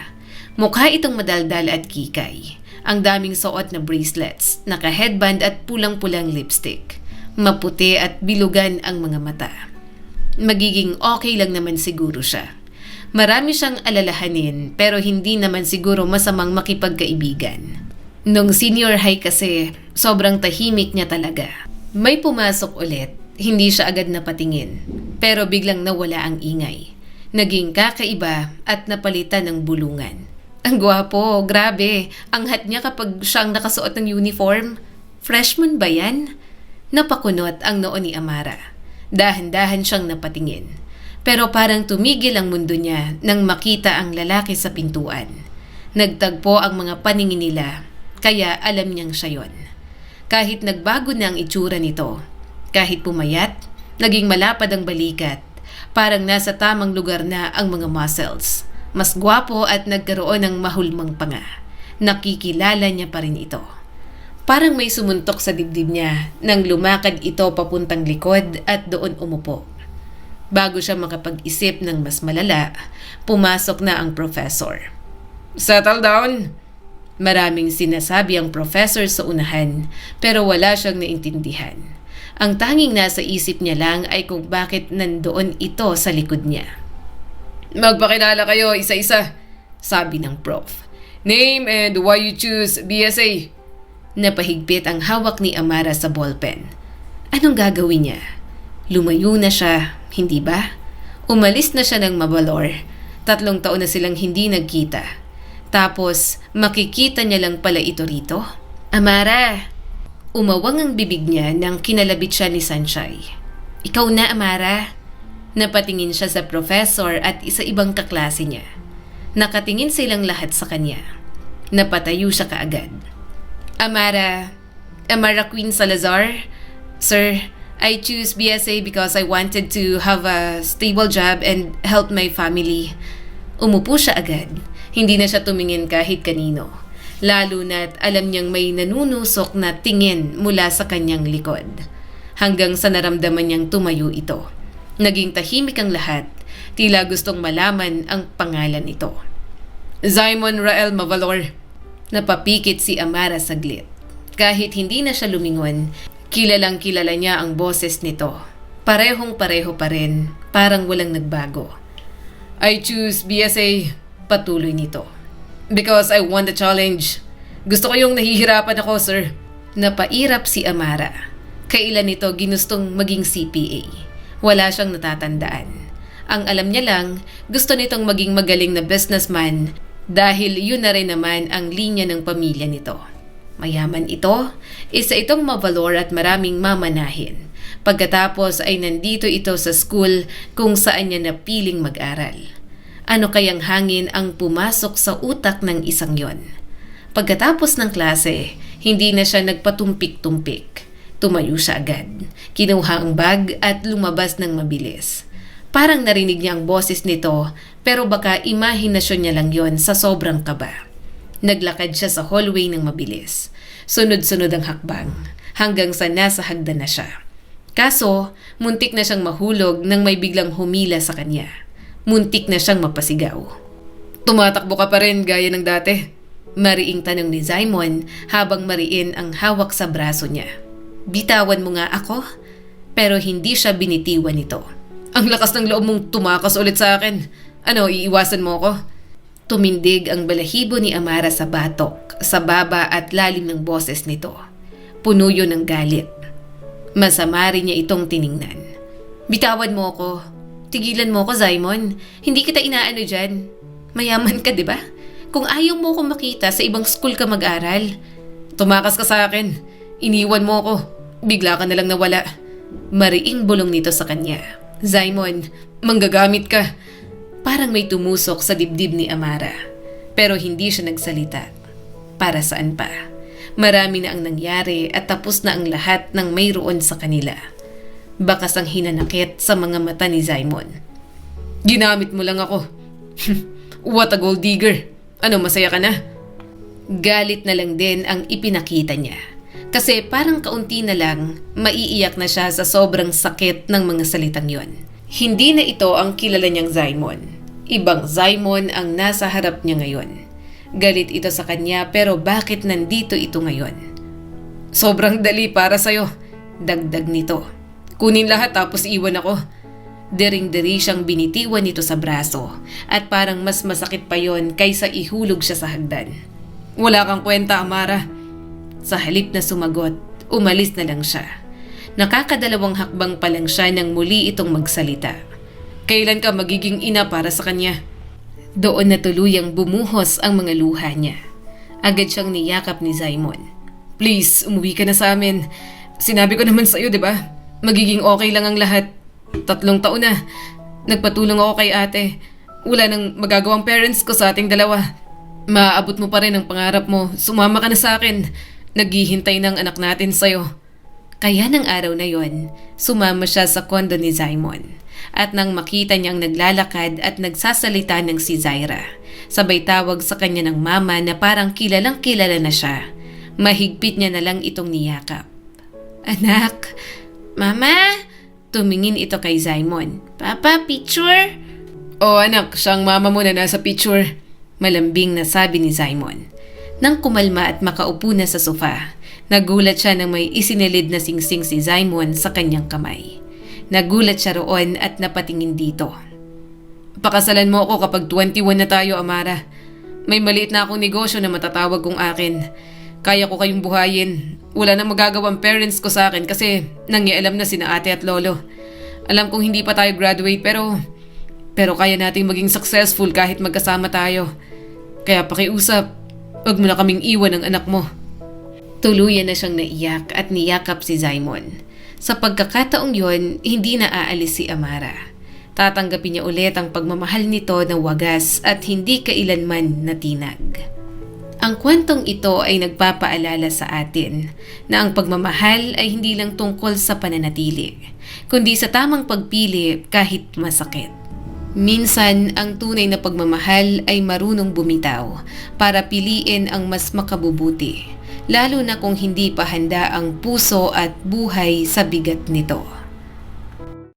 Mukha itong madaldal at kikay. Ang daming suot na bracelets, naka-headband at pulang-pulang lipstick. Maputi at bilugan ang mga mata. Magiging okay lang naman siguro siya. Marami siyang alalahanin pero hindi naman siguro masamang makipagkaibigan. Nung senior high kasi, sobrang tahimik niya talaga. May pumasok ulit, hindi siya agad napatingin. Pero biglang nawala ang ingay. Naging kakaiba at napalitan ng bulungan. Ang gwapo, grabe. Ang hat niya kapag siyang nakasuot ng uniform. Freshman ba yan? Napakunot ang noo ni Amara. Dahan-dahan siyang napatingin. Pero parang tumigil ang mundo niya nang makita ang lalaki sa pintuan. Nagtagpo ang mga paningin nila. Kaya alam niyang siya yon. Kahit nagbago na ang itsura nito, kahit pumayat, naging malapad ang balikat, parang nasa tamang lugar na ang mga muscles. Mas gwapo at nagkaroon ng mahulmang panga. Nakikilala niya pa rin ito. Parang may sumuntok sa dibdib niya nang lumakad ito papuntang likod at doon umupo. Bago siya makapag-isip ng mas malala, pumasok na ang professor. "Settle down!" Maraming sinasabi ang professor sa unahan pero wala siyang naintindihan. Ang tanging nasa isip niya lang ay kung bakit nandoon ito sa likod niya. "Magpakilala kayo isa-isa," sabi ng prof. "Name and why you choose BSA." Napahigpit ang hawak ni Amara sa ballpen. Anong gagawin niya? Lumayo na siya, hindi ba? Umalis na siya ng Mabalor. 3 taon na silang hindi nagkita. Tapos, makikita niya lang pala ito rito? "Amara!" Umawang ang bibig niya nang kinalabit siya ni Sanchay. "Ikaw na, Amara." Napatingin siya sa professor at isa-ibang kaklase niya. Nakatingin silang lahat sa kanya. Napatayo siya kaagad. Amara Queen Salazar. "Sir, I choose BSA because I wanted to have a stable job and help my family." Umupo siya agad. Hindi na siya tumingin kahit kanino. Lalo na't alam niyang may nanunusok na tingin mula sa kanyang likod. Hanggang sa naramdaman niyang tumayo ito. Naging tahimik ang lahat. Tila gustong malaman ang pangalan nito. "Simon Rael Mavalor." Napapikit si Amara saglit. Kahit hindi na siya lumingon, kilalang kilala niya ang boses nito. Parehong-pareho pa rin, parang walang nagbago. "I choose BSA," patuloy nito. "Because I want the challenge. Gusto ko yung nahihirapan ako, sir." Napairap si Amara. Kailan nito ginustong maging CPA? Wala siyang natatandaan. Ang alam niya lang, gusto nitong maging magaling na businessman dahil yun na rin naman ang linya ng pamilya nito. Mayaman ito, isa itong mavalor at maraming mamanahin. Pagkatapos ay nandito ito sa school kung saan niya napiling mag-aral. Ano kayang hangin ang pumasok sa utak ng isang yon? Pagkatapos ng klase, hindi na siya nagpatumpik-tumpik. Tumayo siya agad. Kinuha ang bag at lumabas ng mabilis. Parang narinig niya ang boses nito pero baka imahinasyon niya lang yon sa sobrang kaba. Naglakad siya sa hallway ng mabilis. Sunod-sunod ang hakbang hanggang sa nasa hagdan na siya. Kaso, muntik na siyang mahulog nang may biglang humila sa kanya. Muntik na siyang mapasigaw. "Tumatakbo ka pa rin gaya ng dati?" Mariing tanong ni Simon habang mariin ang hawak sa braso niya. "Bitawan mo nga ako?" Pero hindi siya binitiwan nito. "Ang lakas ng loob mong tumakas ulit sa akin. Ano, iiwasan mo ko?" Tumindig ang balahibo ni Amara sa batok, sa baba at lalim ng boses nito. Puno yun ng galit. Masama rin niya itong tiningnan. "Bitawan mo ko. Tigilan mo ko, Simon. Hindi kita inaano dyan. Mayaman ka, di ba? Kung ayaw mo ko makita, sa ibang school ka mag-aral. Tumakas ka sa akin. Iniwan mo ko. Bigla ka nalang nawala." Mariing bulong nito sa kanya. "Simon, manggagamit ka." Parang may tumusok sa dibdib ni Amara. Pero hindi siya nagsalita. Para saan pa? Marami na ang nangyari at tapos na ang lahat ng mayroon sa kanila. Bakas ang hinanakit sa mga mata ni Simon. "Ginamit mo lang ako." "What a gold digger. Ano, masaya ka na?" Galit na lang din ang ipinakita niya. Kasi parang kaunti na lang, maiiyak na siya sa sobrang sakit ng mga salitang yon. Hindi na ito ang kilala niyang Simon. Ibang Simon ang nasa harap niya ngayon. Galit ito sa kanya pero bakit nandito ito ngayon? "Sobrang dali para sa'yo," dagdag nito. "Kunin lahat tapos iwan ako." Dering-deri siyang binitiwan nito sa braso at parang mas masakit pa yon kaysa ihulog siya sa hagdan. "Wala kang kwenta, Amara." Sa halip na sumagot, umalis na lang siya. Nakakadalawang hakbang pa lang siya nang muli itong magsalita. "Kailan ka magiging ina para sa kanya?" Doon na tuluyang bumuhos ang mga luha niya. Agad siyang niyakap ni Simon. "Please, umuwi ka na sa amin. Sinabi ko naman sa'yo, di ba? Magiging okay lang ang lahat. 3 taon na. Nagpatulong ako kay ate. Wala nang magagawang parents ko sa ating dalawa. Maaabot mo pa rin ang pangarap mo. Sumama ka na sa akin. Naghihintay ng anak natin sa'yo." Kaya ng araw na yon, sumama siya sa kondo ni Simon. At nang makita niyang naglalakad at nagsasalita ng si Zaira, sabay tawag sa kanya ng mama na parang kilalang kilala na siya, Mahigpit niya na lang itong niyakap. Anak, Mama, tumingin ito kay Simon. Papa, picture? Oh anak, siyang mama mo na nasa picture. Malambing na sabi ni Simon. Nang kumalma at makaupo na sa sofa, nagulat siya nang may isinilid na singsing si Simon sa kanyang kamay. Nagulat siya roon at napatingin dito. Pakasalan mo ako kapag 21 na tayo, Amara. May maliit na akong negosyo na matatawag kong akin. Kaya ko kayong buhayin. Wala nang magagawang parents ko sa akin kasi nangialam na sina ate at lolo. Alam kong hindi pa tayo graduate pero kaya nating maging successful kahit magkasama tayo. Kaya pakiusap, wag mo na kaming iwan ng anak mo. Tuluyan na siyang naiyak at niyakap si Simon. Sa pagkakataong yon, hindi na aalis si Amara. Tatanggapin niya ulit ang pagmamahal nito na wagas at hindi kailanman natinag. Ang kwentong ito ay nagpapaalala sa atin na ang pagmamahal ay hindi lang tungkol sa pananatili, kundi sa tamang pagpili kahit masakit. Minsan, ang tunay na pagmamahal ay marunong bumitaw para piliin ang mas makabubuti, lalo na kung hindi pa handa ang puso at buhay sa bigat nito.